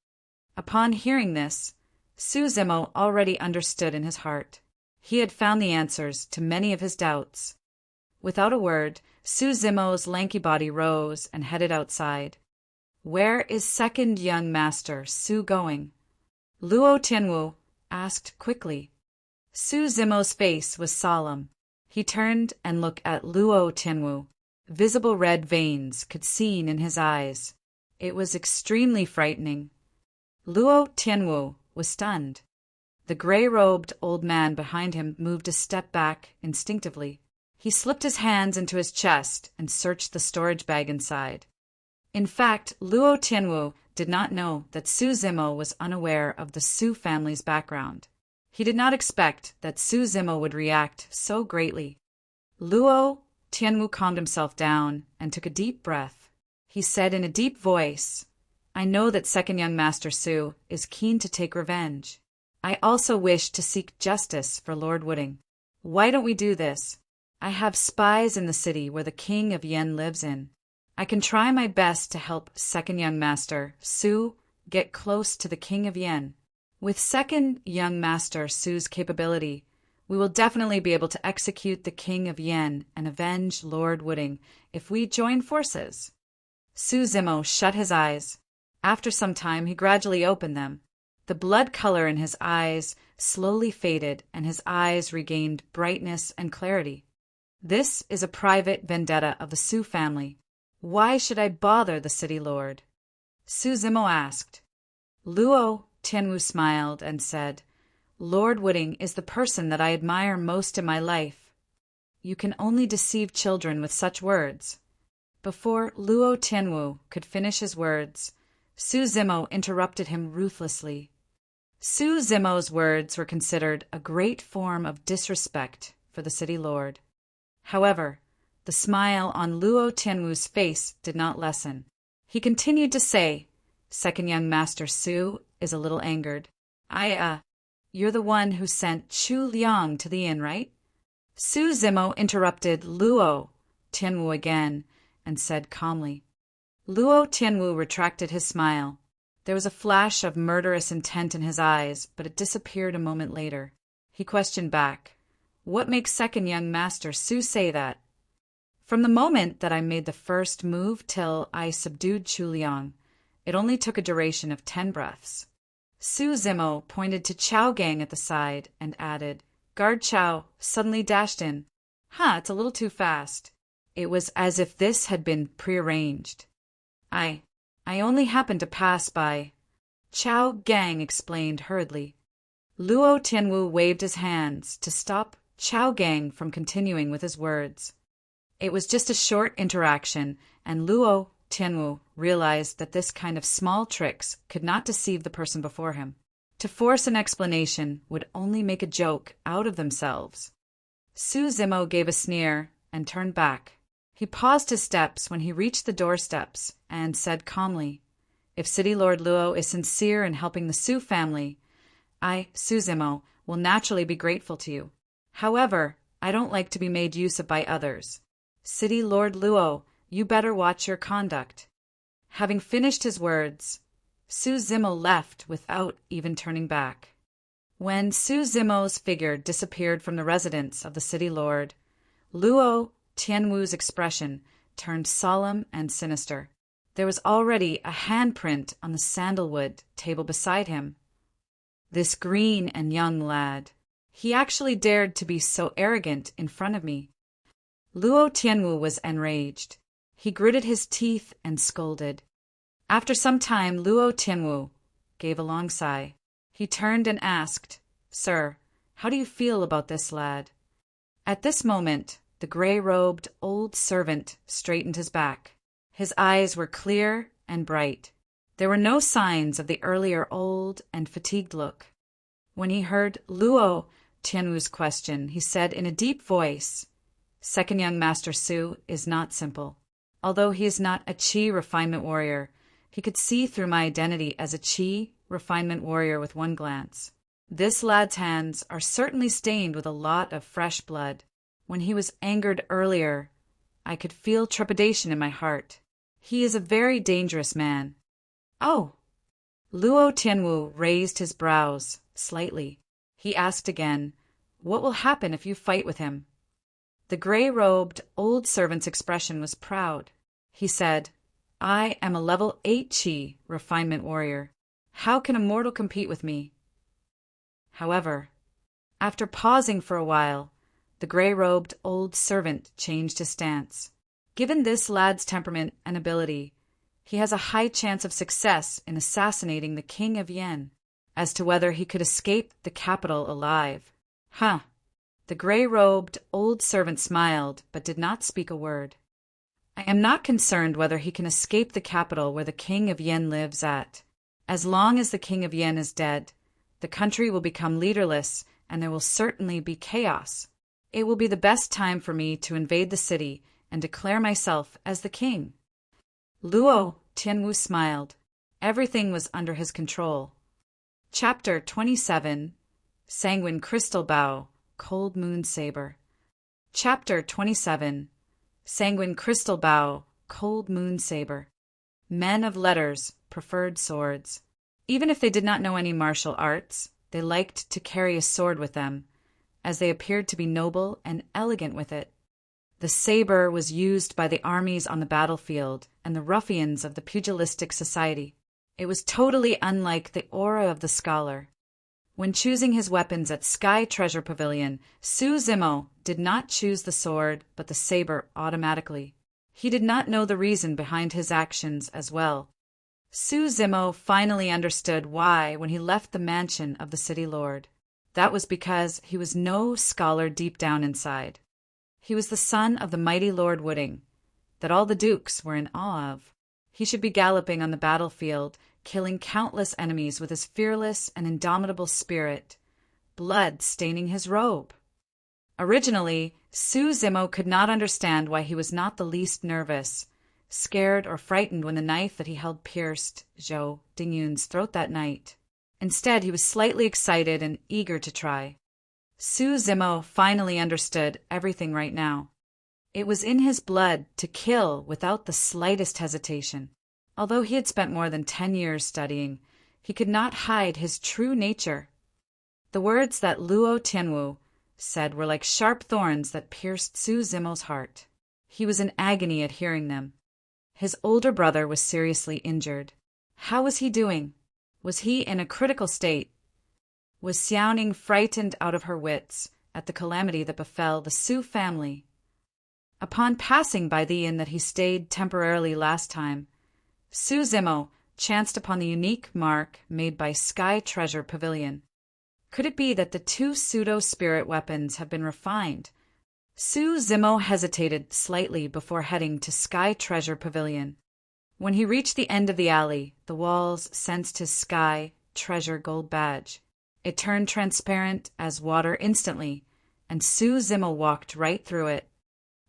Upon hearing this, Su Zimo already understood in his heart. He had found the answers to many of his doubts. Without a word, Su Zimo's lanky body rose and headed outside. "Where is second young master Su going?" Luo Tianwu asked quickly. Su Zimo's face was solemn. He turned and looked at Luo Tianwu. Visible red veins could be seen in his eyes. It was extremely frightening. Luo Tianwu was stunned. The gray-robed old man behind him moved a step back instinctively. He slipped his hands into his chest and searched the storage bag inside. In fact, Luo Tianwu did not know that Su Zimo was unaware of the Su family's background. He did not expect that Su Zimo would react so greatly. Luo Tianwu calmed himself down and took a deep breath. He said in a deep voice, "I know that second young master Su is keen to take revenge. I also wish to seek justice for Lord Wooding. Why don't we do this? I have spies in the city where the king of Yen lives in. I can try my best to help second young master Su get close to the king of Yen. With second young master Su's capability, we will definitely be able to execute the king of Yen and avenge Lord Wooding if we join forces." Su Zimo shut his eyes. After some time, he gradually opened them. The blood color in his eyes slowly faded, and his eyes regained brightness and clarity. This is a private vendetta of the Su family. Why should I bother the city lord? Su Zimo asked. Luo Tianwu smiled and said, Lord Wooding is the person that I admire most in my life. You can only deceive children with such words. Before Luo Tianwu could finish his words, Su Zimo interrupted him ruthlessly. Su Zimo's words were considered a great form of disrespect for the city lord. However, the smile on Luo Tianwu's face did not lessen. He continued to say, Second young master Su is a little angered. You're the one who sent Chu Liang to the inn, right? Su Zimo interrupted Luo Tianwu again and said calmly. Luo Tianwu retracted his smile. There was a flash of murderous intent in his eyes, but it disappeared a moment later. He questioned back, What makes second young master Su say that? From the moment that I made the first move till I subdued Chu Liang, it only took a duration of 10 breaths. Su Zimo pointed to Chao Gang at the side and added, Guard Chao suddenly dashed in. It's a little too fast. It was as if this had been prearranged. I only happened to pass by. Chao Gang explained hurriedly. Luo Tianwu waved his hands to stop Chao Gang from continuing with his words. It was just a short interaction, and Luo Tianwu realized that this kind of small tricks could not deceive the person before him. To force an explanation would only make a joke out of themselves. Su Zimo gave a sneer and turned back. He paused his steps when he reached the doorsteps and said calmly, If City Lord Luo is sincere in helping the Su family, I, Su Zimo, will naturally be grateful to you. However, I don't like to be made use of by others. City Lord Luo, you better watch your conduct. Having finished his words, Su Zimo left without even turning back. When Su Zimo's figure disappeared from the residence of the city lord, Luo Tianwu's expression turned solemn and sinister. There was already a handprint on the sandalwood table beside him. This green and young lad. He actually dared to be so arrogant in front of me. Luo Tianwu was enraged. He gritted his teeth and scolded. After some time, Luo Tianwu gave a long sigh. He turned and asked, Sir, how do you feel about this lad? At this moment, the gray-robed old servant straightened his back. His eyes were clear and bright. There were no signs of the earlier old and fatigued look. When he heard Luo Tianwu's question, he said in a deep voice, Second young master Su is not simple. Although he is not a Qi refinement warrior, he could see through my identity as a Qi refinement warrior with one glance. This lad's hands are certainly stained with a lot of fresh blood. When he was angered earlier, I could feel trepidation in my heart. He is a very dangerous man. Oh! Luo Tianwu raised his brows slightly. He asked again, What will happen if you fight with him? The gray-robed old servant's expression was proud. He said, I am a level 8 Qi refinement warrior. How can a mortal compete with me? However, after pausing for a while, the gray-robed old servant changed his stance. Given this lad's temperament and ability, he has a high chance of success in assassinating the King of Yen. As to whether he could escape the capital alive. The gray-robed old servant smiled, but did not speak a word. I am not concerned whether he can escape the capital where the King of Yen lives at. As long as the King of Yen is dead, the country will become leaderless, and there will certainly be chaos. It will be the best time for me to invade the city and declare myself as the king. Luo Tianwu smiled. Everything was under his control. Chapter 27, Sanguine Crystal Bow, Cold Moon Saber. Chapter 27, Sanguine Crystal Bow, Cold Moon Saber. Men of letters preferred swords. Even if they did not know any martial arts, they liked to carry a sword with them, as they appeared to be noble and elegant with it. The saber was used by the armies on the battlefield and the ruffians of the pugilistic society. It was totally unlike the aura of the scholar. When choosing his weapons at Sky Treasure Pavilion, Suzumo did not choose the sword but the saber automatically. He did not know the reason behind his actions as well. Suzumo finally understood why when he left the mansion of the city lord. That was because he was no scholar deep down inside. He was the son of the mighty Lord Wooding, that all the dukes were in awe of. He should be galloping on the battlefield, killing countless enemies with his fearless and indomitable spirit, blood staining his robe. Originally, Suzumo could not understand why he was not the least nervous, scared or frightened when the knife that he held pierced Zhou Dingyun's throat that night. Instead, he was slightly excited and eager to try. Suzumo finally understood everything right now. It was in his blood to kill without the slightest hesitation. Although he had spent more than 10 years studying, he could not hide his true nature. The words that Luo Tianwu said were like sharp thorns that pierced Suzumo's heart. He was in agony at hearing them. His older brother was seriously injured. How was he doing? Was he in a critical state? Was Xiaoning frightened out of her wits at the calamity that befell the Su family? Upon passing by the inn that he stayed temporarily last time, Suzumo chanced upon the unique mark made by Sky Treasure Pavilion. Could it be that the two pseudo-spirit weapons have been refined? Suzumo hesitated slightly before heading to Sky Treasure Pavilion. When he reached the end of the alley, the walls sensed his Sky Treasure gold badge. It turned transparent as water instantly, and Suzumo walked right through it.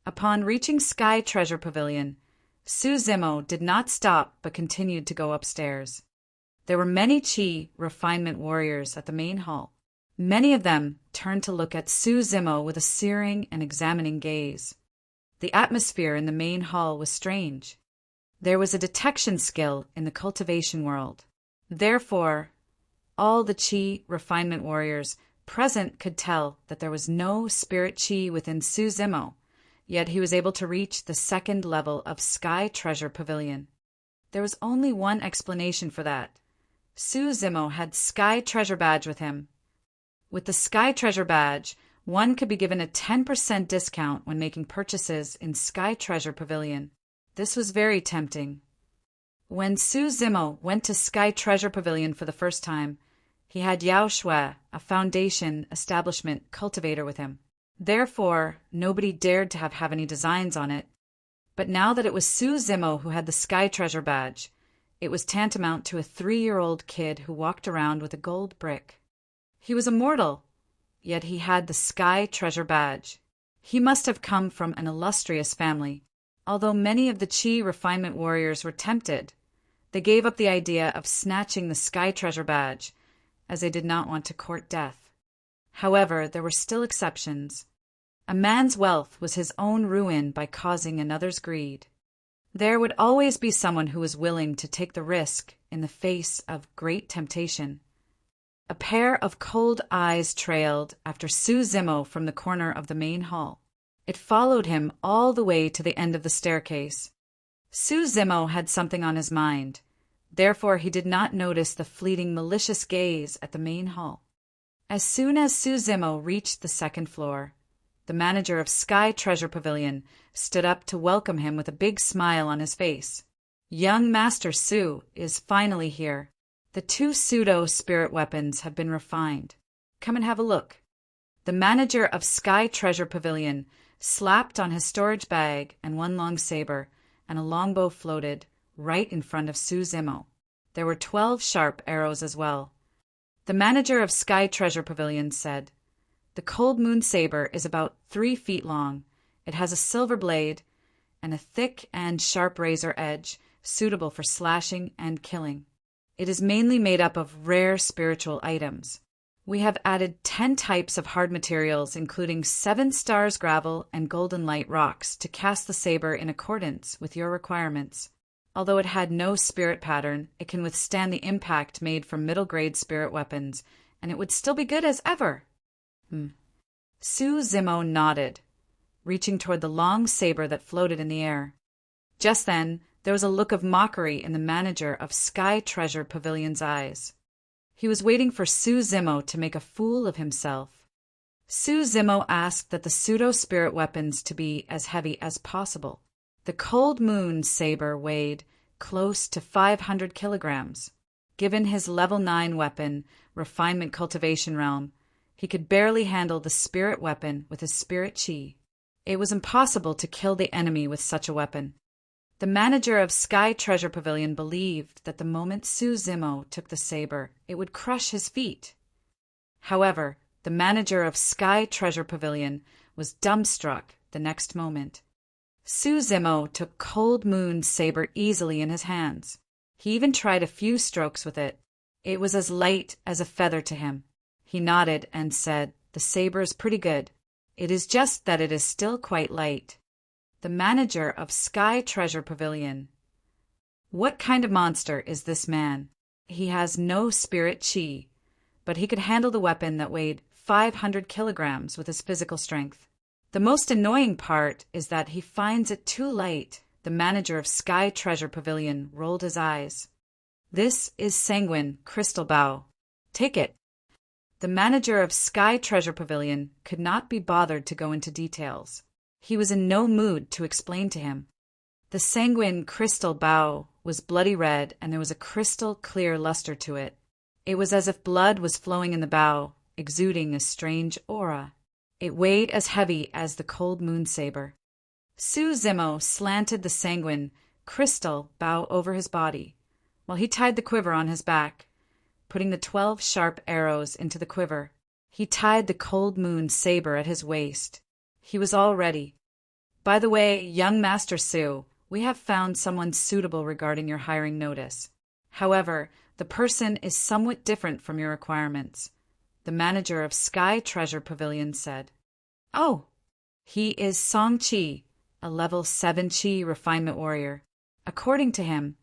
Upon reaching Sky Treasure Pavilion, Suzumo did not stop but continued to go upstairs. There were many Qi refinement warriors at the main hall. Many of them turned to look at Suzumo with a searing and examining gaze. The atmosphere in the main hall was strange. There was a detection skill in the cultivation world. Therefore, all the Qi refinement warriors present could tell that there was no spirit Qi within Suzumo, yet he was able to reach the second level of Sky Treasure Pavilion. There was only one explanation for that. Suzumo had Sky Treasure Badge with him. With the Sky Treasure Badge, one could be given a 10% discount when making purchases in Sky Treasure Pavilion. This was very tempting. When Suzumo went to Sky Treasure Pavilion for the first time, he had Yao Shui, a foundation establishment cultivator, with him. Therefore, nobody dared to have any designs on it. But now that it was Suzumo who had the Sky Treasure Badge, it was tantamount to a 3-year-old kid who walked around with a gold brick. He was immortal, yet he had the Sky Treasure Badge. He must have come from an illustrious family. Although many of the Qi refinement warriors were tempted, they gave up the idea of snatching the Sky Treasure Badge, as they did not want to court death. However, there were still exceptions. A man's wealth was his own ruin by causing another's greed. There would always be someone who was willing to take the risk in the face of great temptation. A pair of cold eyes trailed after Suzumo from the corner of the main hall. It followed him all the way to the end of the staircase. Suzumo had something on his mind. Therefore, he did not notice the fleeting malicious gaze at the main hall. As soon as Suzumo reached the second floor, the manager of Sky Treasure Pavilion stood up to welcome him with a big smile on his face. Young Master Su is finally here. The two pseudo-spirit weapons have been refined. Come and have a look. The manager of Sky Treasure Pavilion slapped on his storage bag and one long saber, and a longbow floated right in front of Suzumo. There were 12 sharp arrows as well. The manager of Sky Treasure Pavilion said, "The Cold Moon Saber is about 3 feet long. It has a silver blade and a thick and sharp razor edge, suitable for slashing and killing. It is mainly made up of rare spiritual items. We have added 10 types of hard materials, including 7 stars gravel and golden light rocks, to cast the saber in accordance with your requirements. Although it had no spirit pattern, it can withstand the impact made from middle-grade spirit weapons, and it would still be good as ever." Suzumo nodded, reaching toward the long saber that floated in the air. Just then, there was a look of mockery in the manager of Sky Treasure Pavilion's eyes. He was waiting for Su Zimo to make a fool of himself. Su Zimo asked that the pseudo-spirit weapons to be as heavy as possible. The Cold Moon saber weighed close to 500 kilograms. Given his level 9 weapon, refinement cultivation realm, he could barely handle the spirit weapon with his spirit chi. It was impossible to kill the enemy with such a weapon. The manager of Sky Treasure Pavilion believed that the moment Su Zimo took the saber, it would crush his feet. However, the manager of Sky Treasure Pavilion was dumbstruck the next moment. Su Zimo took Cold Moon's saber easily in his hands. He even tried a few strokes with it. It was as light as a feather to him. He nodded and said, "The saber is pretty good. It is just that it is still quite light." The manager of Sky Treasure Pavilion. What kind of monster is this man? He has no spirit chi, but he could handle the weapon that weighed 500 kilograms with his physical strength. The most annoying part is that he finds it too light. The manager of Sky Treasure Pavilion rolled his eyes. "This is Sanguine Crystal Bow. Take it." The manager of Sky Treasure Pavilion could not be bothered to go into details. He was in no mood to explain to him. The Sanguine Crystal Bow was bloody red, and there was a crystal clear luster to it. It was as if blood was flowing in the bow, exuding a strange aura. It weighed as heavy as the Cold Moon saber. Su Zimo slanted the Sanguine Crystal Bow over his body, while he tied the quiver on his back, putting the 12 sharp arrows into the quiver. He tied the Cold Moon saber at his waist. He was all ready. "By the way, young Master Su, we have found someone suitable regarding your hiring notice. However, the person is somewhat different from your requirements," the manager of Sky Treasure Pavilion said. "Oh, he is Song Chi, a level 7 Chi refinement warrior. According to him,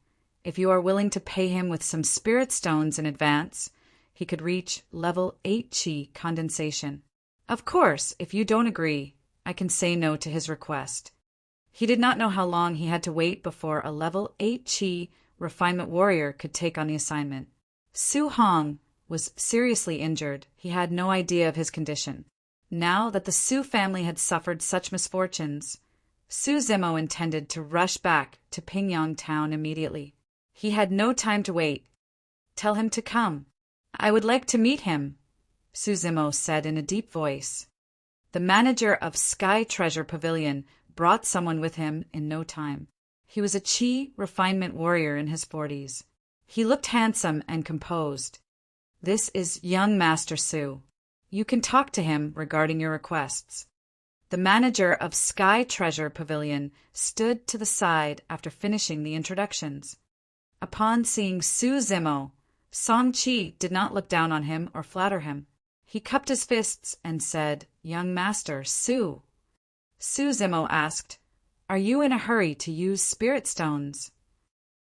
if you are willing to pay him with some spirit stones in advance, he could reach level 8 Chi condensation. Of course, if you don't agree, I can say no to his request." He did not know how long he had to wait before a level 8 Chi refinement warrior could take on the assignment. Su Hong was seriously injured. He had no idea of his condition. Now that the Su family had suffered such misfortunes, Su Zimo intended to rush back to Pingyang town immediately. He had no time to wait. "Tell him to come. I would like to meet him," Su Zimo said in a deep voice. The manager of Sky Treasure Pavilion brought someone with him in no time. He was a Chi refinement warrior in his 40s. He looked handsome and composed. "This is young Master Su. You can talk to him regarding your requests." The manager of Sky Treasure Pavilion stood to the side after finishing the introductions. Upon seeing Su Zimo, Song Chi did not look down on him or flatter him. He cupped his fists and said, "Young Master Su." Su Zimo asked, "Are you in a hurry to use spirit stones?"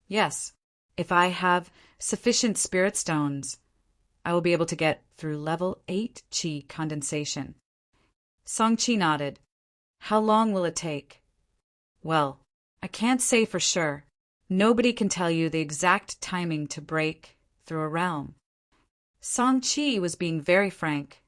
"Yes. If I have sufficient spirit stones, I will be able to get through level 8 Chi condensation." Song Chi nodded. "How long will it take?" "Well, I can't say for sure. Nobody can tell you the exact timing to break through a realm." Song Chi was being very frank.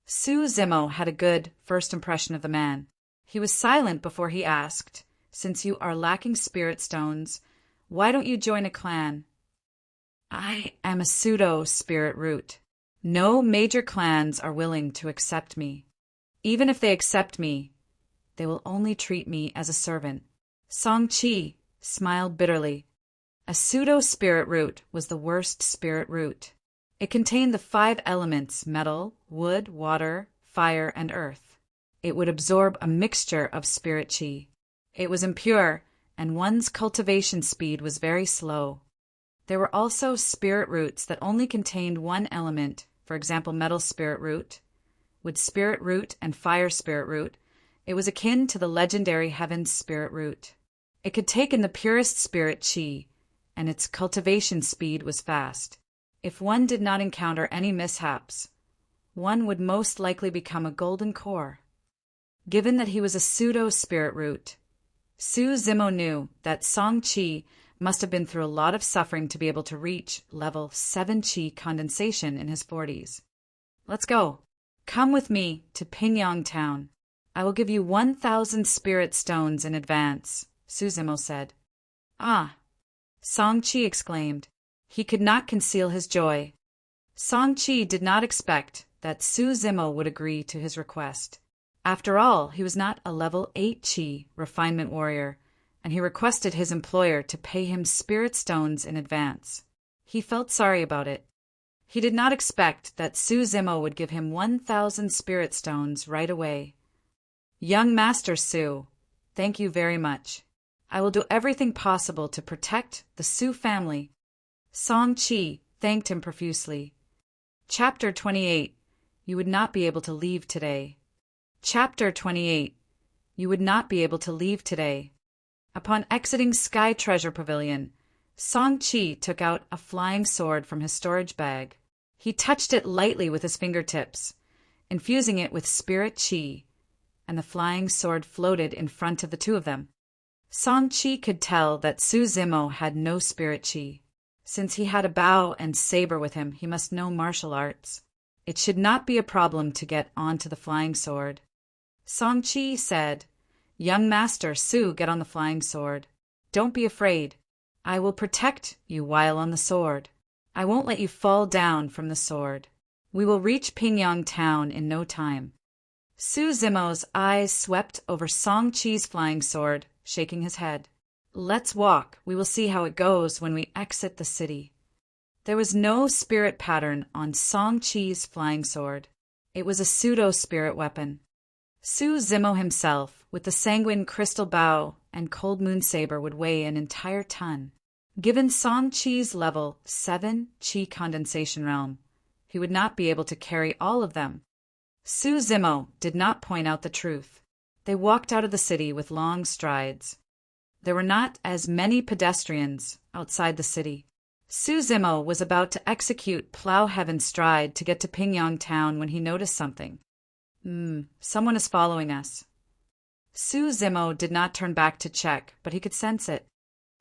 Su Zimo had a good first impression of the man. He was silent before he asked, "Since you are lacking spirit stones, why don't you join a clan?" "I am a pseudo-spirit root. No major clans are willing to accept me. Even if they accept me, they will only treat me as a servant." Song Chi smiled bitterly. A pseudo-spirit root was the worst spirit root. It contained the 5 elements: metal, wood, water, fire, and earth. It would absorb a mixture of spirit chi. It was impure, and one's cultivation speed was very slow. There were also spirit roots that only contained one element, for example, metal spirit root, wood spirit root, and fire spirit root. It was akin to the legendary heaven's spirit root. It could take in the purest spirit chi, and its cultivation speed was fast. If one did not encounter any mishaps, one would most likely become a golden core. Given that he was a pseudo-spirit root, Su Zimo knew that Song Chi must have been through a lot of suffering to be able to reach level 7 chi condensation in his 40s. Let's go. Come with me to Pingyang Town. I will give you 1,000 spirit stones in advance, Suzimo said. Ah! Song Chi exclaimed. He could not conceal his joy. Song Chi did not expect that Suzimo would agree to his request. After all, he was not a level 8 chi refinement warrior, and he requested his employer to pay him spirit stones in advance. He felt sorry about it. He did not expect that Suzimo would give him 1,000 spirit stones right away. Young Master Su, thank you very much. I will do everything possible to protect the Su family. Song Chi thanked him profusely. Chapter 28. You would not be able to leave today. Chapter 28. You would not be able to leave today. Upon exiting Sky Treasure Pavilion, Song Chi took out a flying sword from his storage bag. He touched it lightly with his fingertips, infusing it with spirit chi, and the flying sword floated in front of the two of them. Song Chi could tell that Suzimo had no spirit chi. Since he had a bow and saber with him, he must know martial arts. It should not be a problem to get onto the flying sword. Song Chi said, Young Master Su, get on the flying sword. Don't be afraid. I will protect you while on the sword. I won't let you fall down from the sword. We will reach Pingyang Town in no time. Suzimo's eyes swept over Song Chi's flying sword, shaking his head. Let's walk. We will see how it goes when we exit the city. There was no spirit pattern on Song Chi's flying sword. It was a pseudo-spirit weapon. Suzimo himself, with the sanguine crystal bow and cold moon saber, would weigh an entire ton. Given Song Chi's level 7 chi condensation realm, he would not be able to carry all of them. Suzimo did not point out the truth. They walked out of the city with long strides. There were not as many pedestrians outside the city. Suzimo was about to execute Plow Heaven's stride to get to Pingyang Town when he noticed something. Someone is following us. Suzimo did not turn back to check, but he could sense it.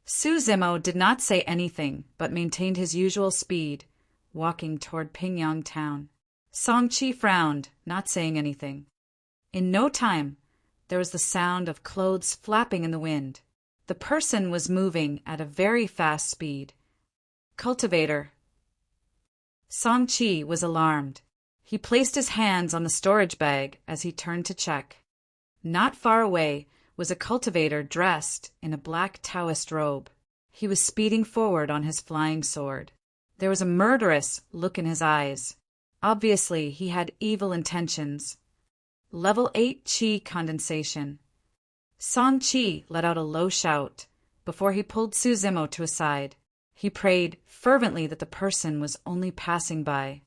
Suzimo did not say anything, but maintained his usual speed, walking toward Pingyang Town. Song Chi frowned, not saying anything. In no time, there was the sound of clothes flapping in the wind. The person was moving at a very fast speed. Cultivator. Song Chi was alarmed. He placed his hands on the storage bag as he turned to check. Not far away was a cultivator dressed in a black Taoist robe. He was speeding forward on his flying sword. There was a murderous look in his eyes. Obviously, he had evil intentions. Level 8 chi condensation. Song Chi let out a low shout before he pulled Suzimo to his side. He prayed fervently that the person was only passing by.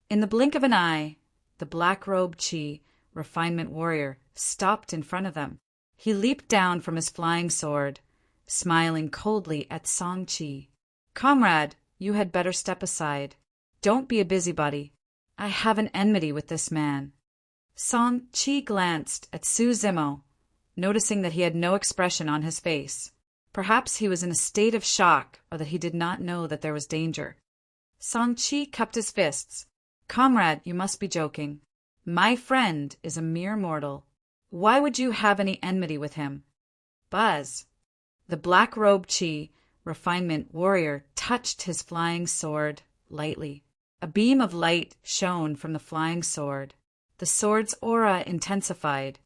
In the blink of an eye, the black-robed chi refinement warrior stopped in front of them. He leaped down from his flying sword, smiling coldly at Song Chi. Comrade, you had better step aside. Don't be a busybody. I have an enmity with this man. Song Chi glanced at Suzimo, noticing that he had no expression on his face. Perhaps he was in a state of shock, or that he did not know that there was danger. Song Chi cupped his fists. Comrade, you must be joking. My friend is a mere mortal. Why would you have any enmity with him? Buzz. The black-robed chi refinement warrior touched his flying sword lightly. A beam of light shone from the flying sword. The sword's aura intensified.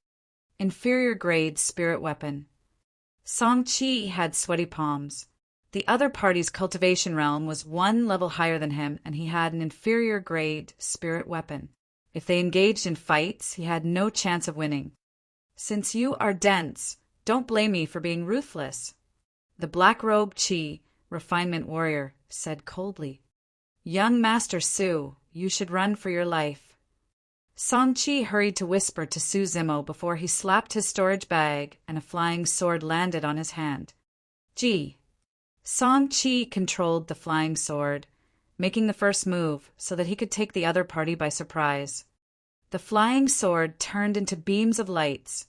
Inferior grade spirit weapon. Song Chi had sweaty palms. The other party's cultivation realm was one level higher than him, and he had an inferior grade spirit weapon. If they engaged in fights, he had no chance of winning. Since you are dense, don't blame me for being ruthless. The black-robed chi refinement warrior said coldly. Young Master Su, you should run for your life. Song Chi hurried to whisper to Suzimo before he slapped his storage bag and a flying sword landed on his hand. Gee. Song Chi controlled the flying sword, making the first move so that he could take the other party by surprise. The flying sword turned into beams of lights,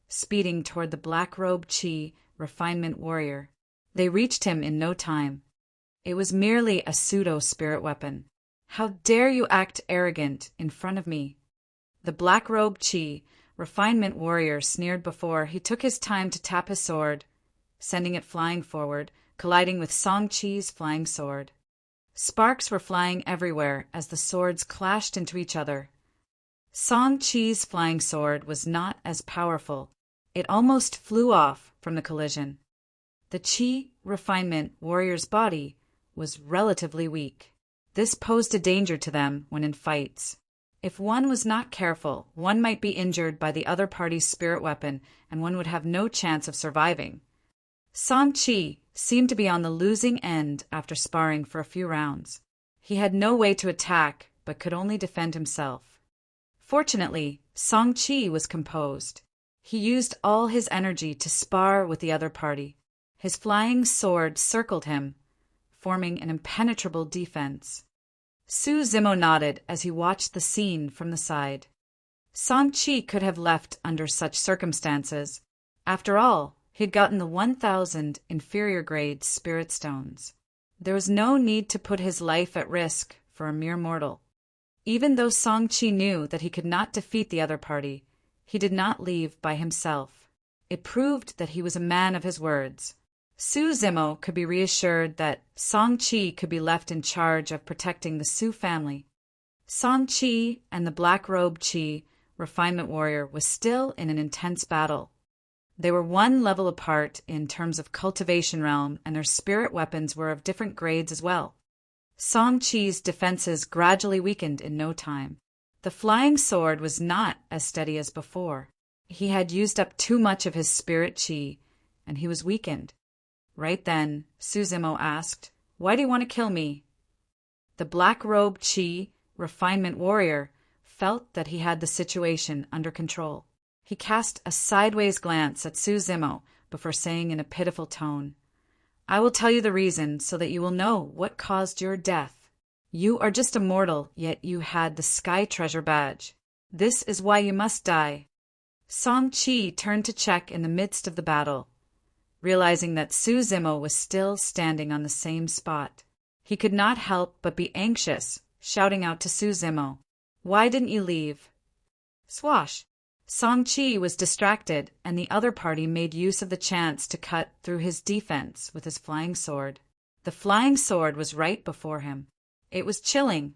speeding toward the black-robed chi refinement warrior. They reached him in no time. It was merely a pseudo-spirit weapon. How dare you act arrogant in front of me? The black-robed Chi, refinement warrior, sneered before he took his time to tap his sword, sending it flying forward, colliding with Song Chi's flying sword. Sparks were flying everywhere as the swords clashed into each other. Song Chi's flying sword was not as powerful. It almost flew off from the collision. The Chi refinement warrior's body was relatively weak. This posed a danger to them when in fights. If one was not careful, one might be injured by the other party's spirit weapon, and one would have no chance of surviving. Song Chi seemed to be on the losing end after sparring for a few rounds. He had no way to attack, but could only defend himself. Fortunately, Song Chi was composed. He used all his energy to spar with the other party. His flying sword circled him, forming an impenetrable defense. Su Zimo nodded as he watched the scene from the side. Song Chi could have left under such circumstances. After all, he had gotten the 1,000 inferior grade spirit stones. There was no need to put his life at risk for a mere mortal. Even though Song Chi knew that he could not defeat the other party, he did not leave by himself. It proved that he was a man of his words. Su Zimo could be reassured that Song Chi could be left in charge of protecting the Su family. Song Chi and the black-robed Chi, refinement warrior, was still in an intense battle. They were one level apart in terms of cultivation realm, and their spirit weapons were of different grades as well. Song Chi's defenses gradually weakened in no time. The flying sword was not as steady as before. He had used up too much of his spirit Chi, and he was weakened. Right then, Su Zimo asked, "Why do you want to kill me?" The black-robed Chi, refinement warrior, felt that he had the situation under control. He cast a sideways glance at Su Zimo before saying in a pitiful tone, "I will tell you the reason so that you will know what caused your death. You are just a mortal, yet you had the Sky Treasure badge. This is why you must die." Song Chi turned to check in the midst of the battle, realizing that Su Zimo was still standing on the same spot. He could not help but be anxious, shouting out to Su Zimo, "Why didn't you leave?" Swash! Song Chi was distracted, and the other party made use of the chance to cut through his defense with his flying sword. The flying sword was right before him. It was chilling.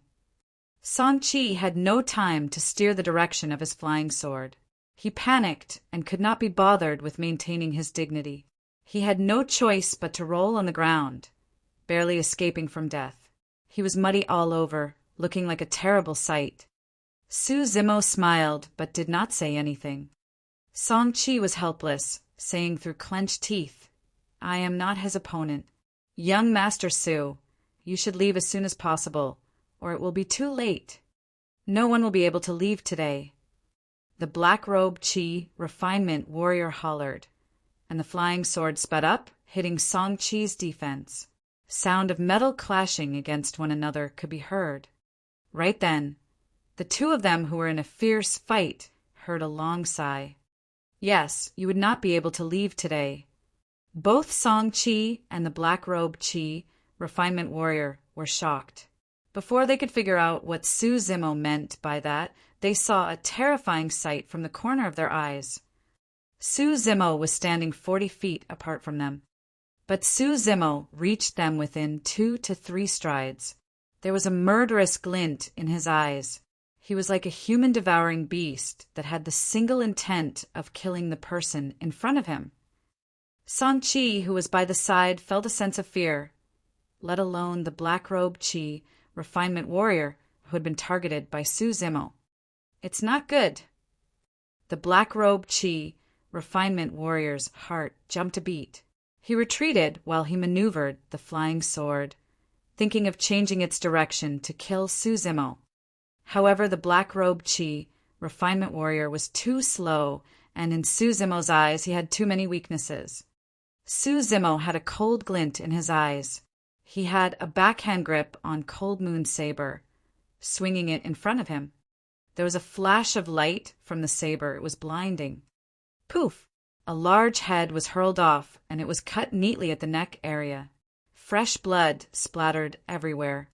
Song Chi had no time to steer the direction of his flying sword. He panicked and could not be bothered with maintaining his dignity. He had no choice but to roll on the ground, barely escaping from death. He was muddy all over, looking like a terrible sight. Su Zimo smiled but did not say anything. Song Chi was helpless, saying through clenched teeth, "I am not his opponent. Young Master Su, you should leave as soon as possible, or it will be too late. No one will be able to leave today." The black-robed Chi refinement warrior hollered, and the flying sword sped up, hitting Song Chi's defense. Sound of metal clashing against one another could be heard. Right then, the two of them who were in a fierce fight heard a long sigh. Yes, you would not be able to leave today. Both Song Chi and the black-robed Chi, refinement warrior, were shocked. Before they could figure out what Su Zimo meant by that, they saw a terrifying sight from the corner of their eyes. Su Zimo was standing 40 feet apart from them. But Su Zimo reached them within 2 to 3 strides. There was a murderous glint in his eyes. He was like a human-devouring beast that had the single intent of killing the person in front of him. Song Chi, who was by the side, felt a sense of fear, let alone the black-robed Chi, refinement warrior, who had been targeted by Su Zimo. "It's not good." The black-robed Chi, refinement warrior's heart jumped a beat. He retreated while he maneuvered the flying sword, thinking of changing its direction to kill Su Zimo. However, the black-robed Chi, refinement warrior, was too slow, and in Su Zimo's eyes he had too many weaknesses. Su Zimo had a cold glint in his eyes. He had a backhand grip on Cold Moon's saber, swinging it in front of him. There was a flash of light from the saber. It was blinding. Poof! A large head was hurled off, and it was cut neatly at the neck area. Fresh blood splattered everywhere.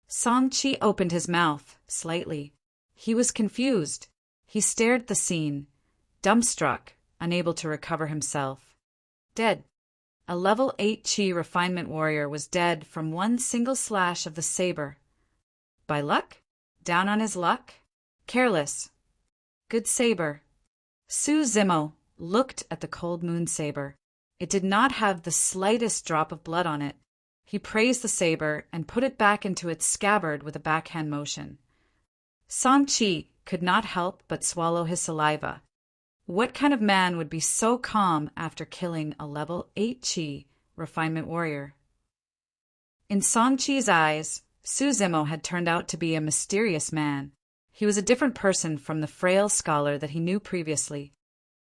Song-Chi opened his mouth slightly. He was confused. He stared at the scene, dumbstruck, unable to recover himself. Dead. A level 8 Chi refinement warrior was dead from one single slash of the saber. By luck? Down on his luck? Careless. Good saber. Su Zimo looked at the cold moon saber. It did not have the slightest drop of blood on it. He praised the saber and put it back into its scabbard with a backhand motion. Song-Chi could not help but swallow his saliva. What kind of man would be so calm after killing a level 8 Chi refinement warrior? In Song-Chi's eyes, Su Zimo had turned out to be a mysterious man. He was a different person from the frail scholar that he knew previously.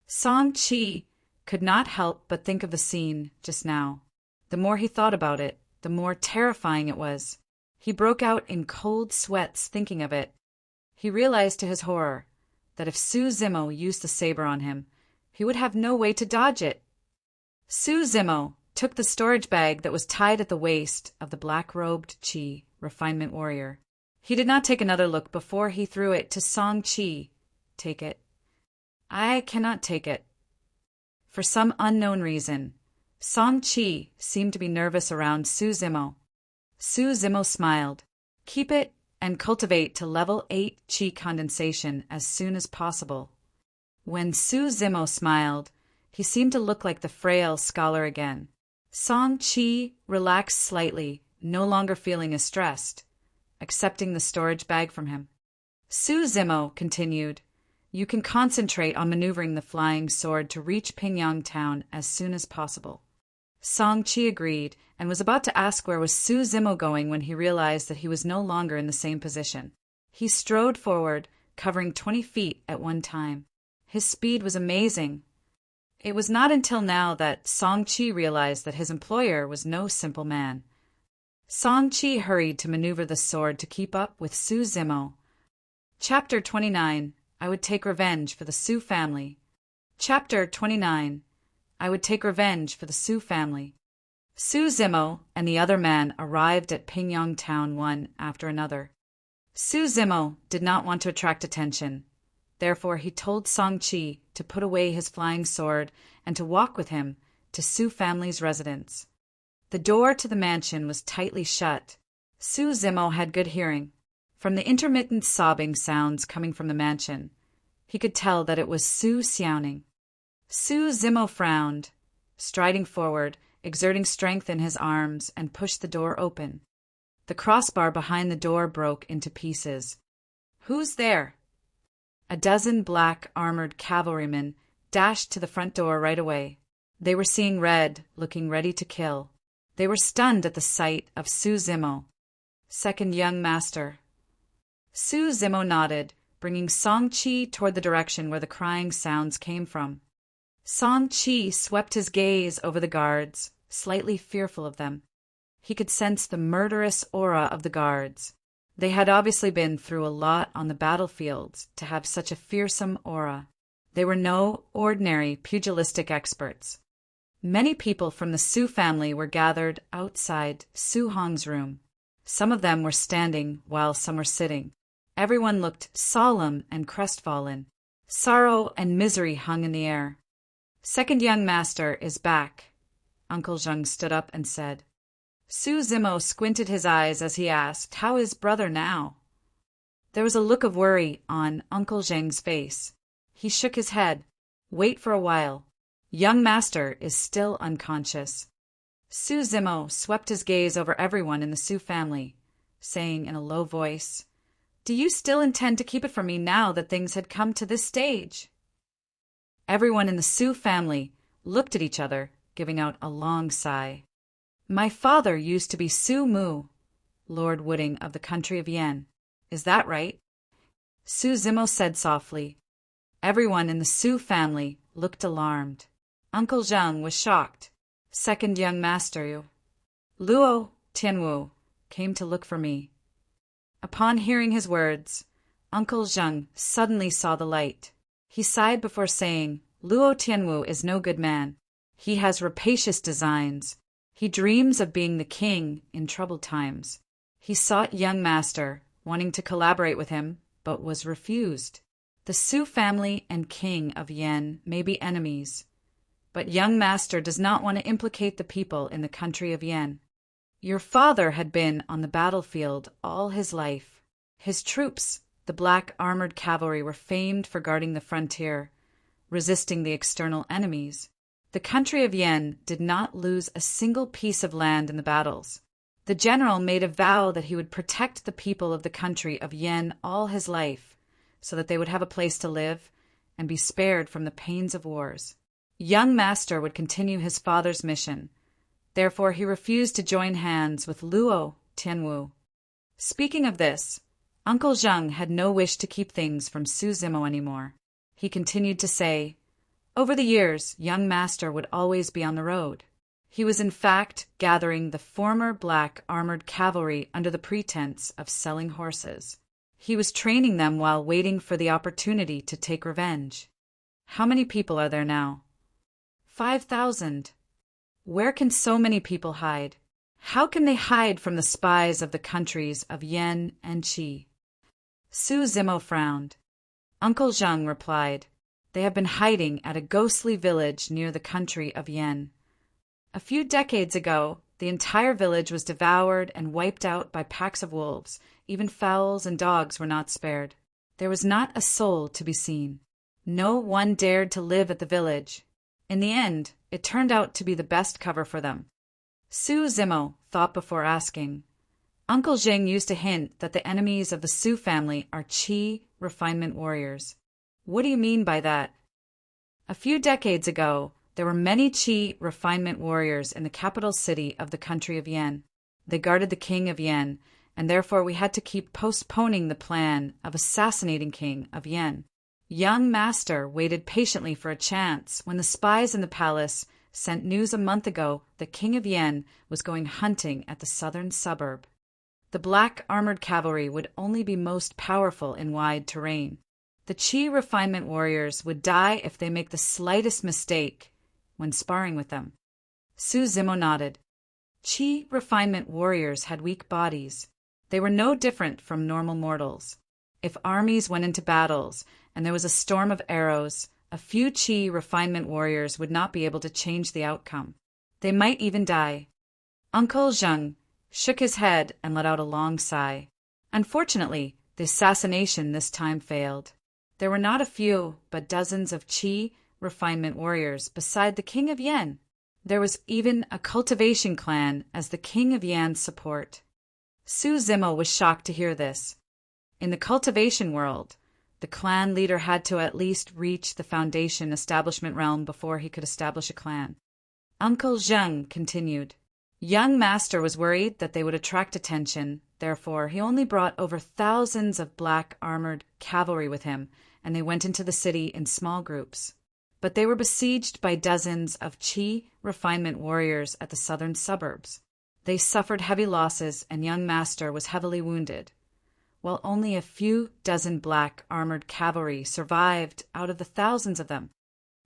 Song-Chi could not help but think of the scene just now. The more he thought about it, the more terrifying it was. He broke out in cold sweats thinking of it. He realized to his horror that if Su Zimo used the saber on him, he would have no way to dodge it. Su Zimo took the storage bag that was tied at the waist of the black-robed Chi refinement warrior. He did not take another look before he threw it to Song-Chi. Take it. I cannot take it. For some unknown reason, Song-Chi seemed to be nervous around Su Zimo. Su Zimo smiled. Keep it and cultivate to level 8 Chi condensation as soon as possible. When Su Zimo smiled, he seemed to look like the frail scholar again. Song-Chi relaxed slightly, no longer feeling as stressed, accepting the storage bag from him. Su Zimo continued, You can concentrate on maneuvering the flying sword to reach Pingyang town as soon as possible. Song-Chi agreed and was about to ask where was Su Zimo going when he realized that he was no longer in the same position. He strode forward, covering 20 feet at one time. His speed was amazing. It was not until now that Song-Chi realized that his employer was no simple man. Song-Chi hurried to maneuver the sword to keep up with Su Zimo. Chapter 29. I would take revenge for the Su family. Chapter 29. I would take revenge for the Su family. Su Zimo and the other man arrived at Pingyang town one after another. Su Zimo did not want to attract attention. Therefore he told Song-Chi to put away his flying sword and to walk with him to Su family's residence. The door to the mansion was tightly shut. Su Zimo had good hearing. From the intermittent sobbing sounds coming from the mansion, he could tell that it was Su Xiaoning. Su Zimo frowned, striding forward, exerting strength in his arms, and pushed the door open. The crossbar behind the door broke into pieces. Who's there? A dozen black armored cavalrymen dashed to the front door right away. They were seeing red, looking ready to kill. They were stunned at the sight of Su Zimo. Second young master. Su Zimo nodded, bringing Song-Chi toward the direction where the crying sounds came from. Song-Chi swept his gaze over the guards, slightly fearful of them. He could sense the murderous aura of the guards. They had obviously been through a lot on the battlefields to have such a fearsome aura. They were no ordinary pugilistic experts. Many people from the Su family were gathered outside Su Hong's room. Some of them were standing while some were sitting. Everyone looked solemn and crestfallen. Sorrow and misery hung in the air. Second young master is back. Uncle Zheng stood up and said. Su Zimo squinted his eyes as he asked, How is brother now? There was a look of worry on Uncle Zheng's face. He shook his head. Wait for a while. Young master is still unconscious. Su Zimo swept his gaze over everyone in the Su family, saying in a low voice, Do you still intend to keep it from me now that things had come to this stage? Everyone in the Su family looked at each other, giving out a long sigh. My father used to be Su Mu, Lord Wooding of the country of Yen. Is that right? Su Zimo said softly. Everyone in the Su family looked alarmed. Uncle Zheng was shocked. Second young master, Luo Tianwu, came to look for me. Upon hearing his words, Uncle Zheng suddenly saw the light. He sighed before saying, Luo Tianwu is no good man. He has rapacious designs. He dreams of being the king in troubled times. He sought young master, wanting to collaborate with him, but was refused. The Su family and king of Yan may be enemies, but young master does not want to implicate the people in the country of Yan. Your father had been on the battlefield all his life. His troops, the black armored cavalry, were famed for guarding the frontier, resisting the external enemies. The country of Yan did not lose a single piece of land in the battles. The general made a vow that he would protect the people of the country of Yan all his life, so that they would have a place to live and be spared from the pains of wars. Young master would continue his father's mission. Therefore, he refused to join hands with Luo Tianwu. Speaking of this, Uncle Zheng had no wish to keep things from Su Zimo anymore. He continued to say, over the years, young master would always be on the road. He was in fact gathering the former black armored cavalry under the pretense of selling horses. He was training them while waiting for the opportunity to take revenge. How many people are there now? 5,000. Where can so many people hide? How can they hide from the spies of the countries of Yan and Qi? Su Zimo frowned. Uncle Zheng replied, they have been hiding at a ghostly village near the country of Yan. A few decades ago, the entire village was devoured and wiped out by packs of wolves. Even fowls and dogs were not spared. There was not a soul to be seen. No one dared to live at the village. In the end, it turned out to be the best cover for them. Su Zimo thought before asking. Uncle Zheng used to hint that the enemies of the Su family are Qi refinement warriors. What do you mean by that? A few decades ago, there were many Qi refinement warriors in the capital city of the country of Yan. They guarded the king of Yan, and therefore we had to keep postponing the plan of assassinating king of Yan. Young master waited patiently for a chance when the spies in the palace sent news a month ago that king of Yan was going hunting at the southern suburb. The black armored cavalry would only be most powerful in wide terrain. The Qi refinement warriors would die if they make the slightest mistake when sparring with them. Su Zimo nodded. Qi refinement warriors had weak bodies. They were no different from normal mortals. If armies went into battles and there was a storm of arrows, a few Qi refinement warriors would not be able to change the outcome. They might even die. Uncle Zheng shook his head and let out a long sigh. Unfortunately, the assassination this time failed. There were not a few, but dozens of Qi refinement warriors beside the king of Yan. There was even a cultivation clan as the king of Yan's support. Su Zimo was shocked to hear this. In the cultivation world, the clan leader had to at least reach the foundation establishment realm before he could establish a clan. Uncle Zheng continued. Young master was worried that they would attract attention, therefore he only brought over thousands of black armored cavalry with him, and they went into the city in small groups. But they were besieged by dozens of Qi refinement warriors at the southern suburbs. They suffered heavy losses, and young master was heavily wounded, while only a few dozen black armored cavalry survived out of the thousands of them.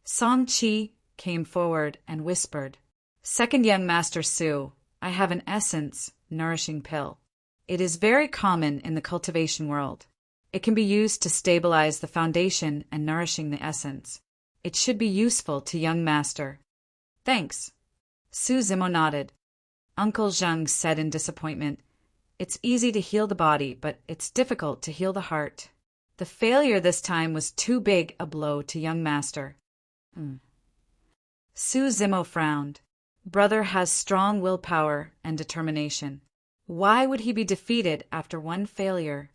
Song Qi came forward and whispered, Second young master Su, I have an essence nourishing pill. It is very common in the cultivation world. It can be used to stabilize the foundation and nourishing the essence. It should be useful to young master. Thanks. Su Zimo nodded. Uncle Zheng said in disappointment, It's easy to heal the body, but it's difficult to heal the heart. The failure this time was too big a blow to young master. Su Zimo frowned. Brother has strong willpower and determination. Why would he be defeated after one failure?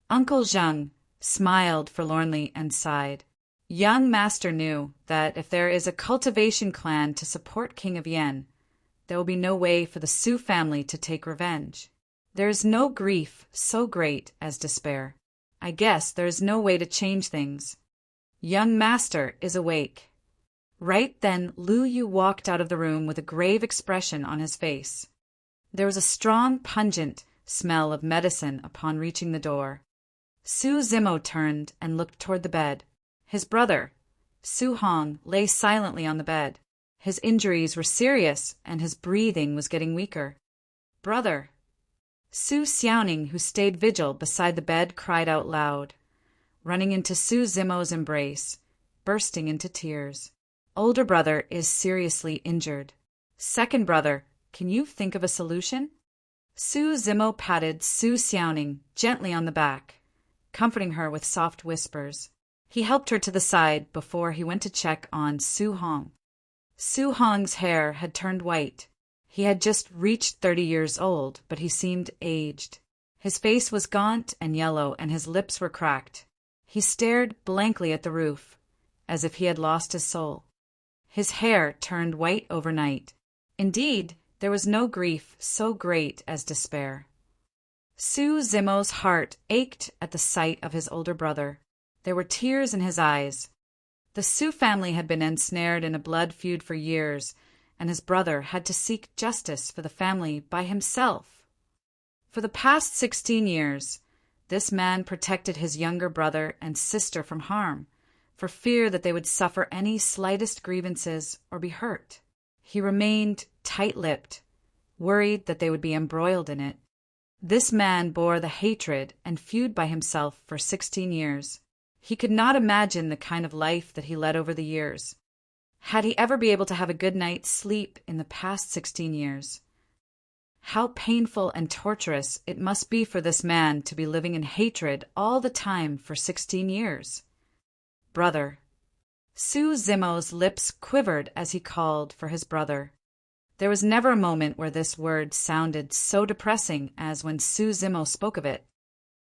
Uncle Zheng smiled forlornly and sighed. Young master knew that if there is a cultivation clan to support King of Yan, there will be no way for the Su family to take revenge. There is no grief so great as despair. I guess there is no way to change things. Young master is awake. Right then Lu Yu walked out of the room with a grave expression on his face. There was a strong, pungent smell of medicine upon reaching the door. Su Zimo turned and looked toward the bed. His brother, Su Hong lay silently on the bed. His injuries were serious, and his breathing was getting weaker. "Brother!" Su Xiaoning, who stayed vigil beside the bed, cried out loud, running into Su Zimo's embrace, bursting into tears. "Older brother is seriously injured. Second brother, can you think of a solution?" Su Zimo patted Su Xiaoning gently on the back, comforting her with soft whispers. He helped her to the side before he went to check on Su Hong. Su Hong's hair had turned white. He had just reached 30 years old, but he seemed aged. His face was gaunt and yellow, and his lips were cracked. He stared blankly at the roof, as if he had lost his soul. His hair turned white overnight. Indeed, there was no grief so great as despair. Su Zimo's heart ached at the sight of his older brother. There were tears in his eyes. The Su family had been ensnared in a blood feud for years, and his brother had to seek justice for the family by himself. For the past 16 years, this man protected his younger brother and sister from harm, for fear that they would suffer any slightest grievances or be hurt. He remained tight-lipped, worried that they would be embroiled in it. This man bore the hatred and feud by himself for 16 years. He could not imagine the kind of life that he led over the years. Had he ever been able to have a good night's sleep in the past 16 years? How painful and torturous it must be for this man to be living in hatred all the time for 16 years. Brother. Su Zimo's lips quivered as he called for his brother. There was never a moment where this word sounded so depressing as when Su Zimo spoke of it.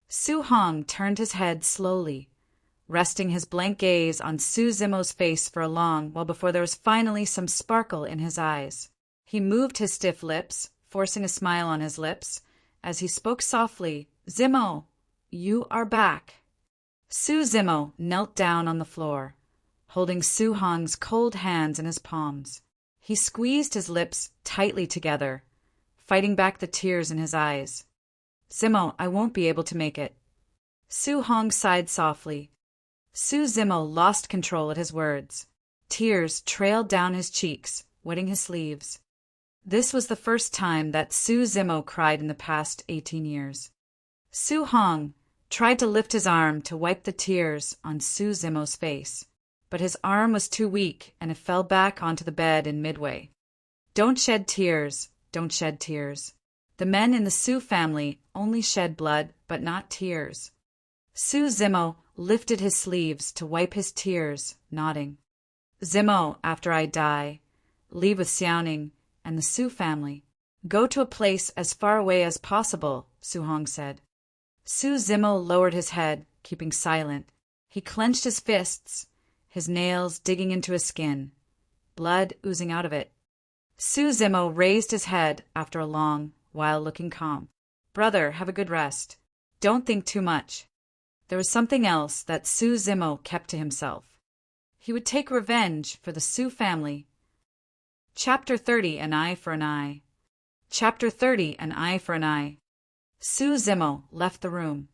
Su Hong turned his head slowly, resting his blank gaze on Su Zimo's face for a long while before there was finally some sparkle in his eyes. He moved his stiff lips, forcing a smile on his lips, as he spoke softly, "Zimo, you are back." Su Zimo knelt down on the floor, holding Su Hong's cold hands in his palms. He squeezed his lips tightly together, fighting back the tears in his eyes. "Zimo, I won't be able to make it." Su Hong sighed softly. Su Zimo lost control at his words. Tears trailed down his cheeks, wetting his sleeves. This was the first time that Su Zimo cried in the past 18 years. Su Hong tried to lift his arm to wipe the tears on Su Zimo's face, but his arm was too weak and it fell back onto the bed in midway. "Don't shed tears, don't shed tears." The men in the Su family only shed blood, but not tears. Su Zimo lifted his sleeves to wipe his tears, nodding. "Zimo, after I die, leave with Xiaoning and the Su family. Go to a place as far away as possible," Su Hong said. Su Zimo lowered his head, keeping silent. He clenched his fists, his nails digging into his skin, blood oozing out of it. Su Zimo raised his head after a long while, looking calm. "Brother, have a good rest. Don't think too much." There was something else that Su Zimo kept to himself. He would take revenge for the Su family. Chapter 30, An Eye for an Eye. Chapter 30, An Eye for an Eye. Su Zimo left the room.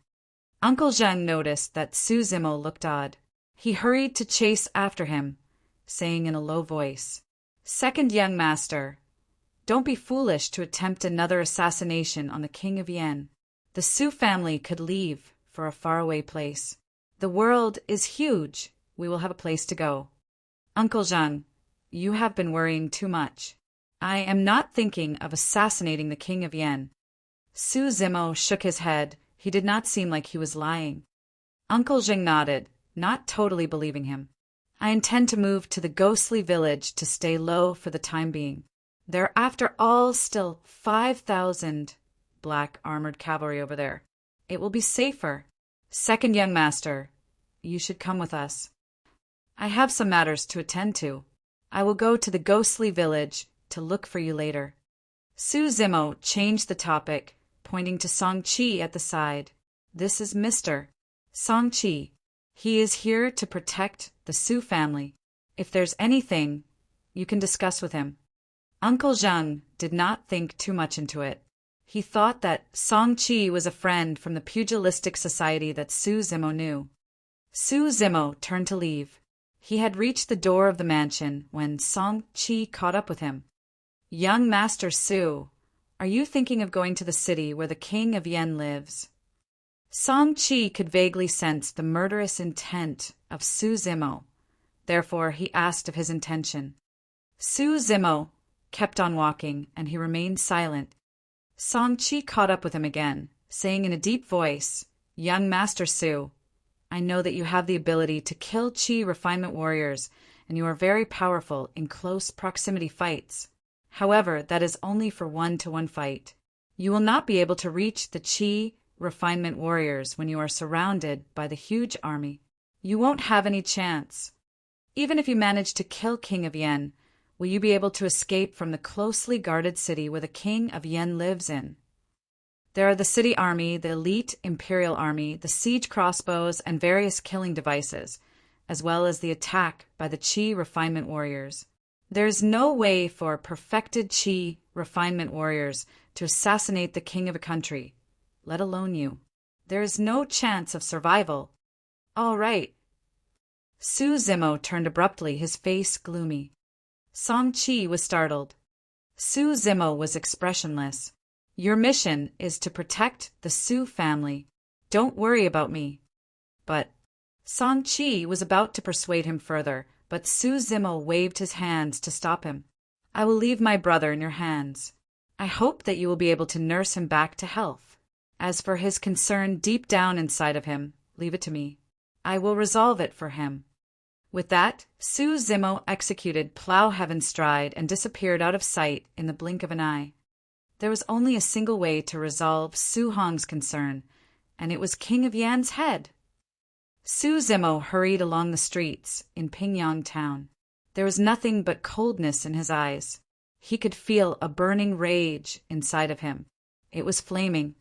Uncle Zheng noticed that Su Zimo looked odd. He hurried to chase after him, saying in a low voice, "Second young master, don't be foolish to attempt another assassination on the King of Yen. The Su family could leave for a faraway place. The world is huge. We will have a place to go. Uncle Zheng, you have been worrying too much. I am not thinking of assassinating the King of Yen." Su Zimo shook his head. He did not seem like he was lying. Uncle Zheng nodded, not totally believing him. "I intend to move to the ghostly village to stay low for the time being. There are after all still 5,000 black armored cavalry over there. It will be safer. Second young master, you should come with us. I have some matters to attend to. I will go to the ghostly village to look for you later." Su Zimo changed the topic, pointing to Song Chi at the side. "This is Mr. Song Chi. He is here to protect the Su family. If there's anything, you can discuss with him." Uncle Zheng did not think too much into it. He thought that Song Chi was a friend from the pugilistic society that Su Zimo knew. Su Zimo turned to leave. He had reached the door of the mansion when Song-chi caught up with him. "Young Master Su, are you thinking of going to the city where the king of Yen lives?" Song-chi could vaguely sense the murderous intent of Su Zimo. Therefore, he asked of his intention. Su Zimo kept on walking, and he remained silent. Song-chi caught up with him again, saying in a deep voice, "Young Master Su, I know that you have the ability to kill Chi refinement warriors, and you are very powerful in close proximity fights. However, that is only for one-to-one fight. You will not be able to reach the Chi refinement warriors when you are surrounded by the huge army. You won't have any chance. Even if you manage to kill King of Yen, will you be able to escape from the closely guarded city where the King of Yen lives in? There are the city army, the elite imperial army, the siege crossbows, and various killing devices, as well as the attack by the Chi refinement warriors. There is no way for perfected Chi refinement warriors to assassinate the king of a country, let alone you. There is no chance of survival." "All right." Su Zimo turned abruptly, his face gloomy. Song-chi was startled. Su Zimo was expressionless. "Your mission is to protect the Su family. Don't worry about me." "But—" Song-chi was about to persuade him further, but Su Zimo waved his hands to stop him. "I will leave my brother in your hands. I hope that you will be able to nurse him back to health. As for his concern deep down inside of him, leave it to me. I will resolve it for him." With that, Su Zimo executed Plow Heaven Stride and disappeared out of sight in the blink of an eye. There was only a single way to resolve Su Hong's concern, and it was King of Yan's head. Su Zimo hurried along the streets in Pingyang town. There was nothing but coldness in his eyes. He could feel a burning rage inside of him. It was flaming.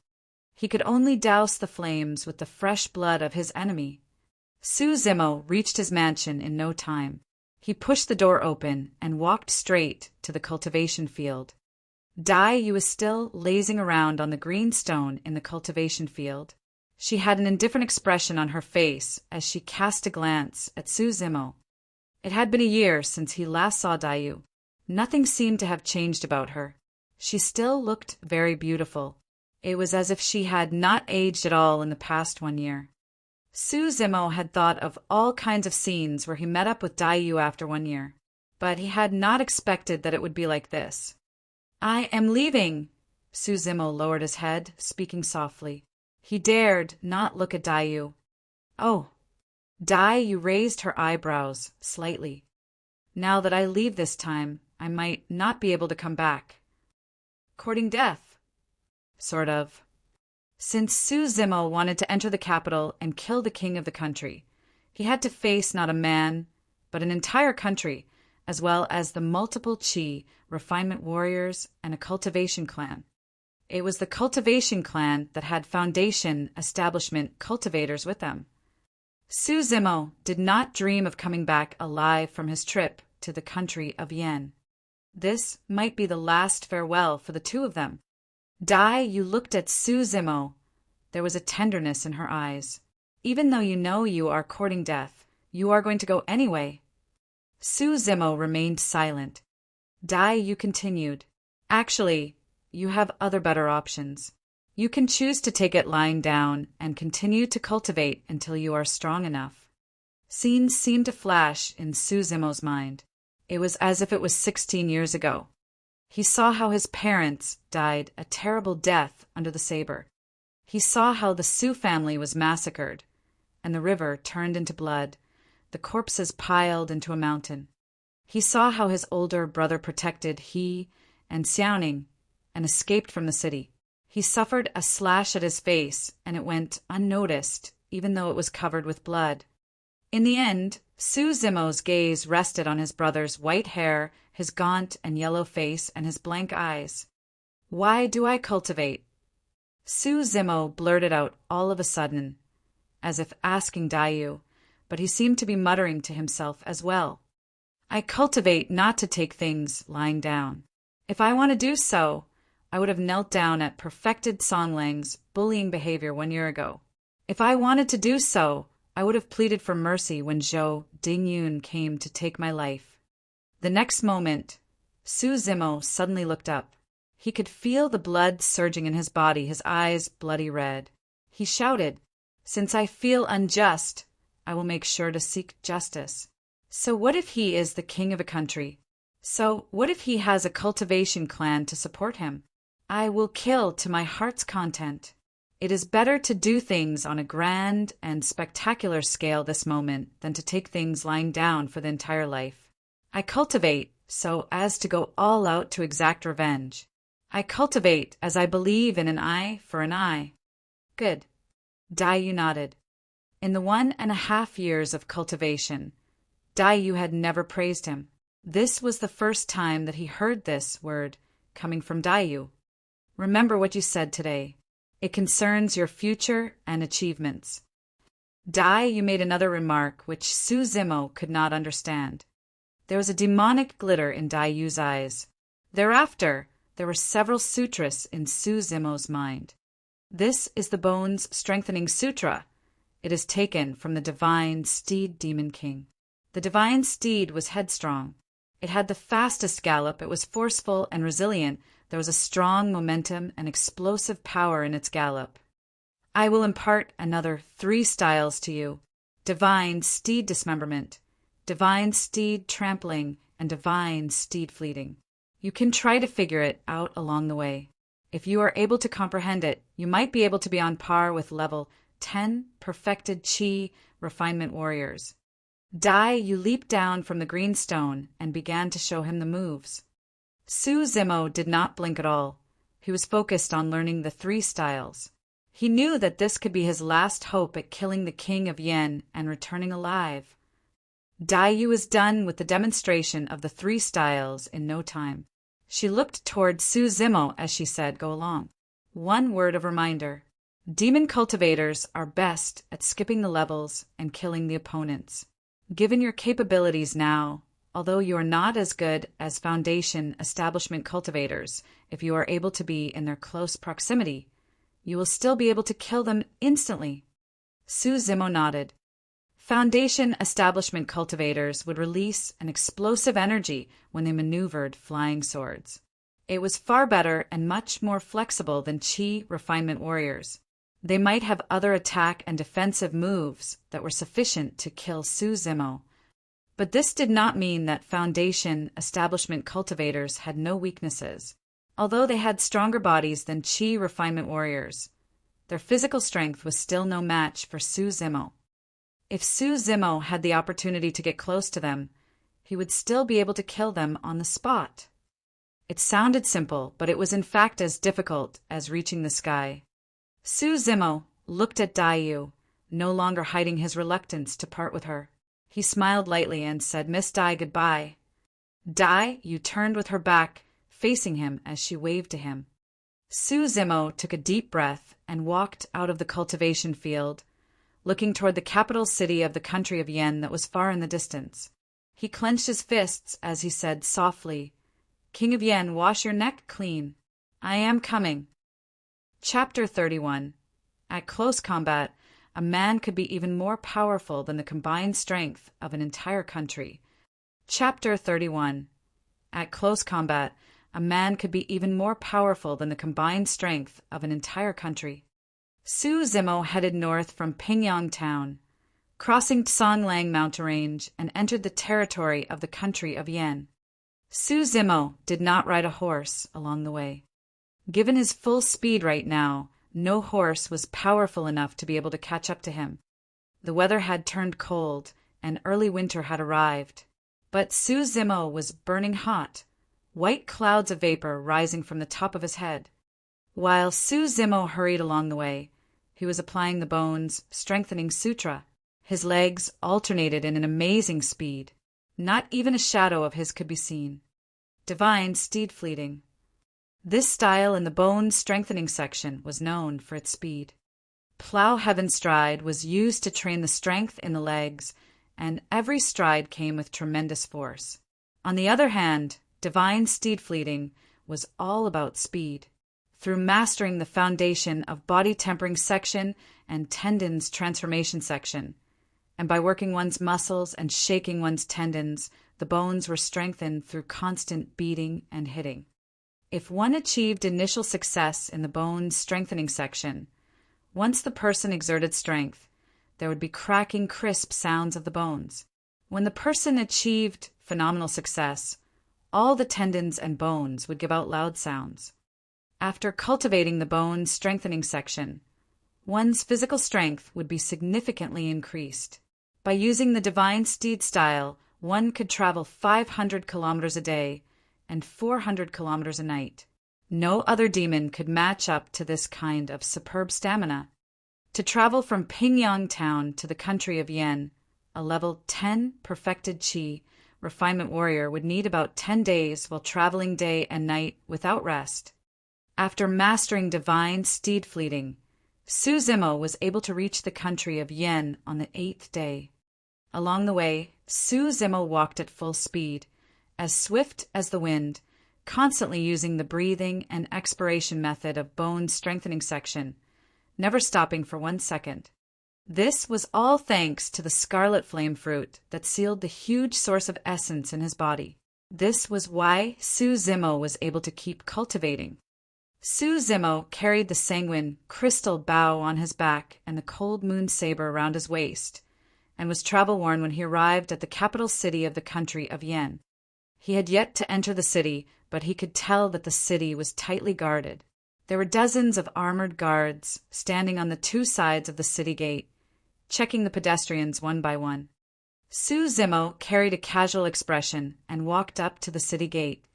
He could only douse the flames with the fresh blood of his enemy. Su Zimo reached his mansion in no time. He pushed the door open and walked straight to the cultivation field. Dai Yu was still lazing around on the green stone in the cultivation field. She had an indifferent expression on her face as she cast a glance at Su Zimo. It had been a year since he last saw Dai Yu. Nothing seemed to have changed about her. She still looked very beautiful. It was as if she had not aged at all in the past 1 year. Su Zimo had thought of all kinds of scenes where he met up with Dai Yu after 1 year, but he had not expected that it would be like this. "I am leaving." Su Zimo lowered his head, speaking softly. He dared not look at Dai Yu. "Oh." Dai Yu raised her eyebrows slightly. "Now that I leave this time, I might not be able to come back." "Courting death?" "Sort of." Since Su Zimo wanted to enter the capital and kill the king of the country, he had to face not a man, but an entire country, as well as the multiple Chi refinement warriors and a cultivation clan. It was the cultivation clan that had foundation establishment cultivators with them. Su Zimo did not dream of coming back alive from his trip to the country of Yen. This might be the last farewell for the two of them. Dai Yu looked at Su Zimo. There was a tenderness in her eyes. "Even though you know you are courting death, you are going to go anyway." Su Zimo remained silent. Dai Yu continued, "Actually, you have other better options. You can choose to take it lying down and continue to cultivate until you are strong enough." Scenes seemed to flash in Su Zimo's mind. It was as if it was 16 years ago. He saw how his parents died a terrible death under the saber. He saw how the Su family was massacred, and the river turned into blood, the corpses piled into a mountain. He saw how his older brother protected he and Xiaoning and escaped from the city. He suffered a slash at his face, and it went unnoticed, even though it was covered with blood. In the end, Su Zimo's gaze rested on his brother's white hair, his gaunt and yellow face, and his blank eyes. "Why do I cultivate?" Su Zimo blurted out all of a sudden, as if asking Dai Yu, but he seemed to be muttering to himself as well. "I cultivate not to take things lying down. If I want to do so, I would have knelt down at perfected Songlang's bullying behavior 1 year ago. If I wanted to do so, I would have pleaded for mercy when Zhou Dingyun came to take my life. The next moment, Su Zimo suddenly looked up. He could feel the blood surging in his body, his eyes bloody red. He shouted, "Since I feel unjust, I will make sure to seek justice." So what if he is the king of a country? So what if he has a cultivation clan to support him? I will kill to my heart's content. It is better to do things on a grand and spectacular scale this moment than to take things lying down for the entire life. I cultivate so as to go all out to exact revenge. I cultivate as I believe in an eye for an eye. Good. Daiyu nodded. In the 1.5 years of cultivation, Daiyu had never praised him. This was the first time that he heard this word coming from Daiyu. Remember what you said today. It concerns your future and achievements. Daiyu made another remark which Su Zimo could not understand. There was a demonic glitter in Daiyu's eyes. Thereafter, there were several sutras in Su Zimo's mind. This is the Bones Strengthening Sutra. It is taken from the divine steed demon king. The divine steed was headstrong. It had the fastest gallop, it was forceful and resilient, there was a strong momentum and explosive power in its gallop. I will impart another 3 styles to you: divine steed dismemberment, divine steed trampling, and divine steed fleeting. You can try to figure it out along the way. If you are able to comprehend it, you might be able to be on par with level 10 perfected Qi refinement warriors. You leaped down from the green stone and began to show him the moves. Su Zimo did not blink at all. He was focused on learning the 3 styles. He knew that this could be his last hope at killing the king of Yen and returning alive. Daiyu was done with the demonstration of the 3 styles in no time. She looked toward Su Zimo as she said, "Go along." One word of reminder. Demon cultivators are best at skipping the levels and killing the opponents. Given your capabilities now, although you are not as good as Foundation establishment cultivators, if you are able to be in their close proximity, you will still be able to kill them instantly. Su Zimo nodded. Foundation establishment cultivators would release an explosive energy when they maneuvered flying swords. It was far better and much more flexible than Qi refinement warriors. They might have other attack and defensive moves that were sufficient to kill Su Zimo. But this did not mean that Foundation establishment cultivators had no weaknesses. Although they had stronger bodies than Qi refinement warriors, their physical strength was still no match for Su Zimo. If Su Zimo had the opportunity to get close to them, he would still be able to kill them on the spot. It sounded simple, but it was in fact as difficult as reaching the sky. Su Zimo looked at Daiyu, no longer hiding his reluctance to part with her. He smiled lightly and said, "Miss Dai, goodbye." Daiyu turned with her back, facing him as she waved to him. Su Zimo took a deep breath and walked out of the cultivation field, looking toward the capital city of the country of Yen that was far in the distance. He clenched his fists as he said softly, "King of Yen, wash your neck clean. I am coming." Chapter 31. At close combat, a man could be even more powerful than the combined strength of an entire country. Chapter 31. At close combat, a man could be even more powerful than the combined strength of an entire country. Su Zimo headed north from Pingyang town, crossing Songlang mountain range, and entered the territory of the country of Yen. Su Zimo did not ride a horse along the way. Given his full speed right now, no horse was powerful enough to be able to catch up to him. The weather had turned cold, and early winter had arrived. But Su Zimo was burning hot, white clouds of vapor rising from the top of his head. While Su Zimo hurried along the way, he was applying the Bones Strengthening Sutra. His legs alternated in an amazing speed. Not even a shadow of his could be seen. Divine steed fleeting. This style in the Bones Strengthening section was known for its speed. Plow Heaven Stride was used to train the strength in the legs, and every stride came with tremendous force. On the other hand, Divine Steed Fleeting was all about speed. Through mastering the foundation of Body Tempering section and Tendons Transformation section, and by working one's muscles and shaking one's tendons, the bones were strengthened through constant beating and hitting. If one achieved initial success in the bone strengthening section, once the person exerted strength, there would be cracking, crisp sounds of the bones. When the person achieved phenomenal success, all the tendons and bones would give out loud sounds. After cultivating the bone strengthening section, one's physical strength would be significantly increased. By using the divine steed style, one could travel 500 kilometers a day and 400 kilometers a night. No other demon could match up to this kind of superb stamina. To travel from Pingyang town to the country of Yen, a level 10 perfected Qi refinement warrior would need about 10 days while traveling day and night without rest. After mastering divine steed fleeting, Su Zimo was able to reach the country of Yen on the 8th day. Along the way, Su Zimo walked at full speed, as swift as the wind, constantly using the breathing and expiration method of bone strengthening section, never stopping for 1 second. This was all thanks to the scarlet flame fruit that sealed the huge source of essence in his body. This was why Su Zimo was able to keep cultivating. Su Zimo carried the sanguine crystal bow on his back and the cold moon saber around his waist, and was travel-worn when he arrived at the capital city of the country of Yen. He had yet to enter the city, but he could tell that the city was tightly guarded. There were dozens of armored guards standing on the 2 sides of the city gate, checking the pedestrians one by one. Su Zimo carried a casual expression and walked up to the city gate.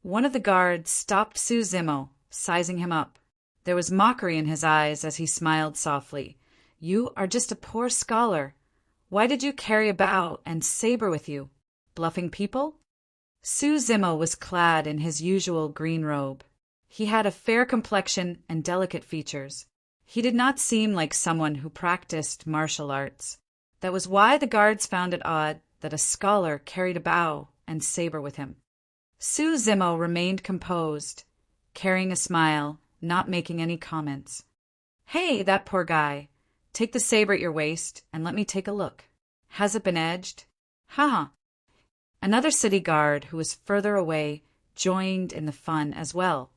One of the guards stopped Su Zimo, sizing him up. There was mockery in his eyes as he smiled softly. "You are just a poor scholar. Why did you carry a bow and saber with you? Bluffing people?" Su Zimo was clad in his usual green robe. He had a fair complexion and delicate features. He did not seem like someone who practiced martial arts. That was why the guards found it odd that a scholar carried a bow and saber with him. Su Zimo remained composed, carrying a smile, not making any comments. "Hey, that poor guy. Take the saber at your waist and let me take a look. Has it been edged?" "Ha!" Another city guard, who was further away, joined in the fun as well.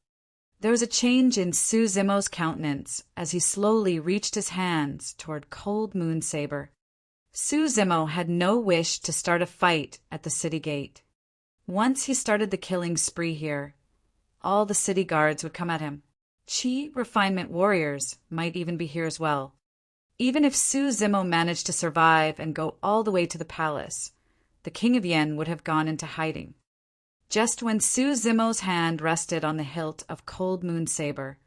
There was a change in Su Zimo's countenance as he slowly reached his hands toward Cold Moon Saber. Su Zimo had no wish to start a fight at the city gate. Once he started the killing spree here, all the city guards would come at him. Qi refinement warriors might even be here as well. Even if Su Zimo managed to survive and go all the way to the palace, the king of Yen would have gone into hiding. Just when Su Zimo's hand rested on the hilt of Cold Moon Saber,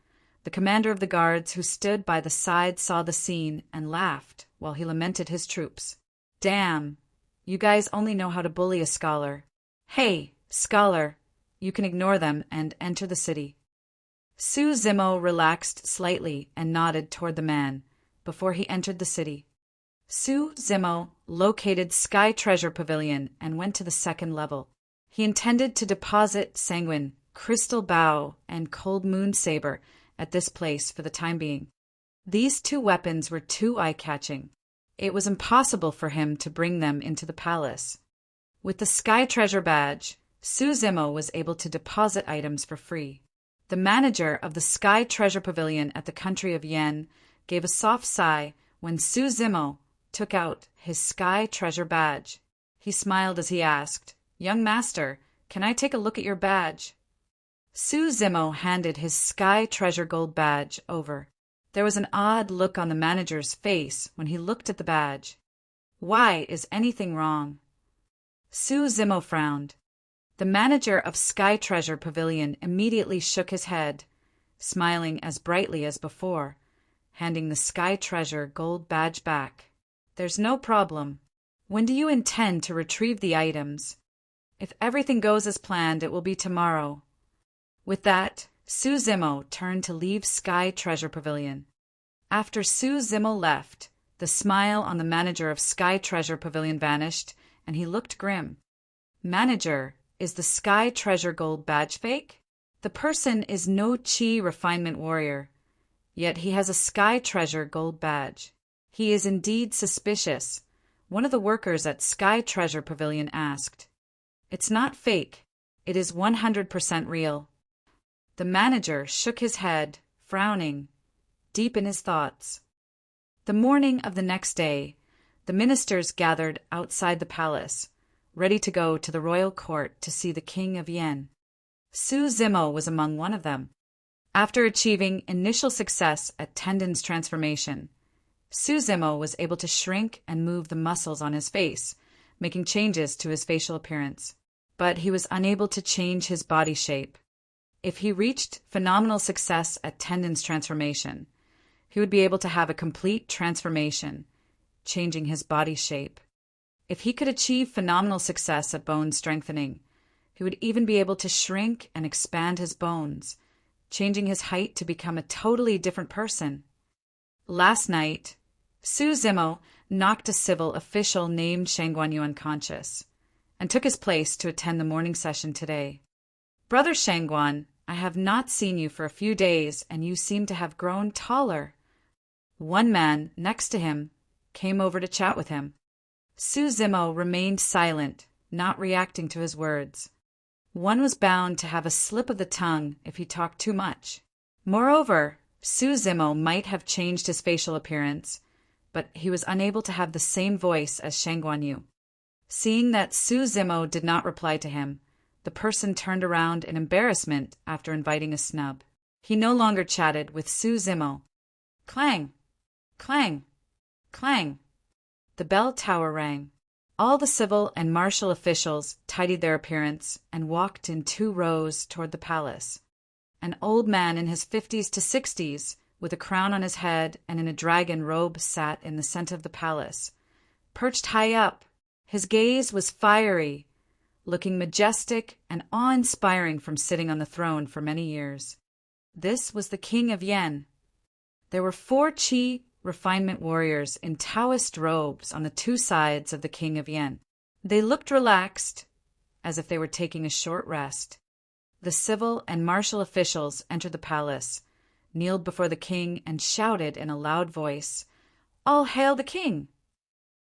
the commander of the guards who stood by the side saw the scene and laughed while he lamented his troops. "Damn, you guys only know how to bully a scholar. Hey, scholar, you can ignore them and enter the city." Su Zimo relaxed slightly and nodded toward the man before he entered the city. Su Zimo located Sky Treasure Pavilion and went to the 2nd level. He intended to deposit Sanguine, Crystal Bow, and Cold Moon Saber at this place for the time being. These 2 weapons were too eye-catching. It was impossible for him to bring them into the palace. With the Sky Treasure badge, Su Zimo was able to deposit items for free. The manager of the Sky Treasure Pavilion at the country of Yen gave a soft sigh when Su Zimo took out his Sky Treasure badge. He smiled as he asked, "Young master, can I take a look at your badge?" Su Zimo handed his Sky Treasure Gold badge over. There was an odd look on the manager's face when he looked at the badge. "Why, is anything wrong?" Su Zimo frowned. The manager of Sky Treasure Pavilion immediately shook his head, smiling as brightly as before, handing the Sky Treasure Gold badge back. "There's no problem. When do you intend to retrieve the items?" "If everything goes as planned, it will be tomorrow." With that, Su Zimo turned to leave Sky Treasure Pavilion. After Su Zimo left, the smile on the manager of Sky Treasure Pavilion vanished, and he looked grim. "Manager, is the Sky Treasure Gold badge fake? The person is no Qi refinement warrior, yet he has a Sky Treasure Gold badge. He is indeed suspicious. One of the workers at Sky Treasure Pavilion asked. It's not fake. It is 100% real. The manager shook his head, frowning, deep in his thoughts. The morning of the next day, the ministers gathered outside the palace, ready to go to the royal court to see the King of Yen. Su Zimo was among one of them. After achieving initial success at Tendon's transformation, Su Zimo was able to shrink and move the muscles on his face, making changes to his facial appearance. But he was unable to change his body shape. If he reached phenomenal success at Tendon's transformation, he would be able to have a complete transformation, changing his body shape. If he could achieve phenomenal success at bone strengthening, he would even be able to shrink and expand his bones, changing his height to become a totally different person. Last night, Su Zimo knocked a civil official named Shang Guanyu unconscious and took his place to attend the morning session today. Brother Shangguan, I have not seen you for a few days, and you seem to have grown taller. One man next to him came over to chat with him. Su Zimo remained silent, not reacting to his words. One was bound to have a slip of the tongue if he talked too much. Moreover, Su Zimo might have changed his facial appearance, but he was unable to have the same voice as Shang Guanyu. Seeing that Su Zimo did not reply to him, the person turned around in embarrassment after inviting a snub. He no longer chatted with Su Zimo. Clang! Clang! Clang! The bell tower rang. All the civil and martial officials tidied their appearance and walked in 2 rows toward the palace. An old man in his 50s to 60s, with a crown on his head and in a dragon robe, sat in the center of the palace. Perched high up, his gaze was fiery, looking majestic and awe-inspiring from sitting on the throne for many years. This was the King of Yen. There were 4 Qi refinement warriors in Taoist robes on the 2 sides of the King of Yen. They looked relaxed, as if they were taking a short rest. The civil and martial officials entered the palace, kneeled before the king, and shouted in a loud voice, "All hail the king!"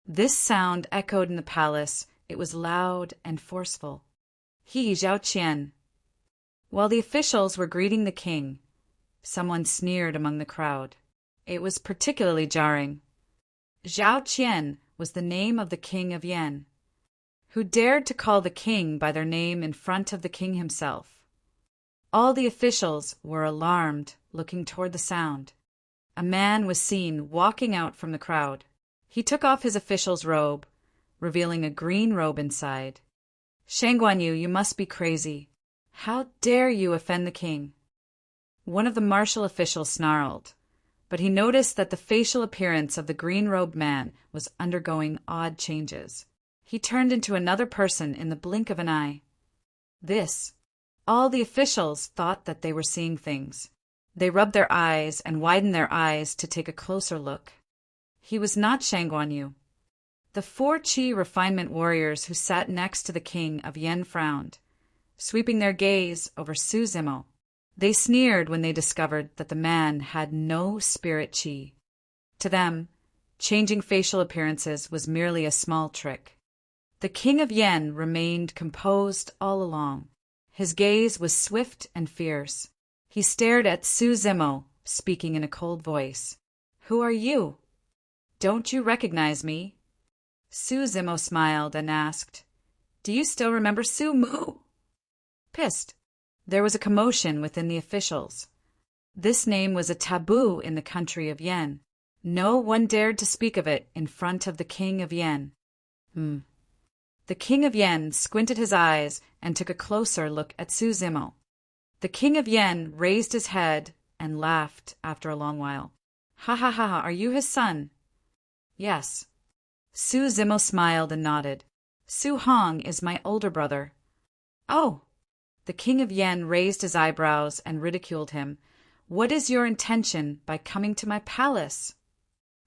This sound echoed in the palace. It was loud and forceful. He Zhao Qian. While the officials were greeting the king, someone sneered among the crowd. It was particularly jarring. Zhao Qian was the name of the King of Yen. Who dared to call the king by their name in front of the king himself? All the officials were alarmed, looking toward the sound. A man was seen walking out from the crowd. He took off his official's robe, revealing a green robe inside. Shang Guanyu, you must be crazy. How dare you offend the king? One of the martial officials snarled, but he noticed that the facial appearance of the green-robed man was undergoing odd changes. He turned into another person in the blink of an eye. All the officials thought that they were seeing things. They rubbed their eyes and widened their eyes to take a closer look. He was not Shang Guanyu. The 4 Qi refinement warriors who sat next to the King of Yen frowned, sweeping their gaze over Su Zimo. They sneered when they discovered that the man had no spirit Qi. To them, changing facial appearances was merely a small trick. The King of Yen remained composed all along. His gaze was swift and fierce. He stared at Su Zimo, speaking in a cold voice. "Who are you? Don't you recognize me?" Su Zimo smiled and asked, "Do you still remember Su Mu?" Pissed. There was a commotion within the officials. This name was a taboo in the country of Yen. No one dared to speak of it in front of the King of Yen. The King of Yen squinted his eyes and took a closer look at Su Zimo. The King of Yen raised his head and laughed after a long while. "Ha ha ha, are you his son?" "Yes." Su Zimo smiled and nodded. "Su Hong is my older brother." "Oh!" The King of Yen raised his eyebrows and ridiculed him. "What is your intention by coming to my palace?"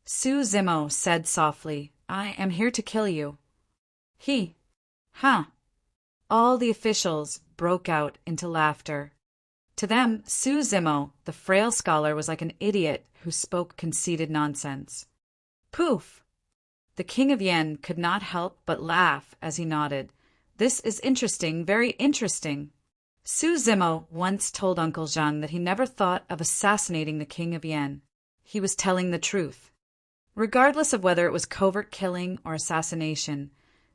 Su Zimo said softly, "I am here to kill you." Huh. All the officials broke out into laughter. To them, Su Zimo, the frail scholar, was like an idiot who spoke conceited nonsense. Poof! The king of Yen could not help but laugh as he nodded. This is interesting, very interesting. Su Zimo once told Uncle Zhang that he never thought of assassinating the king of Yen. He was telling the truth. Regardless of whether it was covert killing or assassination,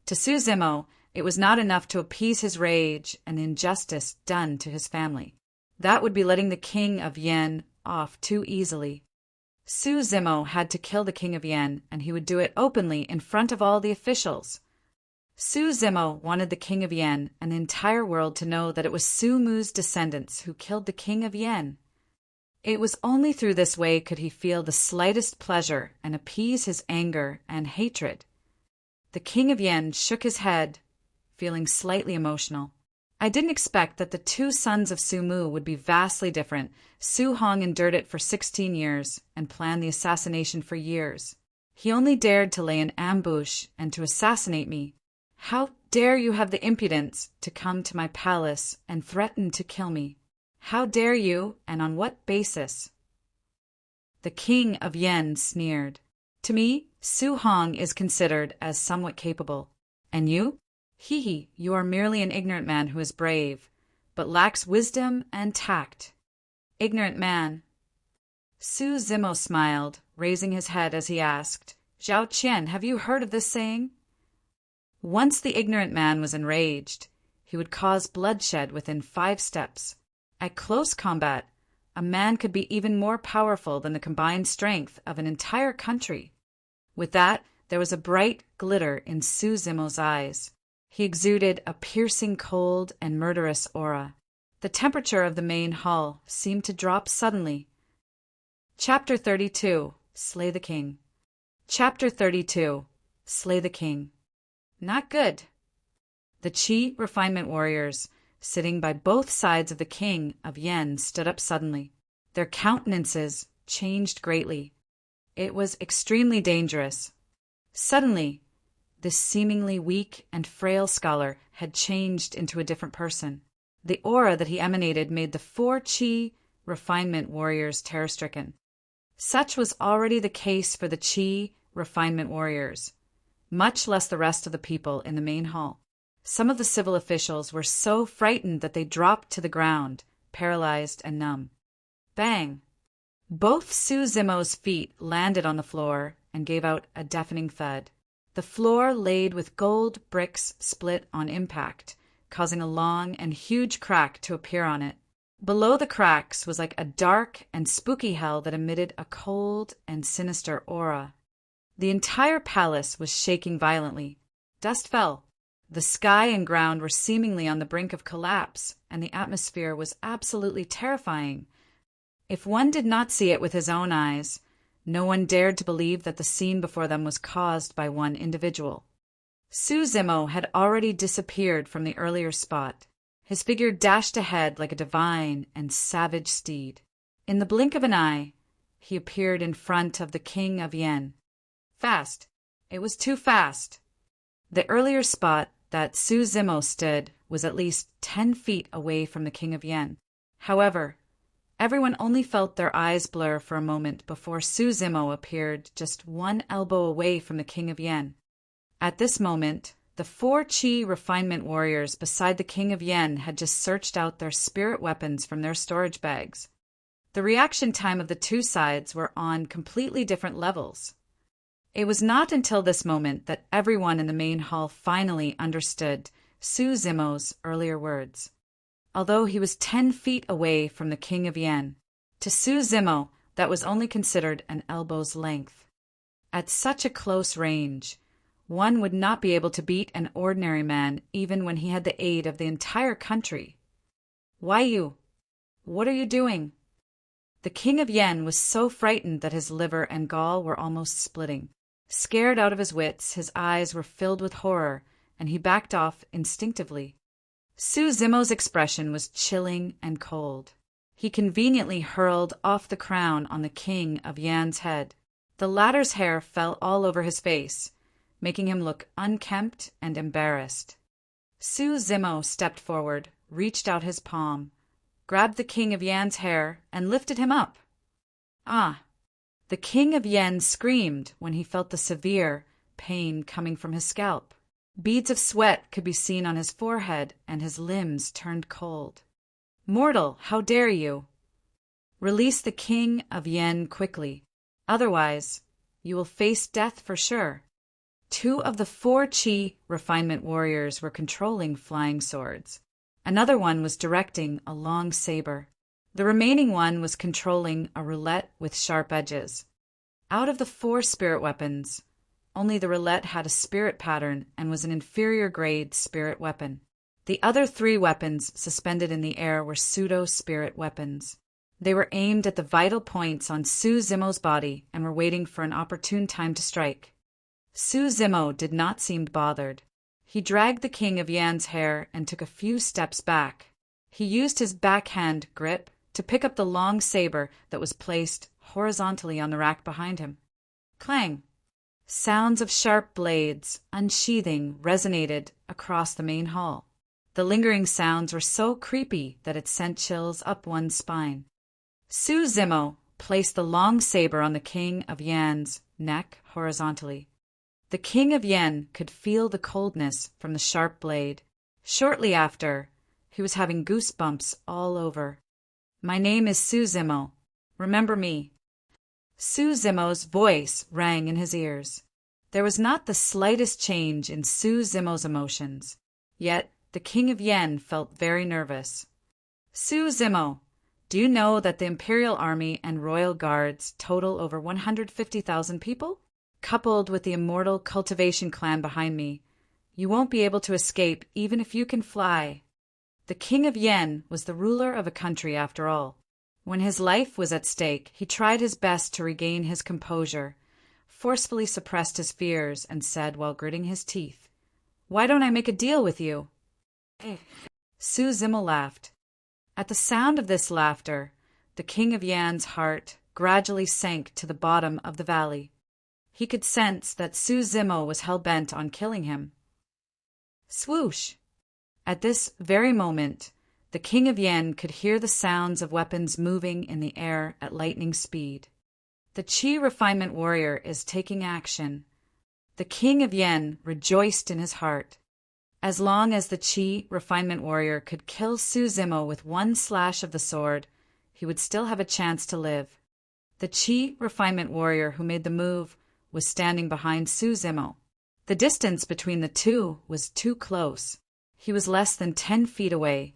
to Su Zimo, it was not enough to appease his rage and the injustice done to his family. That would be letting the king of Yen off too easily. Su Zimo had to kill the king of Yen, and he would do it openly in front of all the officials. Su Zimo wanted the king of Yen and the entire world to know that it was Su Mu's descendants who killed the king of Yen. It was only through this way could he feel the slightest pleasure and appease his anger and hatred. The king of Yen shook his head, feeling slightly emotional. I didn't expect that the two sons of Su Mu would be vastly different. Su Hong endured it for 16 years and planned the assassination for years. He only dared to lay an ambush and to assassinate me. How dare you have the impudence to come to my palace and threaten to kill me? How dare you, and on what basis? The king of Yen sneered. To me, Su Hong is considered as somewhat capable. And you? Hee, you are merely an ignorant man who is brave, but lacks wisdom and tact. Ignorant man. Su Zimo smiled, raising his head as he asked, Zhao Qian, have you heard of this saying? Once the ignorant man was enraged, he would cause bloodshed within 5 steps. At close combat, a man could be even more powerful than the combined strength of an entire country. With that, there was a bright glitter in Su Zimo's eyes. He exuded a piercing cold and murderous aura. The temperature of the main hall seemed to drop suddenly. Chapter 32. Slay the King. Chapter 32. Slay the King. Not good. The Qi refinement warriors, sitting by both sides of the king of Yen, stood up suddenly. Their countenances changed greatly. It was extremely dangerous. Suddenly, this seemingly weak and frail scholar had changed into a different person. The aura that he emanated made the 4 Qi refinement warriors terror-stricken. Such was already the case for the Qi refinement warriors, much less the rest of the people in the main hall. Some of the civil officials were so frightened that they dropped to the ground, paralyzed and numb. Bang! Both Su Zimo's feet landed on the floor and gave out a deafening thud. The floor laid with gold bricks split on impact, causing a long and huge crack to appear on it. Below the cracks was like a dark and spooky hell that emitted a cold and sinister aura. The entire palace was shaking violently. Dust fell. The sky and ground were seemingly on the brink of collapse, and the atmosphere was absolutely terrifying. If one did not see it with his own eyes, no one dared to believe that the scene before them was caused by one individual. Su Zimo had already disappeared from the earlier spot. His figure dashed ahead like a divine and savage steed. In the blink of an eye, he appeared in front of the king of Yen. Fast. It was too fast. The earlier spot that Su Zimo stood was at least 10 feet away from the king of Yen. However, everyone only felt their eyes blur for a moment before Su Zimo appeared just 1 elbow away from the king of Yen. At this moment, the 4 Qi refinement warriors beside the king of Yen had just searched out their spirit weapons from their storage bags. The reaction time of the two sides were on completely different levels. It was not until this moment that everyone in the main hall finally understood Su Zimo's earlier words. Although he was 10 feet away from the king of Yen, to Su Zimo that was only considered an elbow's length. At such a close range, one would not be able to beat an ordinary man even when he had the aid of the entire country. Why you? What are you doing? The king of Yen was so frightened that his liver and gall were almost splitting. Scared out of his wits, his eyes were filled with horror, and he backed off instinctively. Su Zimo's expression was chilling and cold. He conveniently hurled off the crown on the king of Yan's head. The latter's hair fell all over his face, making him look unkempt and embarrassed. Su Zimo stepped forward, reached out his palm, grabbed the king of Yan's hair, and lifted him up. Ah! The king of Yen screamed when he felt the severe, pain coming from his scalp. Beads of sweat could be seen on his forehead, and his limbs turned cold. "Mortal, how dare you? Release the King of Yen quickly. Otherwise, you will face death for sure." 2 of the 4 Qi refinement warriors were controlling flying swords. Another one was directing a long saber. The remaining one was controlling a roulette with sharp edges. Out of the 4 spirit weapons, only the roulette had a spirit pattern and was an inferior grade spirit weapon. The other 3 weapons suspended in the air were pseudo-spirit weapons. They were aimed at the vital points on Su Zimo's body and were waiting for an opportune time to strike. Su Zimo did not seem bothered. He dragged the King of Yan's hair and took a few steps back. He used his backhand grip to pick up the long saber that was placed horizontally on the rack behind him. Clang! Sounds of sharp blades, unsheathing, resonated across the main hall. The lingering sounds were so creepy that it sent chills up one's spine. Su Zimo placed the long saber on the King of Yan's neck horizontally. The King of Yen could feel the coldness from the sharp blade. Shortly after, he was having goosebumps all over. "My name is Su Zimo. Remember me." Su Zimo's voice rang in his ears. There was not the slightest change in Su Zimo's emotions. Yet the King of Yen felt very nervous. "Su Zimo, do you know that the Imperial Army and Royal Guards total over 150,000 people? Coupled with the immortal cultivation clan behind me, you won't be able to escape even if you can fly." The King of Yen was the ruler of a country after all. When his life was at stake, he tried his best to regain his composure, forcefully suppressed his fears, and said while gritting his teeth, "Why don't I make a deal with you?" Su Zimo laughed. At the sound of this laughter, the King of Yan's heart gradually sank to the bottom of the valley. He could sense that Su Zimo was hell-bent on killing him. Swoosh! At this very moment, the King of Yen could hear the sounds of weapons moving in the air at lightning speed. The Qi refinement warrior is taking action. The King of Yen rejoiced in his heart. As long as the Qi refinement warrior could kill Su Zimo with one slash of the sword, he would still have a chance to live. The Qi refinement warrior who made the move was standing behind Su Zimo. The distance between the two was too close. He was less than 10 feet away.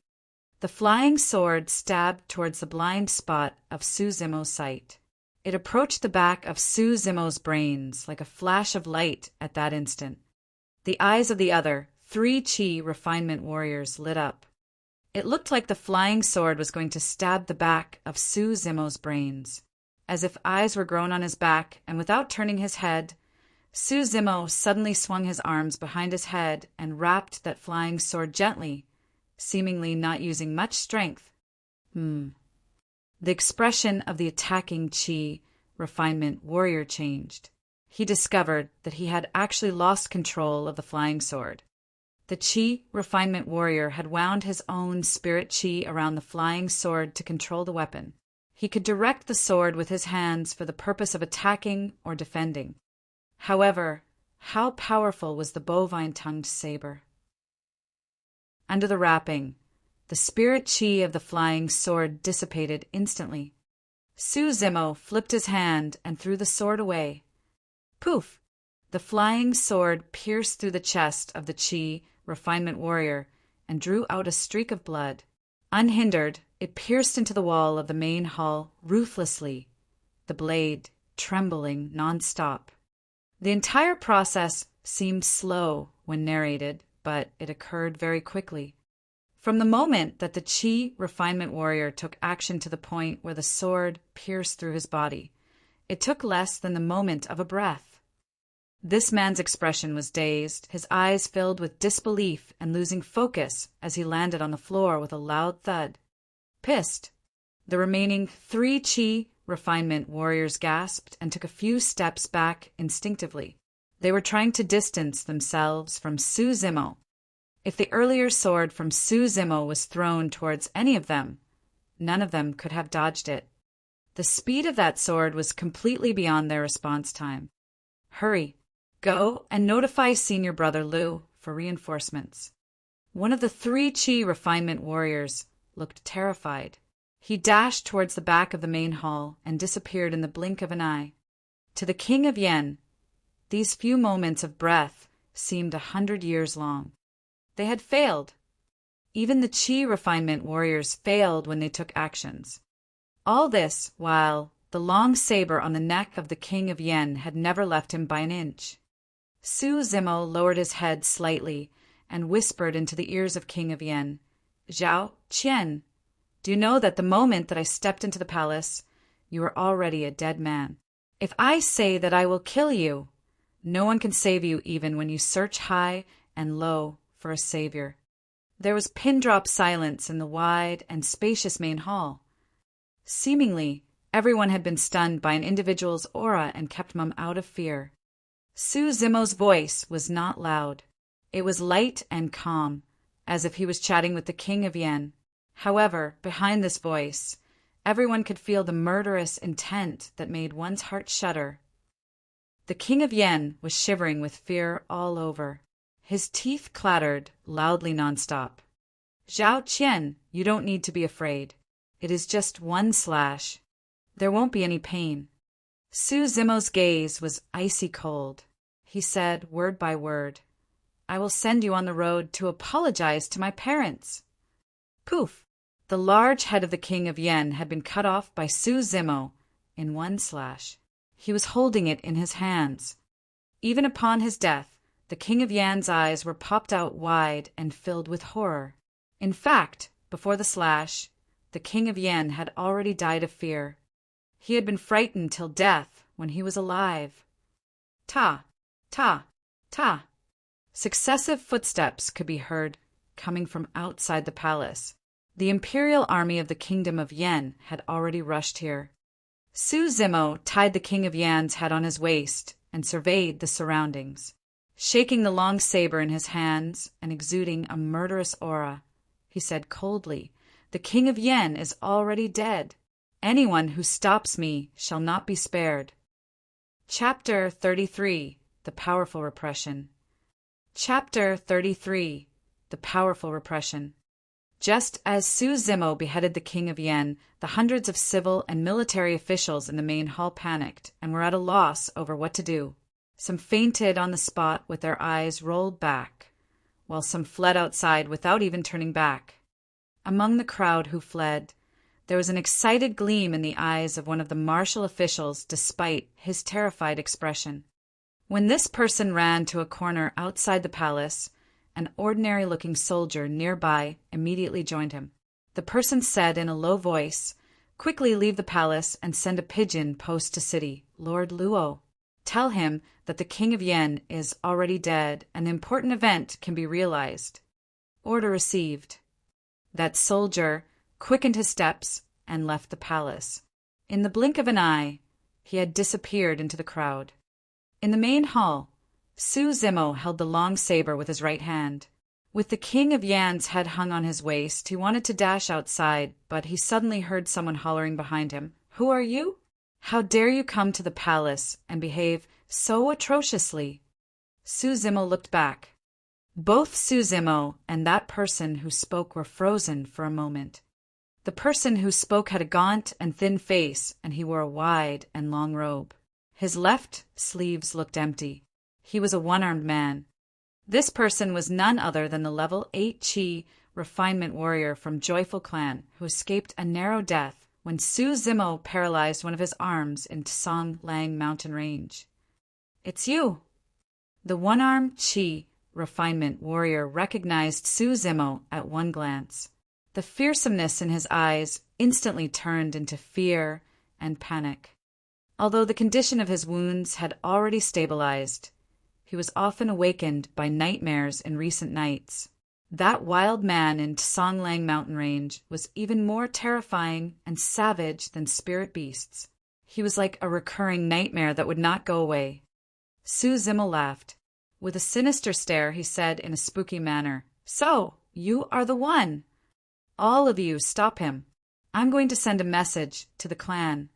The flying sword stabbed towards the blind spot of Su Zimo's sight. It approached the back of Su Zimo's brains like a flash of light at that instant. The eyes of the other 3 Qi refinement warriors lit up. It looked like the flying sword was going to stab the back of Su Zimo's brains. As if eyes were grown on his back, and without turning his head, Su Zimo suddenly swung his arms behind his head and rapped that flying sword gently, seemingly not using much strength. The expression of the attacking Qi refinement warrior changed. He discovered that he had actually lost control of the flying sword. The Qi refinement warrior had wound his own spirit Qi around the flying sword to control the weapon. He could direct the sword with his hands for the purpose of attacking or defending. However, how powerful was the bovine-tongued saber? Under the wrapping, the spirit Qi of the flying sword dissipated instantly. Su Zimo flipped his hand and threw the sword away. Poof! The flying sword pierced through the chest of the Qi refinement warrior and drew out a streak of blood. Unhindered, it pierced into the wall of the main hall ruthlessly, the blade trembling non-stop. The entire process seemed slow when narrated, but it occurred very quickly. From the moment that the Qi refinement warrior took action to the point where the sword pierced through his body, it took less than the moment of a breath. This man's expression was dazed, his eyes filled with disbelief and losing focus as he landed on the floor with a loud thud. Pissed, the remaining 3 Qi refinement warriors gasped and took a few steps back instinctively. They were trying to distance themselves from Su Zimo. If the earlier sword from Su Zimo was thrown towards any of them, none of them could have dodged it. The speed of that sword was completely beyond their response time. Hurry! Go and notify senior brother Liu for reinforcements. One of the 3 Qi refinement warriors looked terrified. He dashed towards the back of the main hall and disappeared in the blink of an eye. To the King of Yen, these few moments of breath seemed 100 years long. They had failed. Even the Qi refinement warriors failed when they took actions. All this while the long saber on the neck of the King of Yen had never left him by an inch. Su Zimo lowered his head slightly and whispered into the ears of King of Yen, "Zhao Qian, do you know that the moment that I stepped into the palace, you were already a dead man? If I say that I will kill you, no one can save you even when you search high and low for a savior." There was pin-drop silence in the wide and spacious main hall. Seemingly, everyone had been stunned by an individual's aura and kept mum out of fear. Su Zimo's voice was not loud. It was light and calm, as if he was chatting with the King of Yen. However, behind this voice, everyone could feel the murderous intent that made one's heart shudder. The King of Yen was shivering with fear all over. His teeth clattered loudly nonstop. "Zhao Qian, you don't need to be afraid. It is just 1 slash. There won't be any pain." Su Zimo's gaze was icy cold. He said, word by word, "I will send you on the road to apologize to my parents." Poof! The large head of the King of Yen had been cut off by Su Zimo in 1 slash. He was holding it in his hands. Even upon his death, the King of Yan's eyes were popped out wide and filled with horror. In fact, before the slash, the King of Yen had already died of fear. He had been frightened till death when he was alive. Ta, ta, ta. Successive footsteps could be heard coming from outside the palace. The imperial army of the Kingdom of Yen had already rushed here. Su Zimo tied the King of Yan's head on his waist and surveyed the surroundings. Shaking the long saber in his hands and exuding a murderous aura, he said coldly, "The King of Yen is already dead. Anyone who stops me shall not be spared." Chapter 33. The Powerful Repression. Chapter 33. The Powerful Repression. Just as Su Zimo beheaded the King of Yen, the hundreds of civil and military officials in the main hall panicked and were at a loss over what to do. Some fainted on the spot with their eyes rolled back, while some fled outside without even turning back. Among the crowd who fled, there was an excited gleam in the eyes of one of the martial officials despite his terrified expression. When this person ran to a corner outside the palace, an ordinary-looking soldier nearby immediately joined him. The person said in a low voice, "Quickly leave the palace and send a pigeon post to city, Lord Luo. Tell him that the King of Yen is already dead and the important event can be realized." Order received. That soldier quickened his steps and left the palace. In the blink of an eye, he had disappeared into the crowd. In the main hall, Su Zimo held the long saber with his right hand. With the King of Yan's head hung on his waist, he wanted to dash outside, but he suddenly heard someone hollering behind him, "Who are you? How dare you come to the palace and behave so atrociously?" Su Zimo looked back. Both Su Zimo and that person who spoke were frozen for a moment. The person who spoke had a gaunt and thin face, and he wore a wide and long robe. His left sleeves looked empty. He was a one-armed man. This person was none other than the level 8 Qi refinement warrior from Joyful Clan who escaped a narrow death when Su Zimo paralyzed one of his arms in Tsong Lang mountain range. "It's you." The one-armed Qi refinement warrior recognized Su Zimo at one glance. The fearsomeness in his eyes instantly turned into fear and panic. Although the condition of his wounds had already stabilized, he was often awakened by nightmares in recent nights. That wild man in Tsong Lang mountain range was even more terrifying and savage than spirit beasts. He was like a recurring nightmare that would not go away. Su Zimo laughed. With a sinister stare, he said in a spooky manner, "So, you are the one. All of you, stop him. I'm going to send a message to the clan."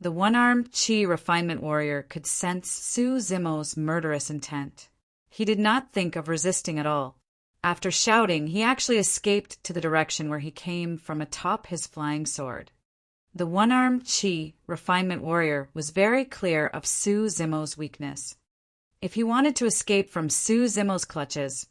The one-armed Qi refinement warrior could sense Su Zimo's murderous intent. He did not think of resisting at all. After shouting, he actually escaped to the direction where he came from atop his flying sword. The one-armed Qi refinement warrior was very clear of Su Zimo's weakness. If he wanted to escape from Su Zimo's clutches,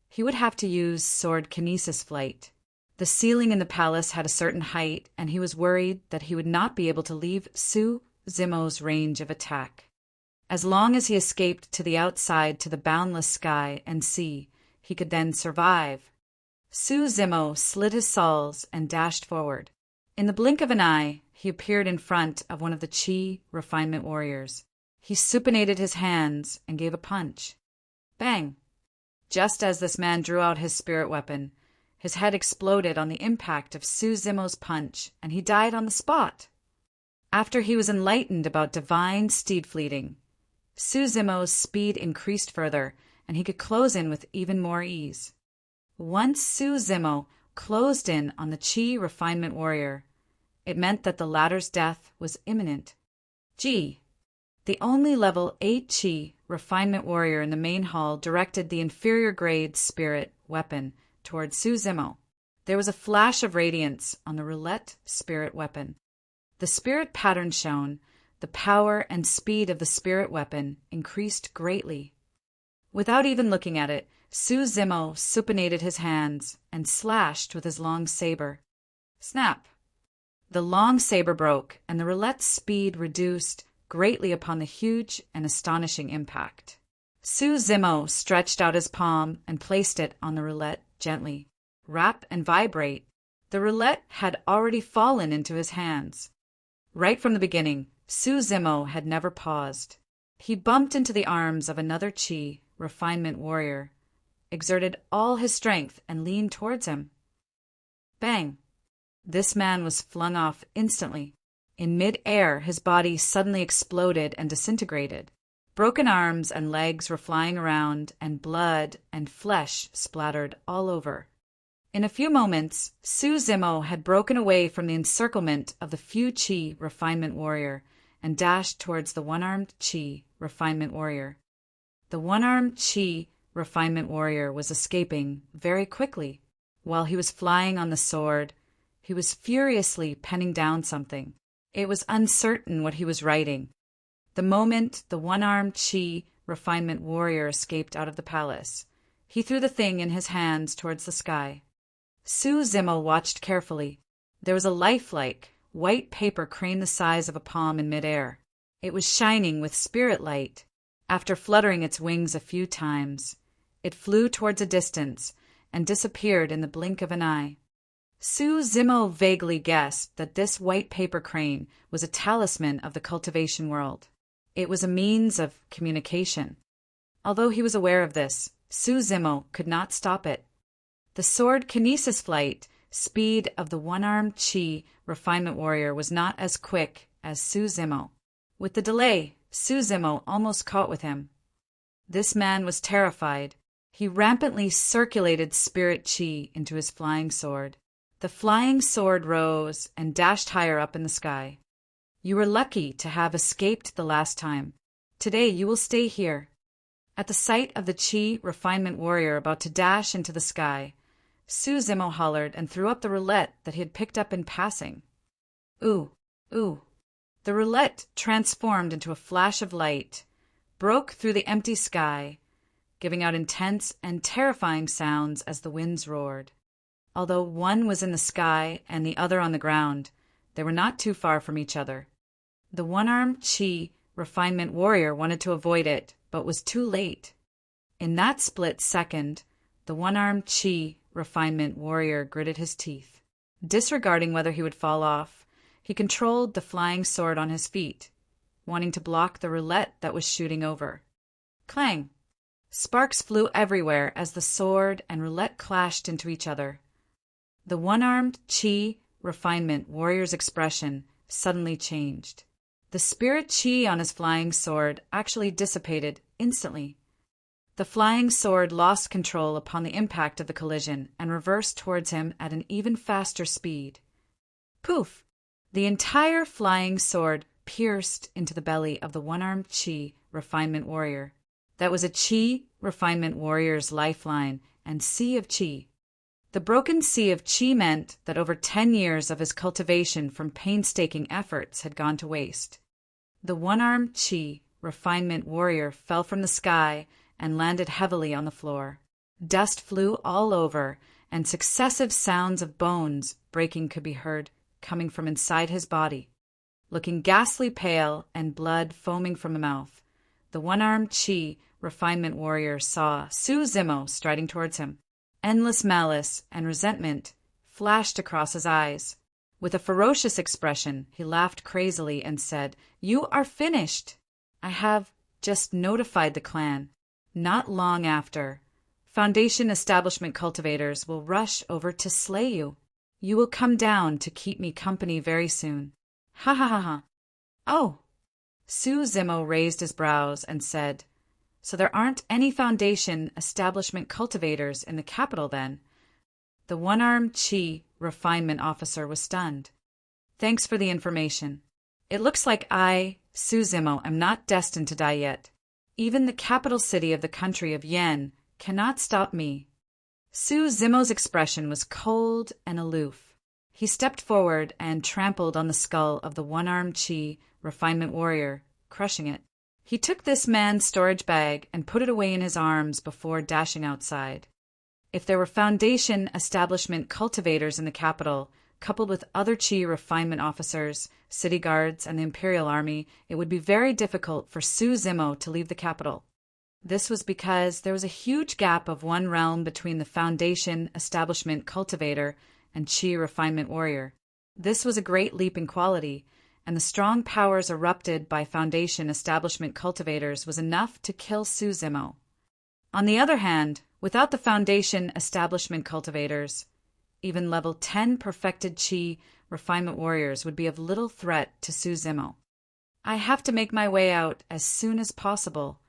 he would have to use sword kinesis flight. The ceiling in the palace had a certain height, and he was worried that he would not be able to leave Su Zimo's range of attack. As long as he escaped to the outside to the boundless sky and sea, he could then survive. Su Zimo slid his saws and dashed forward. In the blink of an eye, he appeared in front of one of the Qi refinement warriors. He supinated his hands and gave a punch. Bang! Just as this man drew out his spirit weapon, his head exploded on the impact of Su Zimo's punch, and he died on the spot. After he was enlightened about divine steed fleeting, Su Zimo's speed increased further, and he could close in with even more ease. Once Su Zimo closed in on the Qi refinement warrior, it meant that the latter's death was imminent. Ji, the only level 8 Qi refinement warrior in the main hall, directed the inferior grade spirit weapon toward Su Zimo. There was a flash of radiance on the roulette spirit weapon. The spirit pattern shown, the power and speed of the spirit weapon increased greatly. Without even looking at it, Su Zimo supinated his hands and slashed with his long saber. Snap! The long saber broke, and the roulette's speed reduced greatly upon the huge and astonishing impact. Su Zimo stretched out his palm and placed it on the roulette gently. Rap and vibrate. The roulette had already fallen into his hands. Right from the beginning, Su Zimo had never paused. He bumped into the arms of another Qi refinement warrior, exerted all his strength, and leaned towards him. Bang! This man was flung off instantly. In mid-air, his body suddenly exploded and disintegrated. Broken arms and legs were flying around, and blood and flesh splattered all over. In a few moments, Su Zimo had broken away from the encirclement of the few Qi refinement warrior and dashed towards the one-armed Qi refinement warrior. The one-armed Qi refinement warrior was escaping very quickly. While he was flying on the sword, he was furiously penning down something. It was uncertain what he was writing. The moment the one-armed Qi refinement warrior escaped out of the palace, he threw the thing in his hands towards the sky. Su Zimo watched carefully. There was a lifelike white paper crane the size of a palm in midair. It was shining with spirit light. After fluttering its wings a few times, it flew towards a distance and disappeared in the blink of an eye. Su Zimo vaguely guessed that this white paper crane was a talisman of the cultivation world. It was a means of communication. Although he was aware of this, Su Zimo could not stop it. The sword kinesis flight speed of the one-armed Qi refinement warrior was not as quick as Su Zimo. With the delay, Su Zimo almost caught with him. This man was terrified. He rampantly circulated spirit Qi into his flying sword. The flying sword rose and dashed higher up in the sky. You were lucky to have escaped the last time. Today you will stay here. At the sight of the Qi refinement warrior about to dash into the sky, Su Zimo hollered and threw up the roulette that he had picked up in passing. Ooh, ooh. The roulette transformed into a flash of light, broke through the empty sky, giving out intense and terrifying sounds as the winds roared. Although one was in the sky and the other on the ground, they were not too far from each other. The one-armed Qi refinement warrior wanted to avoid it, but was too late. In that split second, the one-armed Qi refinement warrior gritted his teeth. Disregarding whether he would fall off, he controlled the flying sword on his feet, wanting to block the roulette that was shooting over. Clang! Sparks flew everywhere as the sword and roulette clashed into each other. The one-armed Qi refinement warrior's expression suddenly changed. The spirit Qi on his flying sword actually dissipated instantly. The flying sword lost control upon the impact of the collision and reversed towards him at an even faster speed. Poof! The entire flying sword pierced into the belly of the one-armed Qi refinement warrior. That was a Qi refinement warrior's lifeline and sea of Qi. The broken sea of Qi meant that over 10 years of his cultivation from painstaking efforts had gone to waste. The one-armed Qi refinement warrior fell from the sky and landed heavily on the floor. Dust flew all over, and successive sounds of bones breaking could be heard coming from inside his body. Looking ghastly pale and blood foaming from the mouth, the one-armed Qi refinement warrior saw Su Zimo striding towards him. Endless malice and resentment flashed across his eyes. With a ferocious expression, he laughed crazily and said, "You are finished. I have just notified the clan. Not long after, Foundation establishment cultivators will rush over to slay you. You will come down to keep me company very soon. Ha ha ha ha." "Oh." Su Zimo raised his brows and said, "So there aren't any Foundation establishment cultivators in the capital then?" The one-armed Qi refinement officer was stunned. "Thanks for the information. It looks like I, Su Zimo, am not destined to die yet. Even the capital city of the country of Yen cannot stop me." Su Zimo's expression was cold and aloof. He stepped forward and trampled on the skull of the one-armed Qi refinement warrior, crushing it. He took this man's storage bag and put it away in his arms before dashing outside. If there were Foundation establishment cultivators in the capital, coupled with other Qi refinement officers, city guards, and the Imperial Army, it would be very difficult for Su Zimo to leave the capital. This was because there was a huge gap of one realm between the Foundation establishment cultivator and Qi refinement warrior. This was a great leap in quality, and the strong powers erupted by Foundation establishment cultivators was enough to kill Su Zimo. On the other hand, without the Foundation establishment cultivators, even level 10 perfected Qi refinement warriors would be of little threat to Su Zimo. "I have to make my way out as soon as possible,"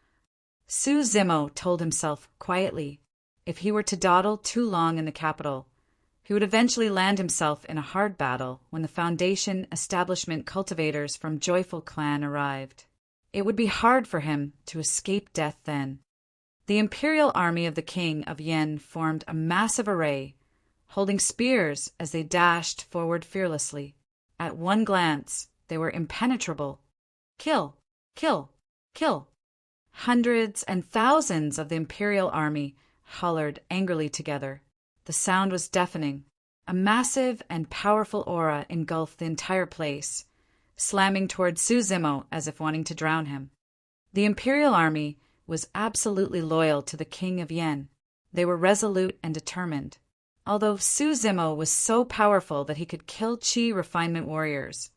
Su Zimo told himself quietly. If he were to dawdle too long in the capital, he would eventually land himself in a hard battle when the Foundation establishment cultivators from Joyful Clan arrived. It would be hard for him to escape death then. The Imperial Army of the King of Yen formed a massive array, holding spears as they dashed forward fearlessly. At one glance, they were impenetrable. Kill! Kill! Kill! Hundreds and thousands of the Imperial Army hollered angrily together. The sound was deafening. A massive and powerful aura engulfed the entire place, slamming toward Su Zimo as if wanting to drown him. The Imperial Army was absolutely loyal to the King of Yen. They were resolute and determined. Although Su Zimo was so powerful that he could kill Qi refinement warriors,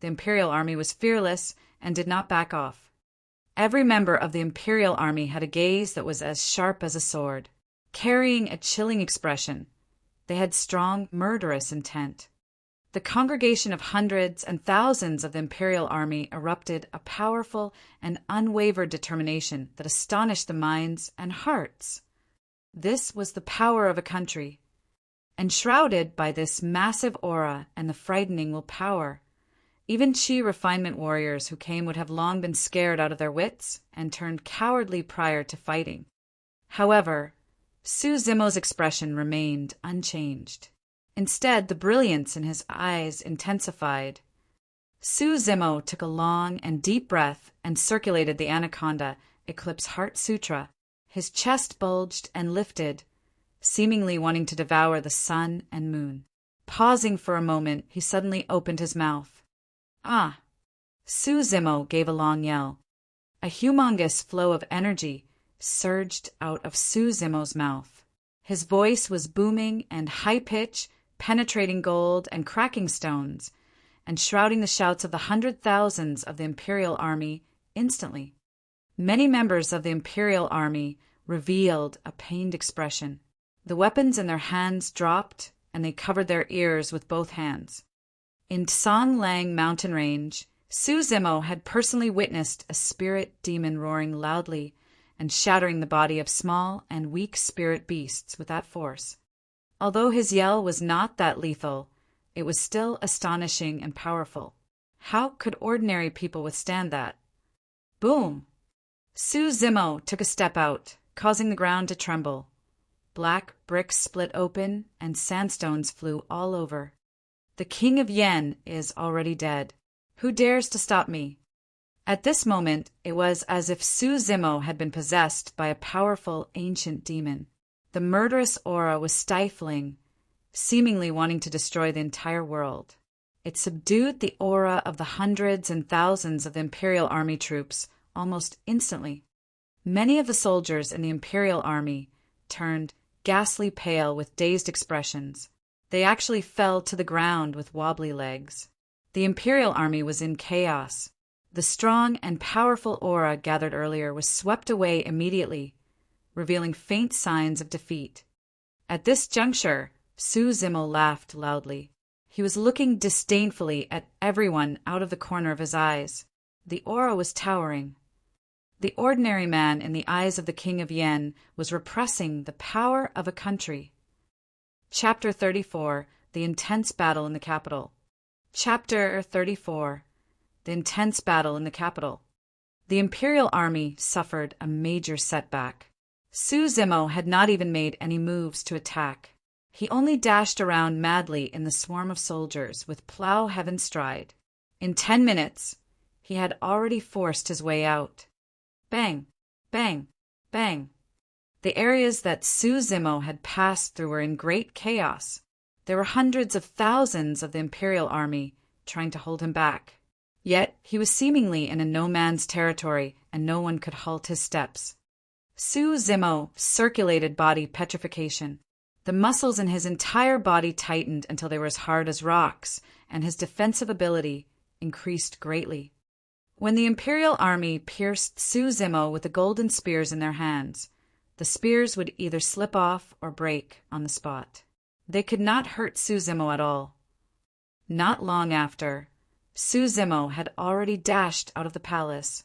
the Imperial Army was fearless and did not back off. Every member of the Imperial Army had a gaze that was as sharp as a sword. Carrying a chilling expression, they had strong, murderous intent. The congregation of hundreds and thousands of the Imperial Army erupted a powerful and unwavered determination that astonished the minds and hearts. This was the power of a country. Enshrouded by this massive aura and the frightening willpower, even Qi refinement warriors who came would have long been scared out of their wits and turned cowardly prior to fighting. However, Su Zimo's expression remained unchanged. Instead, the brilliance in his eyes intensified. Su Zimo took a long and deep breath and circulated the Anaconda Eclipse Heart Sutra. His chest bulged and lifted, seemingly wanting to devour the sun and moon. Pausing for a moment, he suddenly opened his mouth. "Ah!" Su Zimo gave a long yell. A humongous flow of energy surged out of Su Zimo's mouth. His voice was booming and high-pitched, penetrating gold and cracking stones, and shrouding the shouts of the 100,000s of the Imperial Army instantly. Many members of the Imperial Army revealed a pained expression. The weapons in their hands dropped, and they covered their ears with both hands. In Song Lang mountain range, Su Zimo had personally witnessed a spirit demon roaring loudly and shattering the body of small and weak spirit beasts with that force. Although his yell was not that lethal, it was still astonishing and powerful. How could ordinary people withstand that? Boom! Su Zimo took a step out, causing the ground to tremble. Black bricks split open, and sandstones flew all over. The king of Yen is already dead. Who dares to stop me? At this moment, it was as if Su Zimo had been possessed by a powerful ancient demon. The murderous aura was stifling, seemingly wanting to destroy the entire world. It subdued the aura of the hundreds and thousands of the Imperial Army troops almost instantly. Many of the soldiers in the Imperial Army turned ghastly pale with dazed expressions. They actually fell to the ground with wobbly legs. The Imperial Army was in chaos. The strong and powerful aura gathered earlier was swept away immediately, revealing faint signs of defeat. At this juncture, Su Zimo laughed loudly. He was looking disdainfully at everyone out of the corner of his eyes. The aura was towering. The ordinary man in the eyes of the King of Yen was repressing the power of a country. Chapter 34. The Intense Battle in the Capital. Chapter 34. The Intense Battle in the Capital. The Imperial Army suffered a major setback. Su Zimo had not even made any moves to attack. He only dashed around madly in the swarm of soldiers with plow heaven stride. In 10 minutes, he had already forced his way out. Bang, bang, bang. The areas that Su Zimo had passed through were in great chaos. There were hundreds of thousands of the Imperial Army trying to hold him back. Yet he was seemingly in a no-man's territory, and no one could halt his steps. Su Zimo circulated body petrification. The muscles in his entire body tightened until they were as hard as rocks, and his defensive ability increased greatly. When the Imperial Army pierced Su Zimo with the golden spears in their hands, the spears would either slip off or break on the spot. They could not hurt Su Zimo at all. Not long after, Su Zimo had already dashed out of the palace.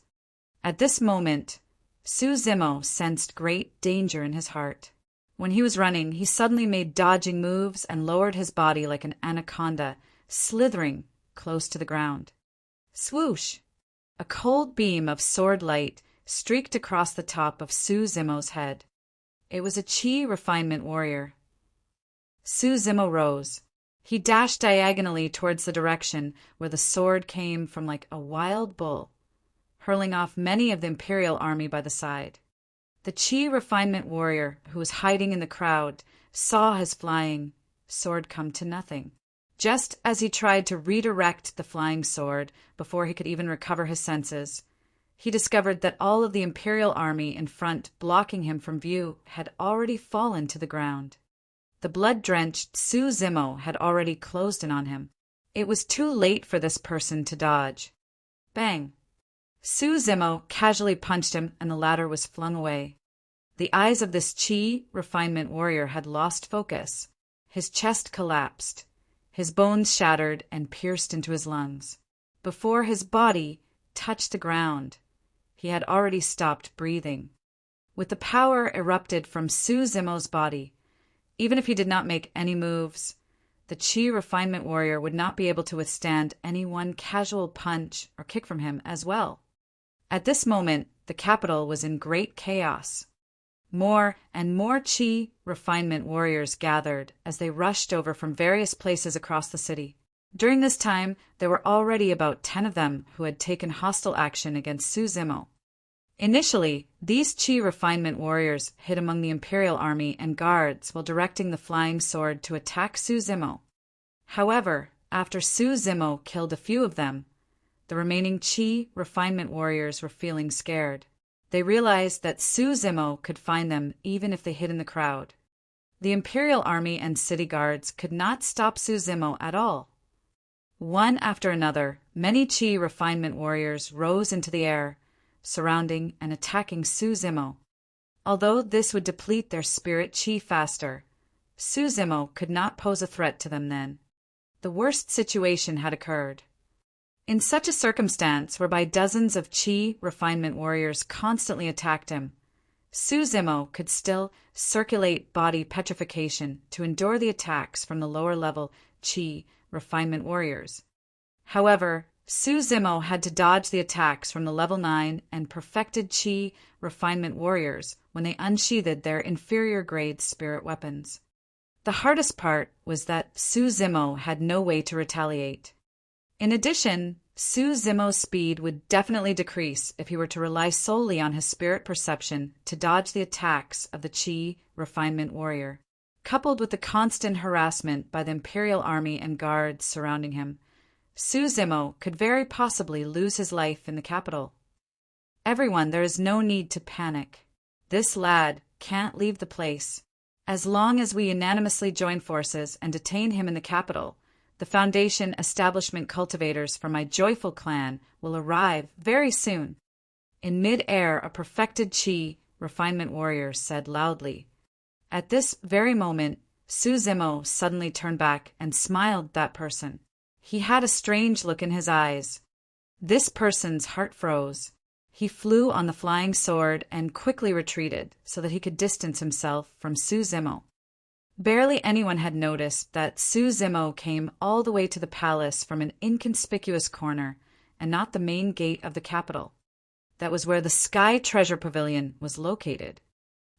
At this moment, Su Zimo sensed great danger in his heart. When he was running, he suddenly made dodging moves and lowered his body like an anaconda, slithering close to the ground. Swoosh! A cold beam of sword light streaked across the top of Su Zimo's head. It was a Qi refinement warrior. Su Zimo rose. He dashed diagonally towards the direction where the sword came from like a wild bull, hurling off many of the Imperial Army by the side. The Qi refinement warrior, who was hiding in the crowd, saw his flying sword come to nothing. Just as he tried to redirect the flying sword before he could even recover his senses, he discovered that all of the Imperial Army in front blocking him from view had already fallen to the ground. The blood-drenched Su Zimo had already closed in on him. It was too late for this person to dodge. Bang! Su Zimo casually punched him, and the latter was flung away. The eyes of this Qi refinement warrior had lost focus. His chest collapsed. His bones shattered and pierced into his lungs. Before his body touched the ground, he had already stopped breathing. With the power erupted from Su Zimo's body, even if he did not make any moves, the Qi refinement warrior would not be able to withstand any one casual punch or kick from him as well. At this moment, the capital was in great chaos. More and more Qi refinement warriors gathered as they rushed over from various places across the city. During this time, there were already about 10 of them who had taken hostile action against Su Zimo. Initially, these Qi refinement warriors hid among the Imperial Army and guards while directing the flying sword to attack Su Zimo. However, after Su Zimo killed a few of them, the remaining Qi refinement warriors were feeling scared. They realized that Su Zimo could find them even if they hid in the crowd. The Imperial Army and city guards could not stop Su Zimo at all. One after another, many Qi refinement warriors rose into the air, surrounding and attacking Su Zimo. Although this would deplete their spirit Qi faster, Su Zimo could not pose a threat to them then. The worst situation had occurred. In such a circumstance, whereby dozens of Qi refinement warriors constantly attacked him, Su Zimo could still circulate body petrification to endure the attacks from the lower-level Qi refinement warriors. However, Su Zimo had to dodge the attacks from the level 9 and perfected Qi refinement warriors when they unsheathed their inferior grade spirit weapons. The hardest part was that Su Zimo had no way to retaliate. In addition, Su Zimo's speed would definitely decrease if he were to rely solely on his spirit perception to dodge the attacks of the Qi refinement warrior. Coupled with the constant harassment by the Imperial Army and guards surrounding him, Su Zimo could very possibly lose his life in the capital. Everyone, there is no need to panic. This lad can't leave the place. As long as we unanimously join forces and detain him in the capital, the Foundation establishment cultivators for my joyful clan will arrive very soon. In mid-air, a perfected Qi refinement warrior said loudly. At this very moment, Su Zimo suddenly turned back and smiled at that person. He had a strange look in his eyes. This person's heart froze. He flew on the flying sword and quickly retreated so that he could distance himself from Su Zimo. Barely anyone had noticed that Su Zimo came all the way to the palace from an inconspicuous corner and not the main gate of the capital. That was where the Sky Treasure Pavilion was located.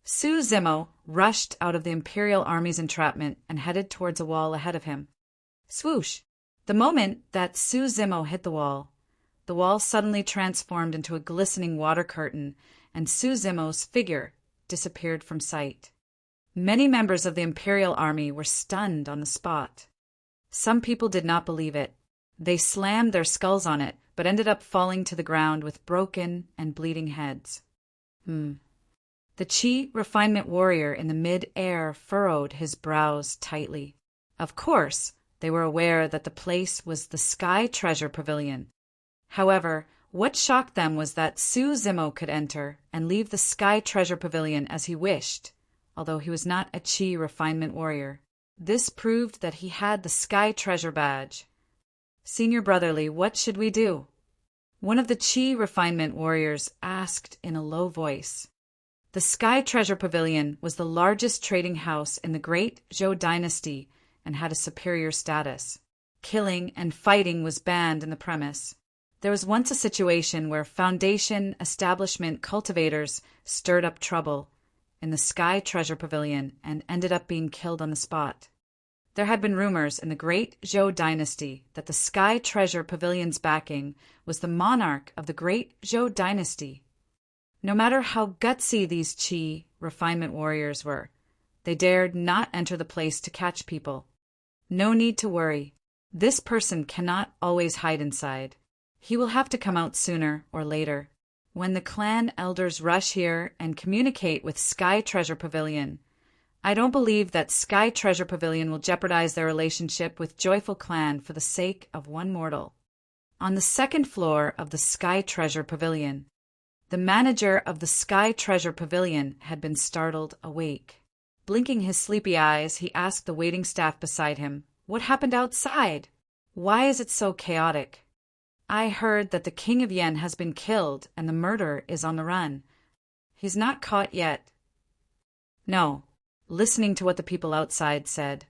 Su Zimo rushed out of the Imperial Army's entrapment and headed towards a wall ahead of him. Swoosh! The moment that Su Zimo hit the wall suddenly transformed into a glistening water curtain, and Su Zimo's figure disappeared from sight. Many members of the Imperial Army were stunned on the spot. Some people did not believe it. They slammed their skulls on it, but ended up falling to the ground with broken and bleeding heads. The Qi refinement warrior in the mid-air furrowed his brows tightly. Of course, they were aware that the place was the Sky Treasure Pavilion. However, what shocked them was that Su Zimo could enter and leave the Sky Treasure Pavilion as he wished, although he was not a Qi refinement warrior. This proved that he had the Sky Treasure badge. Senior Brotherly, what should we do? One of the Qi refinement warriors asked in a low voice. The Sky Treasure Pavilion was the largest trading house in the Great Zhou Dynasty and had a superior status. Killing and fighting was banned in the premise. There was once a situation where Foundation establishment cultivators stirred up trouble in the Sky Treasure Pavilion and ended up being killed on the spot. There had been rumors in the Great Zhou Dynasty that the Sky Treasure Pavilion's backing was the monarch of the Great Zhou Dynasty. No matter how gutsy these Qi refinement warriors were, they dared not enter the place to catch people. No need to worry. This person cannot always hide inside. He will have to come out sooner or later. When the clan elders rush here and communicate with Sky Treasure Pavilion, I don't believe that Sky Treasure Pavilion will jeopardize their relationship with Joyful Clan for the sake of one mortal. On the second floor of the Sky Treasure Pavilion, the manager of the Sky Treasure Pavilion had been startled awake. Blinking his sleepy eyes, he asked the waiting staff beside him, "What happened outside? Why is it so chaotic? I heard that the King of Yen has been killed and the murderer is on the run. He's not caught yet." No, listening to what the people outside said.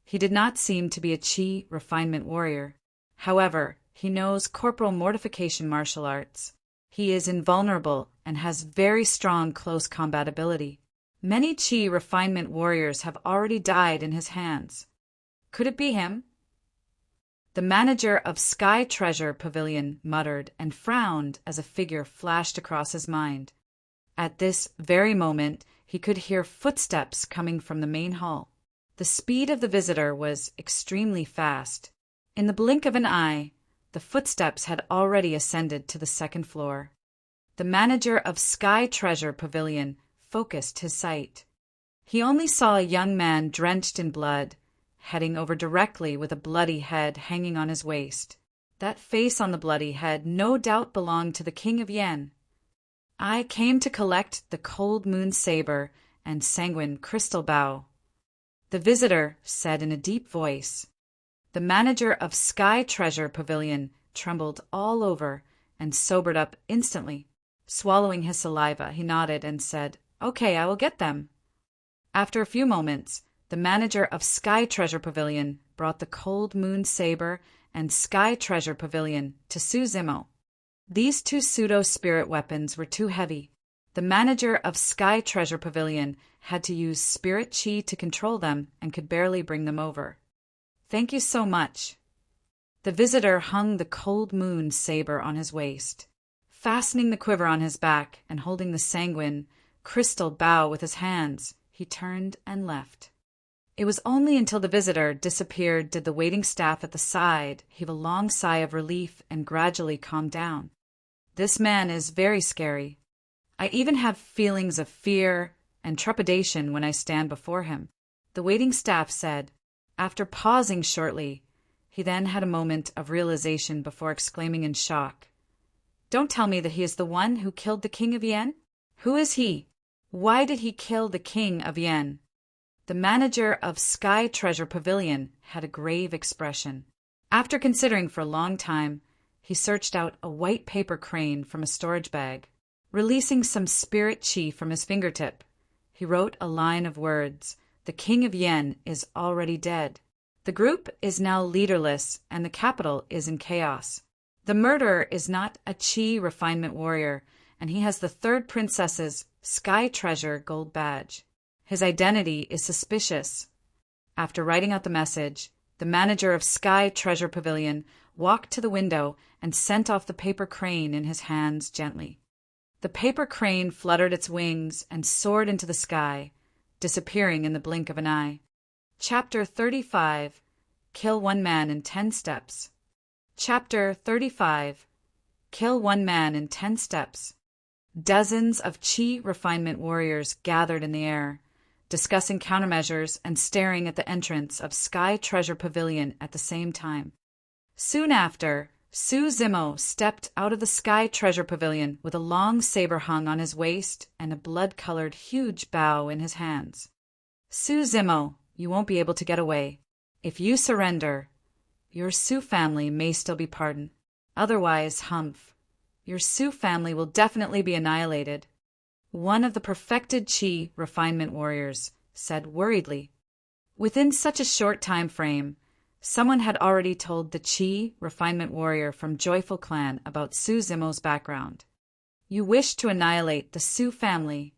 He did not seem to be a Qi refinement warrior. However, he knows corporal mortification martial arts. He is invulnerable and has very strong close combat ability. Many Qi refinement warriors have already died in his hands. Could it be him? The manager of Sky Treasure Pavilion muttered and frowned as a figure flashed across his mind. At this very moment, he could hear footsteps coming from the main hall. The speed of the visitor was extremely fast. In the blink of an eye, the footsteps had already ascended to the second floor. The manager of Sky Treasure Pavilion focused his sight. He only saw a young man drenched in blood, heading over directly with a bloody head hanging on his waist. That face on the bloody head no doubt belonged to the King of Yen. "I came to collect the Cold Moon Saber and Sanguine Crystal Bow," the visitor said in a deep voice. The manager of Sky Treasure Pavilion trembled all over and sobered up instantly. Swallowing his saliva, he nodded and said, "Okay, I will get them." After a few moments, the manager of Sky Treasure Pavilion brought the Cold Moon Saber and Sky Treasure Pavilion to Su Zimo. These two pseudo-spirit weapons were too heavy. The manager of Sky Treasure Pavilion had to use spirit chi to control them and could barely bring them over. "Thank you so much." The visitor hung the cold moon saber on his waist. Fastening the quiver on his back and holding the sanguine, crystal bow with his hands, he turned and left. It was only until the visitor disappeared did the waiting staff at the side heave a long sigh of relief and gradually calm down. "This man is very scary. I even have feelings of fear and trepidation when I stand before him," the waiting staff said. After pausing shortly, he then had a moment of realization before exclaiming in shock, "Don't tell me that he is the one who killed the King of Yen? Who is he? Why did he kill the King of Yen?" The manager of Sky Treasure Pavilion had a grave expression. After considering for a long time, he searched out a white paper crane from a storage bag. Releasing some spirit chi from his fingertip, he wrote a line of words. "The King of Yen is already dead. The group is now leaderless and the capital is in chaos. The murderer is not a chi refinement warrior, and he has the third princess's Sky Treasure gold badge. His identity is suspicious." After writing out the message, the manager of Sky Treasure Pavilion walked to the window and sent off the paper crane in his hands gently. The paper crane fluttered its wings and soared into the sky, disappearing in the blink of an eye. Chapter 35. Kill one man in 10 steps. Chapter 35. Kill one man in 10 steps. Dozens of chi refinement warriors gathered in the air, discussing countermeasures and staring at the entrance of Sky Treasure Pavilion at the same time. Soon after, Su Zimo stepped out of the Sky Treasure Pavilion with a long saber hung on his waist and a blood-colored huge bow in his hands. "Su Zimo, you won't be able to get away. If you surrender, your Su family may still be pardoned. Otherwise, humph, your Su family will definitely be annihilated," one of the perfected chi refinement warriors said worriedly. Within such a short time frame, someone had already told the chi refinement warrior from Joyful Clan about Su Zimo's background. "You wish to annihilate the Su family?"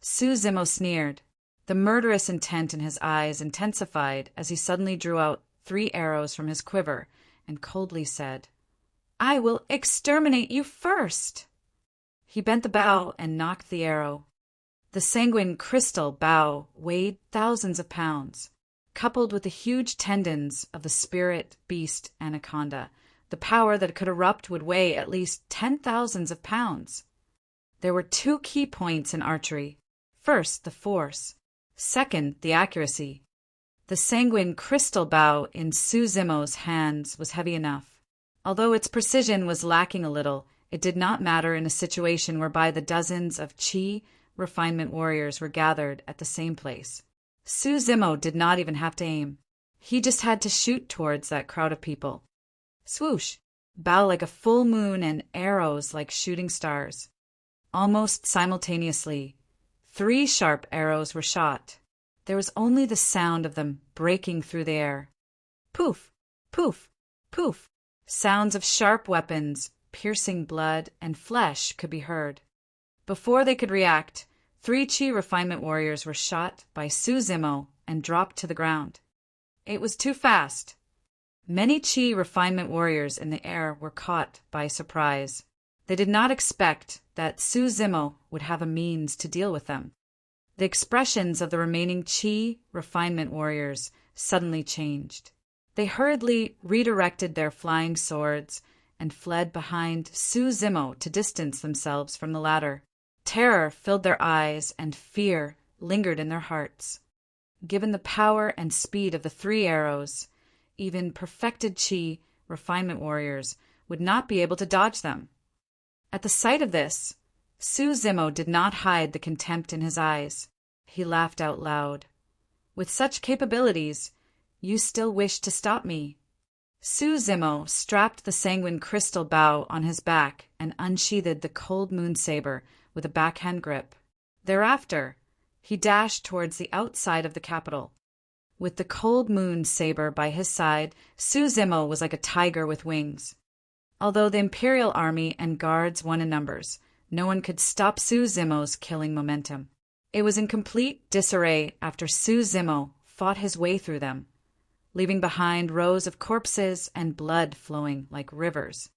Su Zimo sneered. The murderous intent in his eyes intensified as he suddenly drew out 3 arrows from his quiver and coldly said, "I will exterminate you first." He bent the bow and knocked the arrow. The sanguine crystal bow weighed thousands of pounds. Coupled with the huge tendons of the spirit beast anaconda, the power that could erupt would weigh at least 10,000s of pounds. There were 2 key points in archery. First, the force. Second, the accuracy. The sanguine crystal bow in Su Zimo's hands was heavy enough. Although its precision was lacking a little, it did not matter in a situation whereby the dozens of chi refinement warriors were gathered at the same place. Su Zimo did not even have to aim. He just had to shoot towards that crowd of people. Swoosh! Bow like a full moon and arrows like shooting stars. Almost simultaneously, 3 sharp arrows were shot. There was only the sound of them breaking through the air. Poof! Poof! Poof! Sounds of sharp weapons, piercing blood and flesh could be heard. Before they could react, 3 chi refinement warriors were shot by Su Zimo and dropped to the ground. It was too fast. Many chi refinement warriors in the air were caught by surprise. They did not expect that Su Zimo would have a means to deal with them. The expressions of the remaining chi refinement warriors suddenly changed. They hurriedly redirected their flying swords and fled behind Su Zimo to distance themselves from the latter. Terror filled their eyes and fear lingered in their hearts. Given the power and speed of the 3 arrows, even perfected chi refinement warriors would not be able to dodge them. At the sight of this, Su Zimo did not hide the contempt in his eyes. He laughed out loud. "With such capabilities, you still wish to stop me?" Su Zimo strapped the sanguine crystal bow on his back and unsheathed the cold moon saber with a backhand grip. Thereafter, he dashed towards the outside of the capital. With the cold moon saber by his side, Su-Zimo was like a tiger with wings. Although the Imperial army and guards won in numbers, no one could stop Su-Zimo's killing momentum. It was in complete disarray after Su-Zimo fought his way through them, leaving behind rows of corpses and blood flowing like rivers.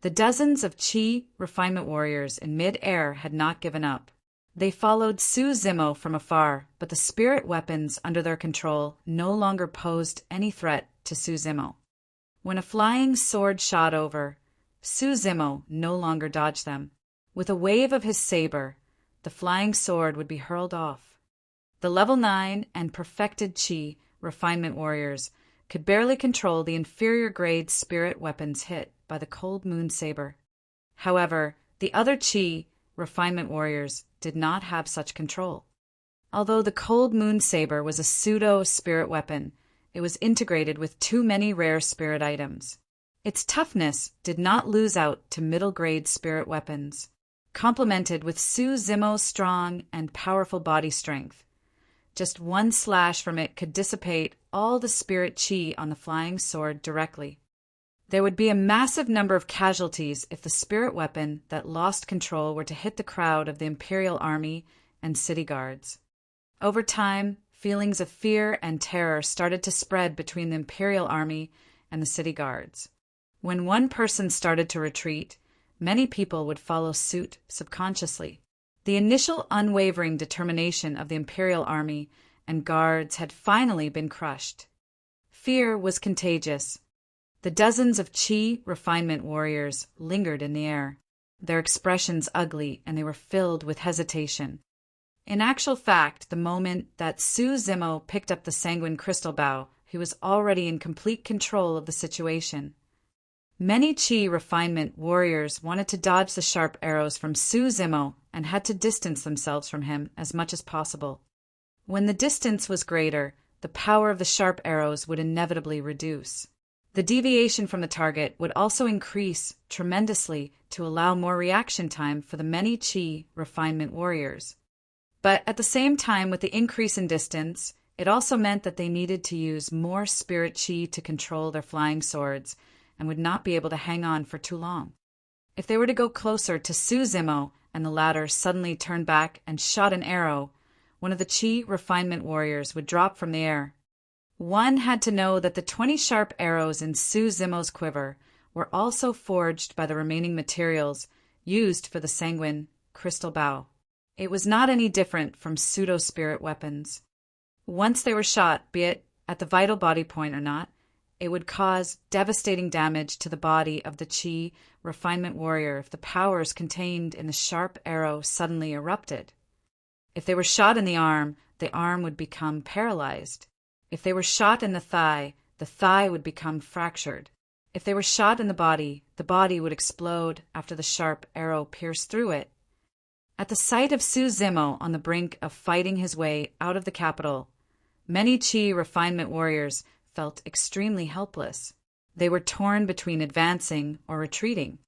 The dozens of Qi refinement warriors in mid-air had not given up. They followed Su-Zimo from afar, but the spirit weapons under their control no longer posed any threat to Su-Zimo. When a flying sword shot over, Su-Zimo no longer dodged them. With a wave of his saber, the flying sword would be hurled off. The level 9 and perfected Qi refinement warriors could barely control the inferior grade spirit weapons hit by the cold moon saber. However, the other Qi refinement warriors did not have such control. Although the cold moon saber was a pseudo-spirit weapon, it was integrated with too many rare spirit items. Its toughness did not lose out to middle-grade spirit weapons, complemented with Su-Zimo's strong and powerful body strength. Just one slash from it could dissipate all the spirit Qi on the flying sword directly. There would be a massive number of casualties if the spirit weapon that lost control were to hit the crowd of the Imperial army and city guards. Over time, feelings of fear and terror started to spread between the Imperial army and the city guards. When one person started to retreat, many people would follow suit subconsciously. The initial unwavering determination of the Imperial army and guards had finally been crushed. Fear was contagious. The dozens of Qi refinement warriors lingered in the air, their expressions ugly, and they were filled with hesitation. In actual fact, the moment that Su-Zimo picked up the sanguine crystal bow, he was already in complete control of the situation. Many Qi refinement warriors wanted to dodge the sharp arrows from Su-Zimo and had to distance themselves from him as much as possible. When the distance was greater, the power of the sharp arrows would inevitably reduce. The deviation from the target would also increase tremendously to allow more reaction time for the many Qi refinement warriors. But at the same time, with the increase in distance, it also meant that they needed to use more spirit Qi to control their flying swords and would not be able to hang on for too long. If they were to go closer to Su-Zimo and the latter suddenly turned back and shot an arrow, one of the Qi refinement warriors would drop from the air. One had to know that the 20 sharp arrows in Su-Zimo's quiver were also forged by the remaining materials used for the sanguine crystal bow. It was not any different from pseudo-spirit weapons. Once they were shot, be it at the vital body point or not, it would cause devastating damage to the body of the Qi refinement warrior if the powers contained in the sharp arrow suddenly erupted. If they were shot in the arm would become paralyzed. If they were shot in the thigh would become fractured. If they were shot in the body would explode after the sharp arrow pierced through it. At the sight of Su-Zimo on the brink of fighting his way out of the capital, many Qi refinement warriors felt extremely helpless. They were torn between advancing or retreating.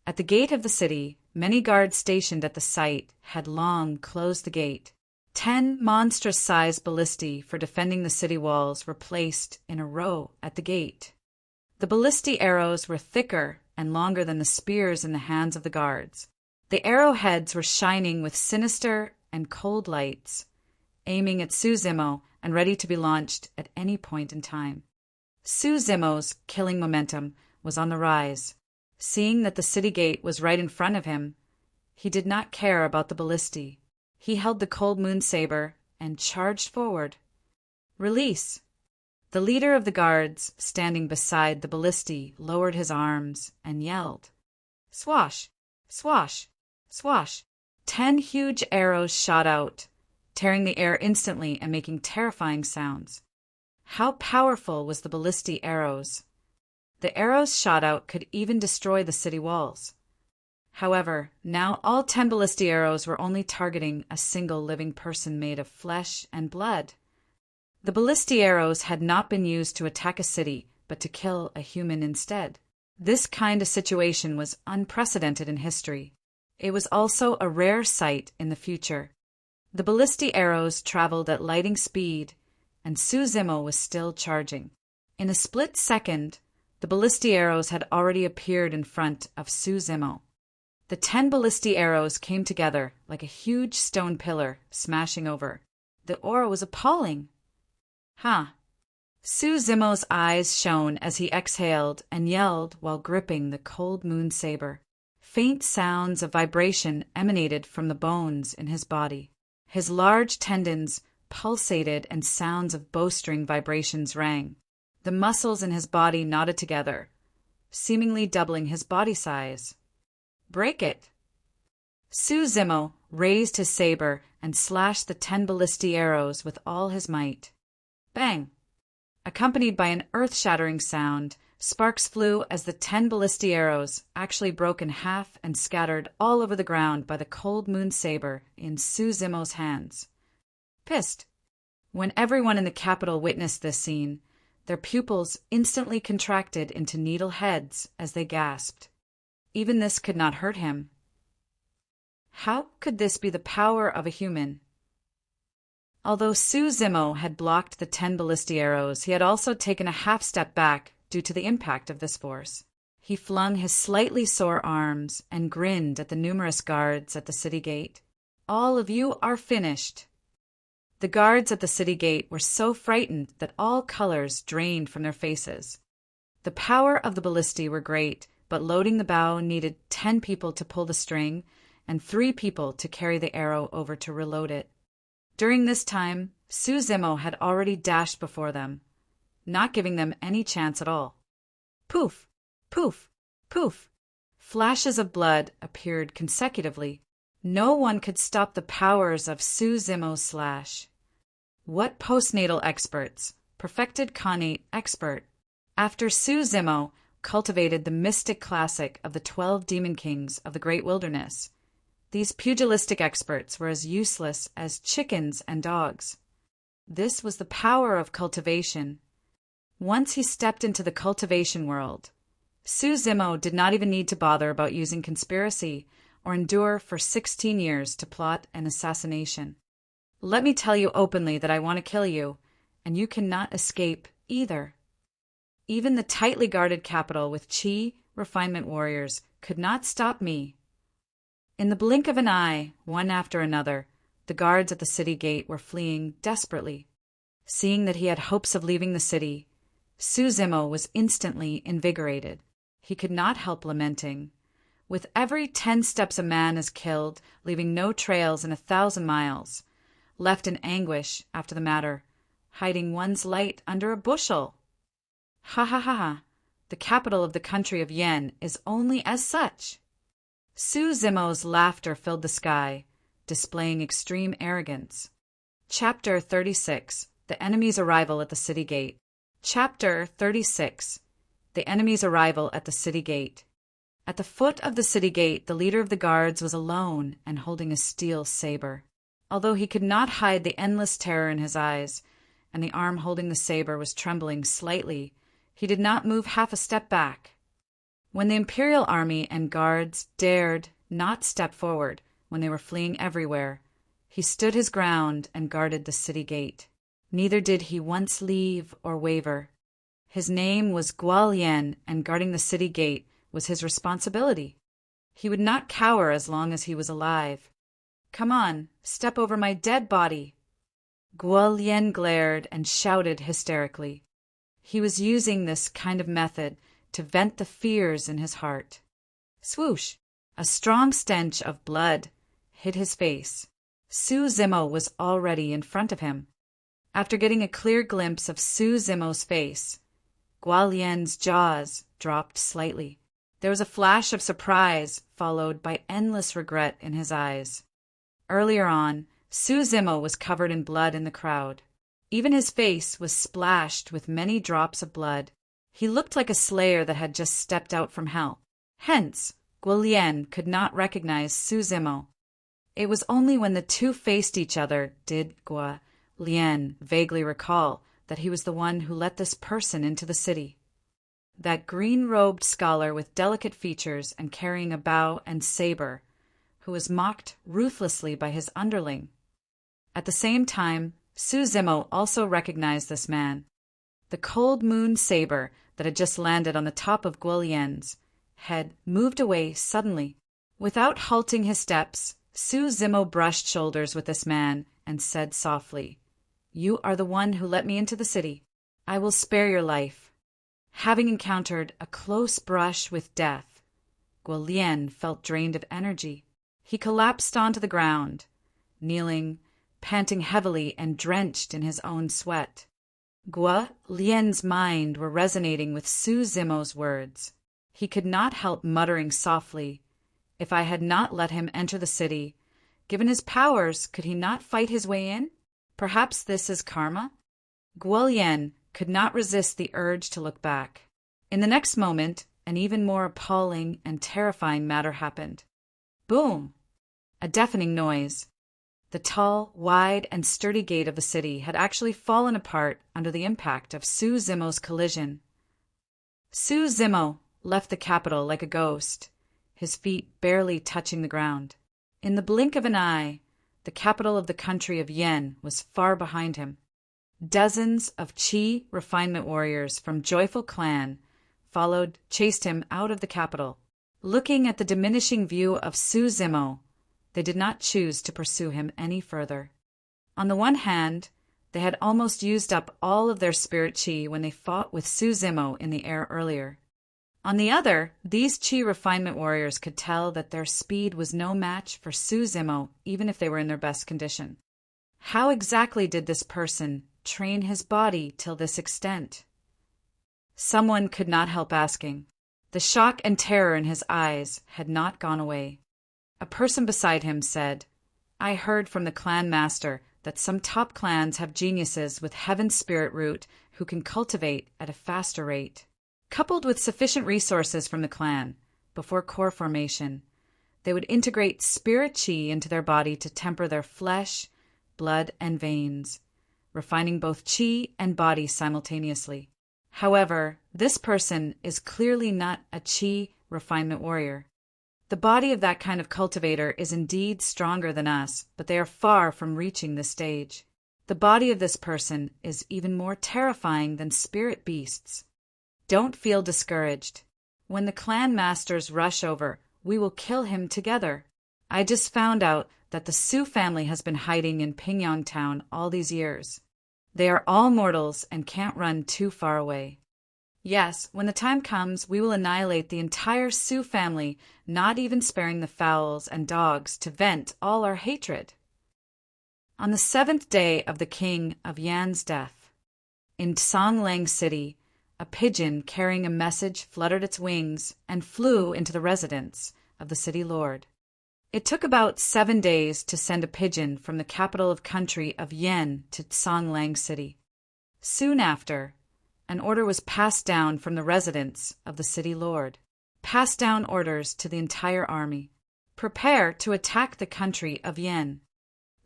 At the gate of the city, many guards stationed at the site had long closed the gate. 10 monstrous-sized ballistae for defending the city walls were placed in a row at the gate. The ballistae arrows were thicker and longer than the spears in the hands of the guards. The arrowheads were shining with sinister and cold lights, aiming at Su-Zimo and ready to be launched at any point in time. Su-Zimo's killing momentum was on the rise. Seeing that the city gate was right in front of him, he did not care about the ballistae. He held the cold moon saber and charged forward. Release! The leader of the guards, standing beside the ballistae, lowered his arms and yelled. Swash! Swash! Swash! 10 huge arrows shot out, tearing the air instantly and making terrifying sounds. How powerful was the ballistae arrows! The arrows shot out could even destroy the city walls. However, now all 10 ballistae arrows were only targeting a single living person made of flesh and blood. The ballistae arrows had not been used to attack a city, but to kill a human instead. This kind of situation was unprecedented in history. It was also a rare sight in the future. The ballistae arrows traveled at lightning speed and Su Zimo was still charging. In a split second, the ballistic arrows had already appeared in front of Su Zimo. The 10 ballistic arrows came together like a huge stone pillar, smashing over. The aura was appalling. Su Zimo's eyes shone as he exhaled and yelled while gripping the cold moon saber. Faint sounds of vibration emanated from the bones in his body. His large tendons pulsated and sounds of bowstring vibrations rang. The muscles in his body knotted together, seemingly doubling his body size. Break it! Su Zimo raised his saber and slashed the 10 ballistic arrows with all his might. Bang! Accompanied by an earth-shattering sound, sparks flew as the 10 ballistic arrows actually broke in half and scattered all over the ground by the cold moon saber in Su Zimo's hands. Pissed. When everyone in the capital witnessed this scene, their pupils instantly contracted into needle heads as they gasped. Even this could not hurt him. How could this be the power of a human? Although Su Zimo had blocked the 10 ballistic arrows, he had also taken a half step back due to the impact of this force. He flung his slightly sore arms and grinned at the numerous guards at the city gate. All of you are finished. The guards at the city gate were so frightened that all colors drained from their faces. The power of the ballistae were great, but loading the bow needed 10 people to pull the string and 3 people to carry the arrow over to reload it. During this time, Su Zimo had already dashed before them, not giving them any chance at all. Poof! Poof! Poof! Flashes of blood appeared consecutively. No one could stop the powers of Su Zimo's slash. What postnatal experts, perfected Khanate expert. After Su Zimo cultivated the mystic classic of the 12 demon kings of the great wilderness, these pugilistic experts were as useless as chickens and dogs. This was the power of cultivation. Once he stepped into the cultivation world, Su Zimo did not even need to bother about using conspiracy or endure for 16 years to plot an assassination. Let me tell you openly that I want to kill you, and you cannot escape either. Even the tightly guarded capital with Qi refinement warriors could not stop me. In the blink of an eye, one after another, the guards at the city gate were fleeing desperately. Seeing that he had hopes of leaving the city, Su Zimo was instantly invigorated. He could not help lamenting. With every 10 steps a man is killed, leaving no trails in 1,000 miles, left in anguish after the matter, hiding one's light under a bushel. Ha ha ha ha! The capital of the country of Yen is only as such. Su Zimo's laughter filled the sky, displaying extreme arrogance. Chapter 36. The enemy's arrival at the city gate. Chapter 36. The enemy's arrival at the city gate. At the foot of the city gate, the leader of the guards was alone and holding a steel saber. Although he could not hide the endless terror in his eyes, and the arm holding the saber was trembling slightly, he did not move half a step back. When the imperial army and guards dared not step forward when they were fleeing everywhere, he stood his ground and guarded the city gate. Neither did he once leave or waver. His name was Guolian, and guarding the city gate was his responsibility. He would not cower as long as he was alive. Come on, step over my dead body. Guolian glared and shouted hysterically. He was using this kind of method to vent the fears in his heart. Swoosh! A strong stench of blood hid his face. Su Zimo was already in front of him. After getting a clear glimpse of Su Zimo's face, Guolian's jaws dropped slightly. There was a flash of surprise, followed by endless regret in his eyes. Earlier on, Su Zimo was covered in blood in the crowd. Even his face was splashed with many drops of blood. He looked like a slayer that had just stepped out from hell. Hence, Guolian could not recognize Su Zimo. It was only when the two faced each other did Guolian vaguely recall that he was the one who let this person into the city. That green-robed scholar with delicate features and carrying a bow and saber, who was mocked ruthlessly by his underling. At the same time, Su Zimo also recognized this man. The cold moon saber that had just landed on the top of Guo Lian's head moved away suddenly. Without halting his steps, Su Zimo brushed shoulders with this man and said softly, "You are the one who let me into the city. I will spare your life." Having encountered a close brush with death, Guo Lian felt drained of energy. He collapsed onto the ground, kneeling, panting heavily and drenched in his own sweat. Guo Lian's mind were resonating with Su Zimo's words. He could not help muttering softly, "If I had not let him enter the city, given his powers, could he not fight his way in? Perhaps this is karma?" Guo Lian could not resist the urge to look back. In the next moment, an even more appalling and terrifying matter happened. Boom! A deafening noise. The tall, wide, and sturdy gate of the city had actually fallen apart under the impact of Su Zimo's collision. Su Zimo left the capital like a ghost, his feet barely touching the ground. In the blink of an eye, the capital of the country of Yen was far behind him. Dozens of Qi refinement warriors from Joyful Clan chased him out of the capital. Looking at the diminishing view of Su Zimo, they did not choose to pursue him any further. On the one hand, they had almost used up all of their spirit Qi when they fought with Su Zimo in the air earlier. On the other, these Qi refinement warriors could tell that their speed was no match for Su Zimo, even if they were in their best condition. How exactly did this person train his body till this extent? Someone could not help asking. The shock and terror in his eyes had not gone away. A person beside him said, "I heard from the clan master that some top clans have geniuses with heaven's spirit root who can cultivate at a faster rate. Coupled with sufficient resources from the clan, before core formation, they would integrate spirit Qi into their body to temper their flesh, blood, and veins, refining both Qi and body simultaneously. However, this person is clearly not a Qi refinement warrior. The body of that kind of cultivator is indeed stronger than us, but they are far from reaching this stage. The body of this person is even more terrifying than spirit beasts. Don't feel discouraged. When the clan masters rush over, we will kill him together. I just found out that the Su family has been hiding in Pingyang town all these years. They are all mortals and can't run too far away. Yes, when the time comes, we will annihilate the entire Su family, not even sparing the fowls and dogs to vent all our hatred." On the 7th day of the king of Yan's death, in Songlang City, a pigeon carrying a message fluttered its wings and flew into the residence of the city lord. It took about 7 days to send a pigeon from the capital of country of Yen to Songlang City. Soon after, an order was passed down from the residence of the city lord. Passed down orders to the entire army. Prepare to attack the country of Yen.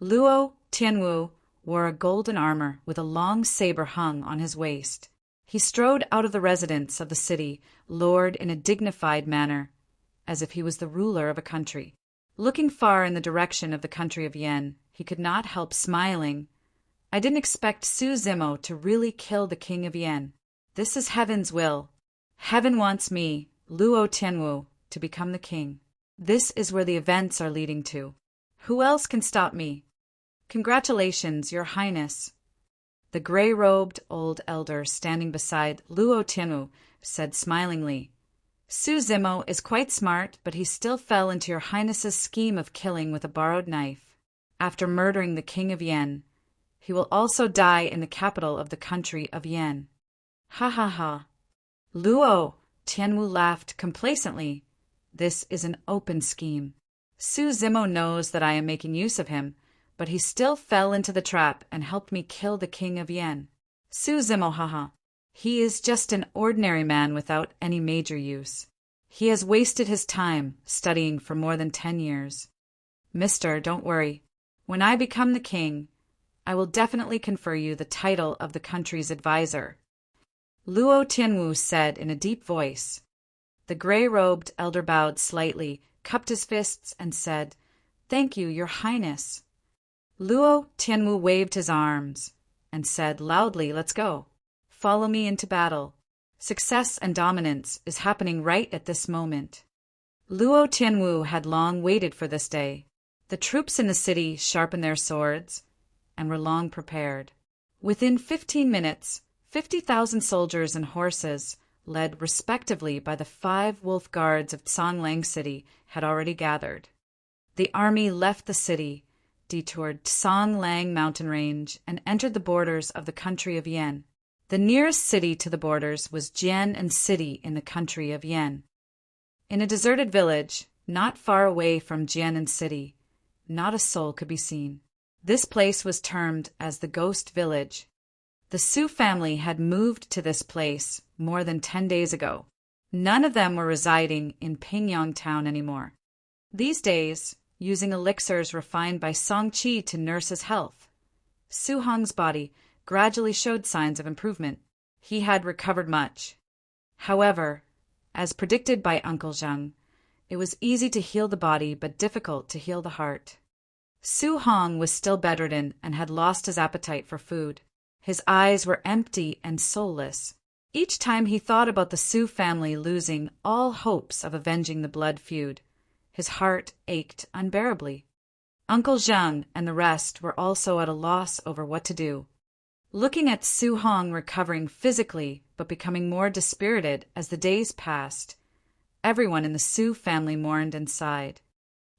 Luo Tianwu wore a golden armor with a long saber hung on his waist. He strode out of the residence of the city lord in a dignified manner, as if he was the ruler of a country. Looking far in the direction of the country of Yen, he could not help smiling. I didn't expect Su Zimo to really kill the king of Yen. This is heaven's will. Heaven wants me, Luo Tianwu, to become the king. This is where the events are leading to. Who else can stop me? Congratulations, your highness. The gray-robed old elder standing beside Luo Tianwu said smilingly, "Su Zimo is quite smart, but he still fell into your highness's scheme of killing with a borrowed knife. After murdering the king of Yen, he will also die in the capital of the country of Yen." Ha ha ha. Luo Tianwu laughed complacently. This is an open scheme. Su Zimo knows that I am making use of him, but he still fell into the trap and helped me kill the king of Yen. Su Zimo, haha. He is just an ordinary man without any major use. He has wasted his time studying for more than 10 years. Mister, don't worry. When I become the king, I will definitely confer you the title of the country's advisor. Luo Tianwu said in a deep voice. The gray-robed elder bowed slightly, cupped his fists, and said, "Thank you, your highness." Luo Tianwu waved his arms and said loudly, "Let's go. Follow me into battle. Success and dominance is happening right at this moment." Luo Tianwu had long waited for this day. The troops in the city sharpened their swords and were long prepared. Within 15 minutes, 50,000 soldiers and horses, led respectively by the 5 wolf guards of Songlang City, had already gathered. The army left the city, detoured Songlang mountain range, and entered the borders of the country of Yan. The nearest city to the borders was Jian City in the country of Yan. In a deserted village, not far away from Jian City, not a soul could be seen. This place was termed as the Ghost Village. The Su family had moved to this place more than 10 days ago. None of them were residing in Pingyang town anymore. These days, using elixirs refined by Song Qi to nurse his health, Su Hong's body gradually showed signs of improvement. He had recovered much. However, as predicted by Uncle Zheng, it was easy to heal the body but difficult to heal the heart. Su Hong was still bedridden and had lost his appetite for food. His eyes were empty and soulless. Each time he thought about the Su family losing all hopes of avenging the blood feud, his heart ached unbearably. Uncle Zheng and the rest were also at a loss over what to do. Looking at Su Hong recovering physically but becoming more dispirited as the days passed, everyone in the Su family mourned and sighed.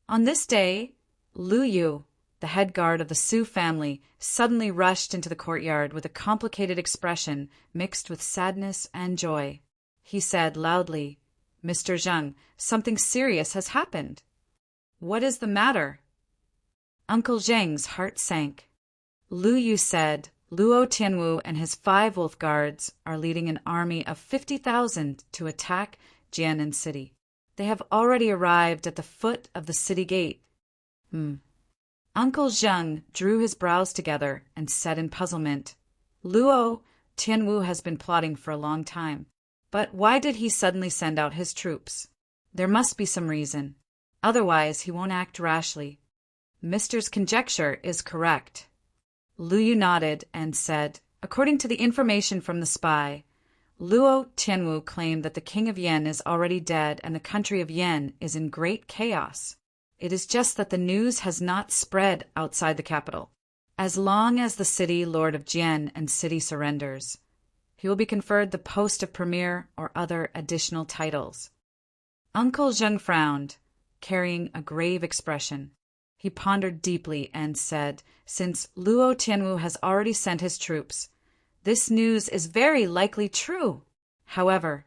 On this day, Lu Yu, the head guard of the Su family, suddenly rushed into the courtyard with a complicated expression mixed with sadness and joy. He said loudly, "Mr. Zheng, something serious has happened." "What is the matter?" Uncle Zheng's heart sank. Lu Yu said, "Luo Tianwu and his 5 wolf guards are leading an army of 50,000 to attack Jianan City. They have already arrived at the foot of the city gate." Uncle Zheng drew his brows together and said in puzzlement, "Luo Tianwu has been plotting for a long time. But why did he suddenly send out his troops? There must be some reason. Otherwise, he won't act rashly. Mister's conjecture is correct." Lu Yu nodded and said, "According to the information from the spy, Luo Tianwu claimed that the king of Yan is already dead and the country of Yan is in great chaos. It is just that the news has not spread outside the capital. As long as the city lord of Jian and city surrenders, he will be conferred the post of premier or other additional titles." Uncle Zheng frowned, carrying a grave expression. He pondered deeply and said, "Since Luo Tianwu has already sent his troops, this news is very likely true. However,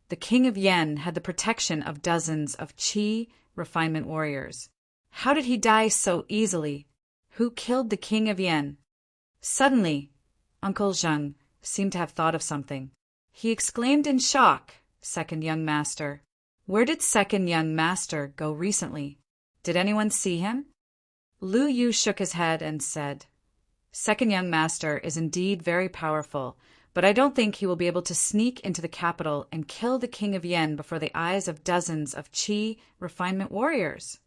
the king of Yan had the protection of dozens of Qi refinement warriors. How did he die so easily? Who killed the king of Yan?" Suddenly, Uncle Zheng seemed to have thought of something. He exclaimed in shock, "Second young master. Where did second young master go recently? Did anyone see him?" Lu Yu shook his head and said, "Second young master is indeed very powerful, but I don't think he will be able to sneak into the capital and kill the king of Yan before the eyes of dozens of Qi refinement warriors."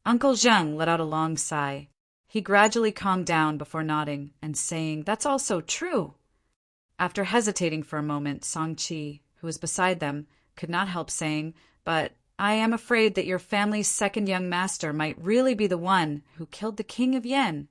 Uncle Zheng let out a long sigh. He gradually calmed down before nodding and saying, "That's also true." After hesitating for a moment, Song Qi, who was beside them, could not help saying, "But I am afraid that your family's second young master might really be the one who killed the king of Yan."